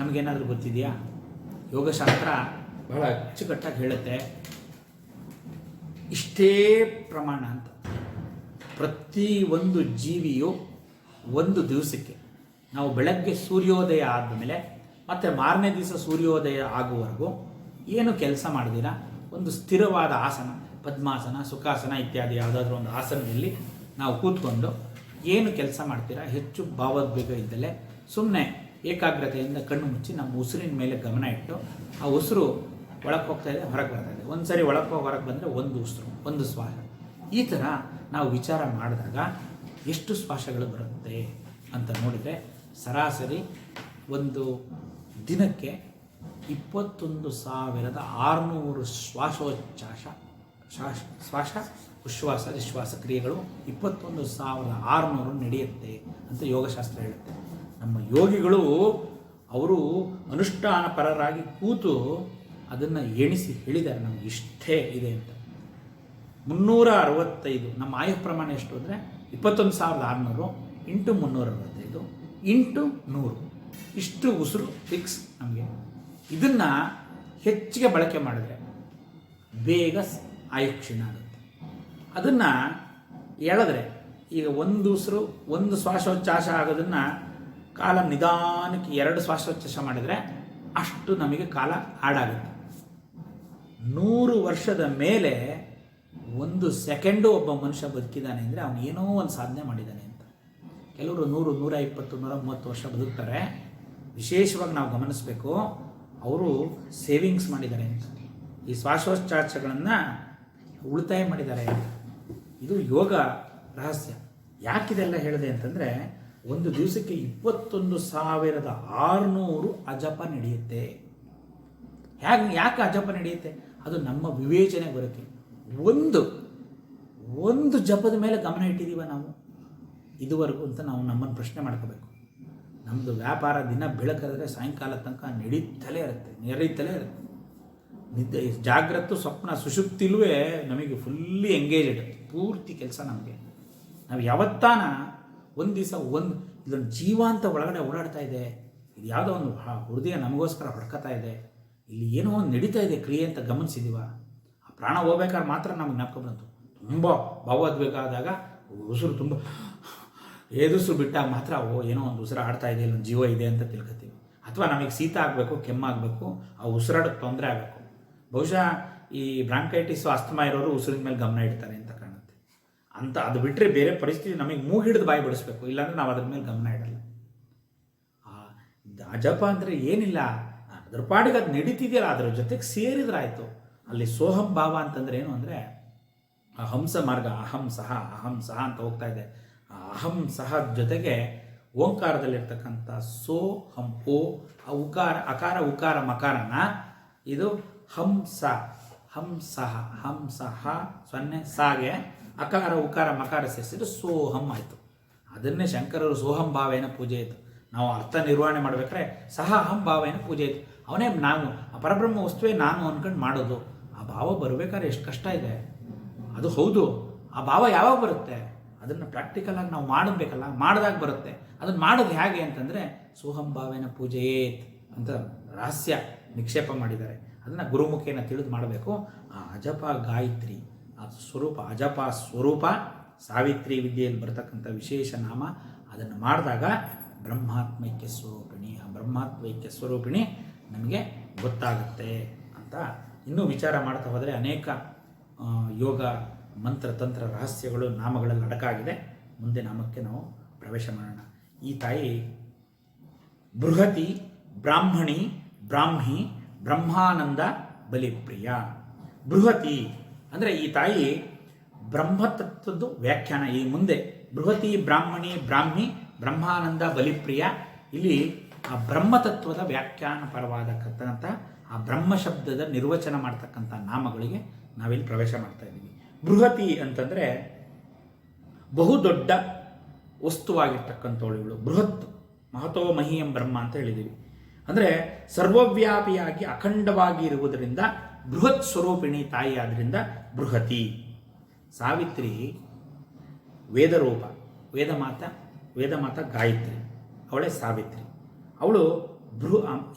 ನಮಗೇನಾದರೂ ಗೊತ್ತಿದೆಯಾ? ಯೋಗಶಾಸ್ತ್ರ ಬಹಳ ಅಚ್ಚುಕಟ್ಟಾಗಿ ಹೇಳುತ್ತೆ, ಇಷ್ಟೇ ಪ್ರಮಾಣ ಅಂತ. ಪ್ರತಿ ಒಂದು ಜೀವಿಯು ಒಂದು ದಿವಸಕ್ಕೆ ನಾವು ಬೆಳಗ್ಗೆ ಸೂರ್ಯೋದಯ ಆದಮೇಲೆ ಮತ್ತು ಮಾರನೇ ದಿವಸ ಸೂರ್ಯೋದಯ ಆಗುವವರೆಗೂ ಏನು ಕೆಲಸ ಮಾಡಿದಿರ, ಒಂದು ಸ್ಥಿರವಾದ ಆಸನ, ಪದ್ಮಾಸನ, ಸುಖಾಸನ ಇತ್ಯಾದಿ ಯಾವುದಾದ್ರೂ ಒಂದು ಆಸನದಲ್ಲಿ ನಾವು ಕೂತ್ಕೊಂಡು ಏನು ಕೆಲಸ ಮಾಡ್ತೀರಾ, ಹೆಚ್ಚು ಭಾವೋದ್ವೇಗ ಇದ್ದಲೇ ಸುಮ್ಮನೆ ಏಕಾಗ್ರತೆಯಿಂದ ಕಣ್ಣು ಮುಚ್ಚಿ ನಮ್ಮ ಉಸಿರಿನ ಮೇಲೆ ಗಮನ ಇಟ್ಟು, ಆ ಉಸಿರು ಒಳಕ್ಕೆ ಹೋಗ್ತಾ ಇದೆ, ಹೊರಗೆ ಬರ್ತಾ ಇದೆ, ಒಂದು ಸರಿ ಒಳಕ್ಕೆ ಹೋಗಿ ಹೊರಗೆ ಬಂದರೆ ಒಂದು ಉಸಿರು, ಒಂದು ಶ್ವಾಸ. ಈ ಥರ ನಾವು ವಿಚಾರ ಮಾಡಿದಾಗ ಎಷ್ಟು ಶ್ವಾಸಗಳು ಬರುತ್ತೆ ಅಂತ ನೋಡಿದರೆ, ಸರಾಸರಿ ಒಂದು ದಿನಕ್ಕೆ 21,600 ಶ್ವಾಸ ಉಶ್ವಾಸ ನಿಶ್ವಾಸ ಕ್ರಿಯೆಗಳು 21,600 ನಡೆಯುತ್ತೆ ಅಂತ ಯೋಗಶಾಸ್ತ್ರ ಹೇಳುತ್ತೆ. ನಮ್ಮ ಯೋಗಿಗಳು ಅವರು ಅನುಷ್ಠಾನ ಪರರಾಗಿ ಕೂತು ಅದನ್ನು ಎಣಿಸಿ ಹೇಳಿದ್ದಾರೆ, ನಮಗೆ ಇಷ್ಟೇ ಇದೆ ಅಂತ. 365 ನಮ್ಮ ಆಯು ಪ್ರಮಾಣ ಎಷ್ಟು ಅಂದರೆ 21,600 ಇಂಟು 365 ಇಂಟು 100, ಇಷ್ಟು ಉಸಿರು ಫಿಕ್ಸ್ ನಮಗೆ. ಇದನ್ನು ಹೆಚ್ಚಿಗೆ ಬಳಕೆ ಮಾಡಿದ್ರೆ ಬೇಗ ಆಯುಕ್ಷೀಣ ಆಗುತ್ತೆ. ಅದನ್ನು ಎಳೆದ್ರೆ ಈಗ ಒಂದು ಉಸಿರು ಒಂದು ಶ್ವಾಸೋಚ್ಛ್ವಾಸ ಆಗೋದನ್ನು ಕಾಲ ನಿಧಾನಕ್ಕೆ 2 ಶ್ವಾಸೋಚ್ಛ್ವಾಸ ಮಾಡಿದರೆ ಅಷ್ಟು ನಮಗೆ ಕಾಲ ಹಾಡಾಗುತ್ತೆ. 100 ವರ್ಷದ ಮೇಲೆ 1 ಸೆಕೆಂಡು ಒಬ್ಬ ಮನುಷ್ಯ ಬದುಕಿದ್ದಾನೆ ಅಂದರೆ ಅವನು ಏನೋ ಒಂದು ಸಾಧನೆ ಮಾಡಿದ್ದಾನೆ ಅಂತ. ಕೆಲವರು 100, 120, 130 ವರ್ಷ ಬದುಕ್ತಾರೆ. ವಿಶೇಷವಾಗಿ ನಾವು ಗಮನಿಸಬೇಕು, ಅವರು ಸೇವಿಂಗ್ಸ್ ಮಾಡಿದ್ದಾರೆ ಅಂತ, ಈ ಶ್ವಾಸೋಚ್ಛ್ವಾಸಗಳನ್ನು ಉಳಿತಾಯ ಮಾಡಿದ್ದಾರೆ. ಇದು ಯೋಗ ರಹಸ್ಯ. ಯಾಕಿದೆಲ್ಲ ಹೇಳಿದೆ ಅಂತಂದರೆ, ಒಂದು ದಿವಸಕ್ಕೆ 21,600 ಅಜಪ ನಡೆಯುತ್ತೆ. ಯಾಕೆ ಅಜಪ ನಡೆಯುತ್ತೆ? ಅದು ನಮ್ಮ ವಿವೇಚನೆ ಬರುತ್ತೆ. ಒಂದು ಜಪದ ಮೇಲೆ ಗಮನ ಇಟ್ಟಿದ್ದೀವ ನಾವು ಇದುವರೆಗೂ ಅಂತ ನಾವು ನಮ್ಮನ್ನು ಪ್ರಶ್ನೆ ಮಾಡ್ಕೋಬೇಕು. ನಮ್ಮದು ವ್ಯಾಪಾರ ದಿನ ಬೆಳಕಾದರೆ ಸಾಯಂಕಾಲ ತನಕ ನಡೀತಲೇ ಇರುತ್ತೆ. ನಿದ್ದೆ, ಜಾಗ್ರತೆ, ಸ್ವಪ್ನ, ಸುಷುಪ್ತಿಲೂ ನಮಗೆ ಫುಲ್ಲಿ ಎಂಗೇಜ್ಡ್, ಪೂರ್ತಿ ಕೆಲಸ ನಮಗೆ. ನಾವು ಯಾವತ್ತಾನ ಒಂದು ದಿವಸ ಇದೊಂದು ಜೀವ ಅಂತ ಒಳಗಡೆ ಓಡಾಡ್ತಾ ಇದೆ, ಇದು ಯಾವುದೋ ಒಂದು ಹೃದಯ ನಮಗೋಸ್ಕರ ಹೊಡ್ಕೊತಾ ಇದೆ, ಇಲ್ಲಿ ಏನೋ ಒಂದು ನಡೀತಾ ಇದೆ ಕ್ರಿಯೆ ಅಂತ ಗಮನಿಸಿದೀವ. ಆ ಪ್ರಾಣ ಹೋಗ್ಬೇಕಾದ್ರೆ ಮಾತ್ರ ನಮಗೆ ಜ್ಞಾಪಕ ಬಂತು. ತುಂಬ ಭಾವೋದ್ವೇಗ ಆದಾಗ ಉಸಿರು ತುಂಬ ಏದುಸಿರು ಬಿಟ್ಟಾಗ ಮಾತ್ರ ಏನೋ ಒಂದು ಉಸಿರು ಆಡ್ತಾ ಇದೆ, ಇಲ್ಲೊಂದು ಜೀವ ಇದೆ ಅಂತ ತಿಳ್ಕೊತೀವಿ. ಅಥವಾ ನಮಗೆ ಶೀತ ಆಗಬೇಕು, ಕೆಮ್ಮಾಗಬೇಕು, ಆ ಉಸಿರಾಡೋಕ್ಕೆ ತೊಂದರೆ ಆಗಬೇಕು. ಬಹುಶಃ ಈ ಬ್ರಾಂಕೈಟಿಸು ಅಸ್ತಮಾ ಇರೋರು ಉಸಿರಿನ ಮೇಲೆ ಗಮನ ಇಡ್ತಾರೆ ಅಂತ ಕಾಣುತ್ತೆ. ಅಂತ ಅದು ಬಿಟ್ಟರೆ ಬೇರೆ ಪರಿಸ್ಥಿತಿ ನಮಗೆ ಮೂಗಿಡಿದು ಬಾಯಿ ಬಿಡಿಸ್ಬೇಕು, ಇಲ್ಲಾಂದರೆ ನಾವು ಅದ್ರ ಮೇಲೆ ಗಮನ ಇಡಲ್ಲ. ಅಜಪ ಅಂದರೆ ಏನಿಲ್ಲ, ಅದ್ರ ಪಾಡಿಗೆ ಅದು ನಡೀತಿದೆಯಲ್ಲ, ಅದ್ರ ಜೊತೆಗೆ ಸೇರಿದ್ರಾಯ್ತು. ಅಲ್ಲಿ ಸೋಹಂ ಭಾವ ಅಂತಂದ್ರೆ ಏನು ಅಂದರೆ, ಹಂಸ ಮಾರ್ಗ ಅಹಂ ಸಹ ಅಂತ ಹೋಗ್ತಾ ಇದೆ. ಅಹಂ ಸಹ ಜೊತೆಗೆ ಓಂಕಾರದಲ್ಲಿರ್ತಕ್ಕಂಥ ಸೋ ಹಂ ಓ ಆ ಉಕಾರ ಅಕಾರ ಉಕಾರ ಮಕಾರನ ಇದು ಹಂಸ ಹಂಸಃ ಹಂಸಃ ಸೊನ್ನೆ ಸಾಗೆ ಅಕಾರ ಉಕಾರ ಮಕಾರ ಸೇರಿಸಿದ್ರೆ ಸೋಹಂ ಆಯಿತು. ಅದನ್ನೇ ಶಂಕರರು ಸೋಹಂ ಭಾವೇನ ಪೂಜೆ ಇತ್ತು. ನಾವು ಅರ್ಥ ನಿರ್ವಹಣೆ ಮಾಡಬೇಕಾದ್ರೆ ಸಹ ಅಹಂ ಭಾವೇನ ಪೂಜೆ ಇತ್ತು. ಅವನೇ ನಾನು ಆ ಪರಬ್ರಹ್ಮ ವಸ್ತುವೇ ನಾನು ಅಂದ್ಕೊಂಡು ಮಾಡೋದು. ಆ ಭಾವ ಬರಬೇಕಾದ್ರೆ ಎಷ್ಟು ಕಷ್ಟ ಇದೆ. ಅದು ಹೌದು, ಆ ಭಾವ ಯಾವಾಗ ಬರುತ್ತೆ? ಅದನ್ನು ಪ್ರಾಕ್ಟಿಕಲಾಗಿ ನಾವು ಮಾಡಬೇಕಲ್ಲ, ಮಾಡಿದಾಗ ಬರುತ್ತೆ. ಅದನ್ನು ಮಾಡೋದು ಹೇಗೆ ಅಂತಂದರೆ ಸೋಹಂ ಭಾವೇನ ಪೂಜೆಯೇತ್ ಅಂತ ರಹಸ್ಯ ನಿಕ್ಷೇಪ ಮಾಡಿದ್ದಾರೆ. ಅದನ್ನು ಗುರುಮುಖೇನ ತಿಳಿದು ಮಾಡಬೇಕು. ಆ ಅಜಪ ಗಾಯತ್ರಿ ಆ ಸ್ವರೂಪ, ಅಜಪ ಸ್ವರೂಪ ಸಾವಿತ್ರಿ ವಿದ್ಯೆಯಲ್ಲಿ ಬರ್ತಕ್ಕಂಥ ವಿಶೇಷ ನಾಮ. ಅದನ್ನು ಮಾಡಿದಾಗ ಬ್ರಹ್ಮಾತ್ಮೈಕ್ಯ ಸ್ವರೂಪಿಣಿ, ಆ ಬ್ರಹ್ಮಾತ್ಮೈಕ್ಯ ಸ್ವರೂಪಿಣಿ ನಮಗೆ ಗೊತ್ತಾಗುತ್ತೆ ಅಂತ ಇನ್ನೂ ವಿಚಾರ ಮಾಡ್ತಾ ಹೋದರೆ ಅನೇಕ ಯೋಗ ಮಂತ್ರ ತಂತ್ರ ರಹಸ್ಯಗಳು ನಾಮಗಳಲ್ಲಿ ಅಡಕಾಗಿದೆ. ಮುಂದೆ ನಾಮಕ್ಕೆ ನಾವು ಪ್ರವೇಶ ಮಾಡೋಣ. ಈ ತಾಯಿ ಬೃಹತಿ ಬ್ರಾಹ್ಮಣಿ ಬ್ರಾಹ್ಮಿ ಬ್ರಹ್ಮಾನಂದ ಬಲಿಪ್ರಿಯ. ಬೃಹತಿ ಅಂದರೆ ಈ ತಾಯಿ ಬ್ರಹ್ಮತತ್ವದ್ದು ವ್ಯಾಖ್ಯಾನ. ಈ ಮುಂದೆ ಬೃಹತಿ ಬ್ರಾಹ್ಮಣಿ ಬ್ರಾಹ್ಮಿ ಬ್ರಹ್ಮಾನಂದ ಬಲಿಪ್ರಿಯ, ಇಲ್ಲಿ ಆ ಬ್ರಹ್ಮತತ್ವದ ವ್ಯಾಖ್ಯಾನ ಪರವಾದಕ್ಕಂಥ ಆ ಬ್ರಹ್ಮ ಶಬ್ದದ ನಿರ್ವಚನ ಮಾಡ್ತಕ್ಕಂಥ ನಾಮಗಳಿಗೆ ನಾವಿಲ್ಲಿ ಪ್ರವೇಶ ಮಾಡ್ತಾ ಇದ್ದೀವಿ. ಬೃಹತಿ ಅಂತಂದರೆ ಬಹುದೊಡ್ಡ ವಸ್ತುವಾಗಿರ್ತಕ್ಕಂಥವಳು ಇವಳು. ಬೃಹತ್ ಮಹತೋ ಮಹೀಯಂ ಬ್ರಹ್ಮ ಅಂತ ಹೇಳಿದ್ದೀವಿ. ಅಂದರೆ ಸರ್ವವ್ಯಾಪಿಯಾಗಿ ಅಖಂಡವಾಗಿ ಇರುವುದರಿಂದ ಬೃಹತ್ ಸ್ವರೂಪಿಣಿ ತಾಯಿ ಆದ್ದರಿಂದ ಬೃಹತಿ. ಸಾವಿತ್ರಿ ವೇದರೂಪ, ವೇದಮಾತ ಗಾಯತ್ರಿ, ಅವಳೇ ಸಾವಿತ್ರಿ. ಅವಳು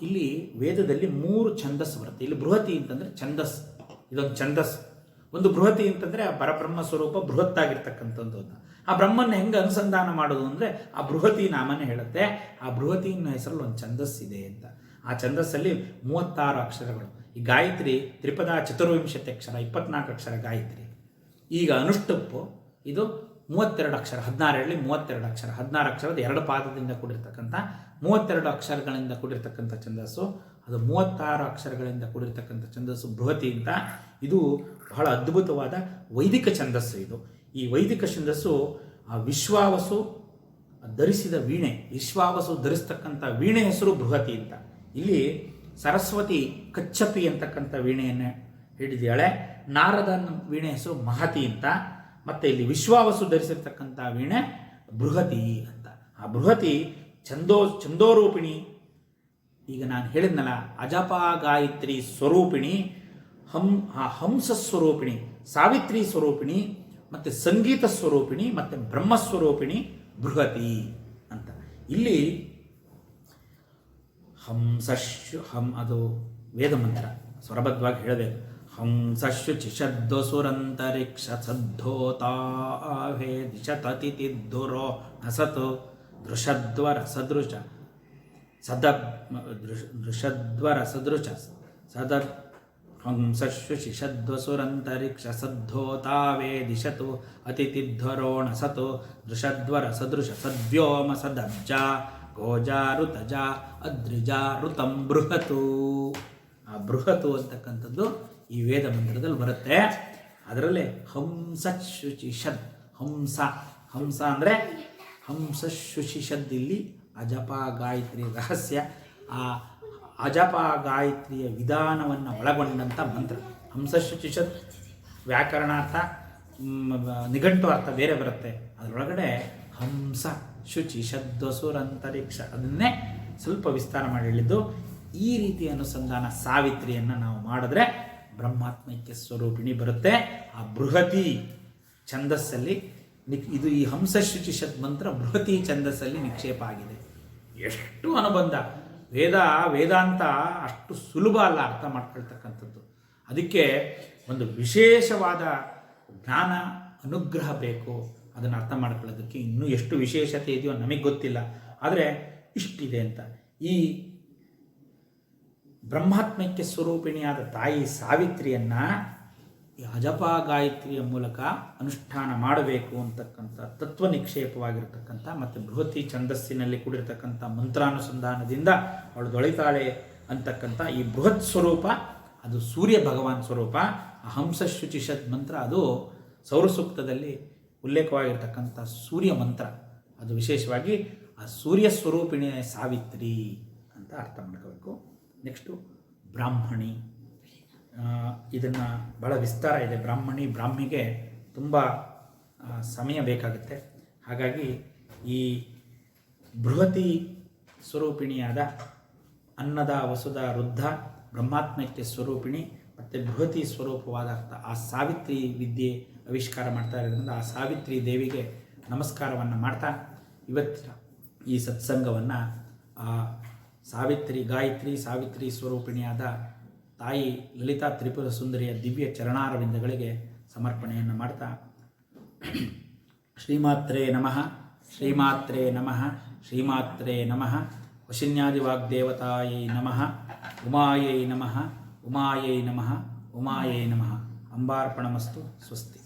ಇಲ್ಲಿ ವೇದದಲ್ಲಿ 3 ಛಂದಸ್ಸು ಬರುತ್ತೆ. ಇಲ್ಲಿ ಬೃಹತಿ ಅಂತಂದರೆ ಛಂದಸ್, ಇದೊಂದು ಛಂದಸ್. ಒಂದು ಬೃಹತಿ ಅಂತಂದರೆ ಆ ಪರಬ್ರಹ್ಮ ಸ್ವರೂಪ ಬೃಹತ್ತಾಗಿರ್ತಕ್ಕಂಥದ್ದು. ಆ ಬ್ರಹ್ಮನ ಹೆಂಗೆ ಅನುಸಂಧಾನ ಮಾಡೋದು ಅಂದರೆ ಆ ಬೃಹತಿ ನಾಮನೇ ಹೇಳುತ್ತೆ. ಆ ಬೃಹತಿ ಅನ್ನೋ ಹೆಸರಲ್ಲಿ ಒಂದು ಛಂದಸ್ಸಿದೆ ಅಂತ. ಆ ಛಂದಸ್ಸಲ್ಲಿ 36 ಅಕ್ಷರಗಳು. ಈ ಗಾಯತ್ರಿ ತ್ರಿಪದ ಚತುರ್ವಿಂಶತಿ ಅಕ್ಷರ, 24 ಅಕ್ಷರ ಗಾಯತ್ರಿ. ಈಗ ಅನುಷ್ಟುಪ್ಪು ಇದು 32 ಅಕ್ಷರ, 16 32 ಅಕ್ಷರ, 16 ಅಕ್ಷರದ 2 ಪಾದದಿಂದ ಕೂಡಿರ್ತಕ್ಕಂಥ 32 ಅಕ್ಷರಗಳಿಂದ ಕೂಡಿರ್ತಕ್ಕಂಥ ಛಂದಸ್ಸು. ಅದು 36 ಅಕ್ಷರಗಳಿಂದ ಕೂಡಿರ್ತಕ್ಕಂಥ ಛಂದಸ್ಸು ಬೃಹತಿ ಅಂತ. ಇದು ಬಹಳ ಅದ್ಭುತವಾದ ವೈದಿಕ ಛಂದಸ್ಸು. ಇದು ಈ ವೈದಿಕ ಛಂದಸ್ಸು ಆ ವಿಶ್ವಾವಸು ಧರಿಸಿದ ವೀಣೆ, ವಿಶ್ವಾವಸು ಧರಿಸ್ತಕ್ಕಂಥ ವೀಣೆ ಹೆಸರು ಬೃಹತಿ ಅಂತ. ಇಲ್ಲಿ ಸರಸ್ವತಿ ಕಚ್ಚಪಿ ಅಂತಕ್ಕಂಥ ವೀಣೆಯನ್ನು ಹಿಡಿದಾಳೆ. ನಾರದನ ವೀಣೆ ಹೆಸರು ಮಹತಿ ಅಂತ. ಮತ್ತು ಇಲ್ಲಿ ಧರಿಸಿರ್ತಕ್ಕಂಥ ವೀಣೆ ಬೃಹತಿ ಅಂತ. ಆ ಬೃಹತಿ ಛಂದೋರೂಪಿಣಿ. ಈಗ ನಾನು ಹೇಳಿದ್ನಲ್ಲ, ಅಜಪ ಗಾಯತ್ರಿ ಸ್ವರೂಪಿಣಿ, ಹಂಸ ಸ್ವರೂಪಿಣಿ, ಸಾವಿತ್ರಿ ಸ್ವರೂಪಿಣಿ, ಮತ್ತು ಸಂಗೀತ ಸ್ವರೂಪಿಣಿ, ಮತ್ತು ಬ್ರಹ್ಮಸ್ವರೂಪಿಣಿ ಬೃಹತಿ ಅಂತ. ಇಲ್ಲಿ ಅದು ವೇದ ಮಂತ್ರ ಸ್ವರಬದ್ಧವಾಗಿ ಹೇಳಬೇಕು. ಹಂಸಶು ಚಿಷದ್ವಸುರಂತರಿಕ್ಷ ಸದ್ಧೋತಾಹೇ ದಿಶತತಿಥಿದ್ದುರೋ ನಸತು ದೃಷದ್ವರ ಸದೃಶ ದೃಷದ್ವರ ಸದೃಶ ಸದ ಹಂಸಶು ಶಿಷದ್ವಸುರಂತರಿಕ್ಷ ಸದ್ಧೋತಾವೇ ದಿಶತು ಅತಿಥಿಧ್ವರೋಣ ಸತು ದೃಷದ್ವರ ಸದೃಶ ಸದ್ವ್ಯೋಮ ಸದಬ್ಜ ಗೋಜಾರುತಜ ಅದ್ರಿಜಾರುತಂ ಬೃಹತು. ಆ ಬೃಹತು ಅಂತಕ್ಕಂಥದ್ದು ಈ ವೇದ ಮಂತ್ರದಲ್ಲಿ ಬರುತ್ತೆ. ಅದರಲ್ಲೇ ಹಂಸಶುಚಿಷದ್, ಹಂಸ ಅಂದರೆ ಹಂಸಶುಚಿಷದ್. ಇಲ್ಲಿ ಅಜಪ ಗಾಯತ್ರಿ ರಹಸ್ಯ, ಆ ಅಜಪ ಗಾಯತ್ರಿಯ ವಿಧಾನವನ್ನು ಒಳಗೊಂಡಂಥ ಮಂತ್ರ. ಹಂಸಶುಚಿಷದ್ ವ್ಯಾಕರಣಾರ್ಥ, ನಿಘಂಟು ಅರ್ಥ ಬೇರೆ ಬರುತ್ತೆ. ಅದರೊಳಗಡೆ ಹಂಸ ಶುಚಿ ಶಬ್ದಸುರಂತರಿಕ್ಷ ಅದನ್ನೇ ಸ್ವಲ್ಪ ವಿಸ್ತಾರ ಮಾಡಿ ಹೇಳಿದ್ದು. ಈ ರೀತಿ ಅನುಸಂಧಾನ ಸಾವಿತ್ರಿಯನ್ನು ನಾವು ಮಾಡಿದ್ರೆ ಬ್ರಹ್ಮಾತ್ಮೈಕ್ಯ ಸ್ವರೂಪಿಣಿ ಬರುತ್ತೆ. ಆ ಬೃಹತಿ ಛಂದಸ್ಸಲ್ಲಿ ಇದು ಈ ಹಂಸಶುಚಿಷದ್ ಮಂತ್ರ ಬೃಹತಿ ಛಂದಸ್ಸಲ್ಲಿ ನಿಕ್ಷೇಪ ಆಗಿದೆ. ಎಷ್ಟು ಅನುಬಂಧ! ವೇದಾಂತ ಅಷ್ಟು ಸುಲಭ ಅಲ್ಲ ಅರ್ಥ ಮಾಡ್ಕೊಳ್ತಕ್ಕಂಥದ್ದು. ಅದಕ್ಕೆ ಒಂದು ವಿಶೇಷವಾದ ಜ್ಞಾನ ಅನುಗ್ರಹ ಬೇಕು. ಅದನ್ನು ಅರ್ಥ ಮಾಡ್ಕೊಳ್ಳೋದಕ್ಕೆ ಇನ್ನೂ ಎಷ್ಟು ವಿಶೇಷತೆ ಇದೆಯೋ ನಮಗೆ ಗೊತ್ತಿಲ್ಲ, ಆದರೆ ಇಷ್ಟಿದೆ ಅಂತ. ಈ ಬ್ರಹ್ಮಾತ್ಮೈಕ್ಯ ಸ್ವರೂಪಿಣಿಯಾದ ತಾಯಿ ಸಾವಿತ್ರಿಯನ್ನು ಈ ಅಜಪ ಗಾಯತ್ರಿಯ ಮೂಲಕ ಅನುಷ್ಠಾನ ಮಾಡಬೇಕು ಅಂತಕ್ಕಂಥ ತತ್ವ ನಿಕ್ಷೇಪವಾಗಿರ್ತಕ್ಕಂಥ ಮತ್ತು ಬೃಹತಿ ಛಂದಸ್ಸಿನಲ್ಲಿ ಕೂಡಿರ್ತಕ್ಕಂಥ ಮಂತ್ರಾನುಸಂಧಾನದಿಂದ ಅವಳು ದೊಳಿತಾಳೆ ಅಂತಕ್ಕಂಥ ಈ ಬೃಹತ್ ಸ್ವರೂಪ ಅದು ಸೂರ್ಯ ಭಗವಾನ್ ಸ್ವರೂಪ. ಆ ಹಂಸಶುಚಿಷದ್ ಮಂತ್ರ ಅದು ಸೌರಸೂಕ್ತದಲ್ಲಿ ಉಲ್ಲೇಖವಾಗಿರ್ತಕ್ಕಂಥ ಸೂರ್ಯ ಮಂತ್ರ. ಅದು ವಿಶೇಷವಾಗಿ ಆ ಸೂರ್ಯ ಸ್ವರೂಪಿಣಿ ಸಾವಿತ್ರಿ ಅಂತ ಅರ್ಥ ಮಾಡ್ಕೋಬೇಕು. ನೆಕ್ಸ್ಟು ಬ್ರಾಹ್ಮಣಿ, ಇದನ್ನು ಭಾಳ ವಿಸ್ತಾರ ಇದೆ. ಬ್ರಾಹ್ಮಿಗೆ ತುಂಬ ಸಮಯ ಬೇಕಾಗುತ್ತೆ. ಹಾಗಾಗಿ ಈ ಬೃಹತಿ ಸ್ವರೂಪಿಣಿಯಾದ ಅನ್ನದ ವಸುದ ವೃದ್ಧ ಬ್ರಹ್ಮಾತ್ಮೈಕ್ಯ ಸ್ವರೂಪಿಣಿ ಮತ್ತು ಬೃಹತಿ ಸ್ವರೂಪವಾದ ಆ ಸಾವಿತ್ರಿ ವಿದ್ಯೆ ಆವಿಷ್ಕಾರ ಮಾಡ್ತಾ ಇರೋದ್ರಿಂದ ಆ ಸಾವಿತ್ರಿ ದೇವಿಗೆ ನಮಸ್ಕಾರವನ್ನು ಮಾಡ್ತಾ ಇವತ್ತಿನ ಈ ಸತ್ಸಂಗವನ್ನು ಆ ಗಾಯತ್ರಿ ಸಾವಿತ್ರಿ ಸ್ವರೂಪಿಣಿಯಾದ ತಾಯಿ ಲಲಿತಾ ತ್ರಿಪುರ ಸುಂದರಿಯ ದಿವ್ಯ ಚರಣಾರವಿಂದಗಳಿಗೆ ಸಮರ್ಪಣೆಯನ್ನು ಮಾಡ್ತಾ ಶ್ರೀಮಾತ್ರೇ ನಮಃ ಶ್ರೀಮಾತ್ರೇ ನಮಃ ಶ್ರೀಮಾತ್ರೇ ನಮಃ ವಶಿನ್ಯಾದಿವಾಗ್ದೇವತಾಯೈ ನಮಃ ಉಮಾಯೈ ನಮಃ ಉಮಾಯೈ ನಮಃ ಉಮಾಯೈ ನಮಃ ಅಂಬಾರ್ಪಣಮಸ್ತು. ಸ್ವಸ್ತಿ.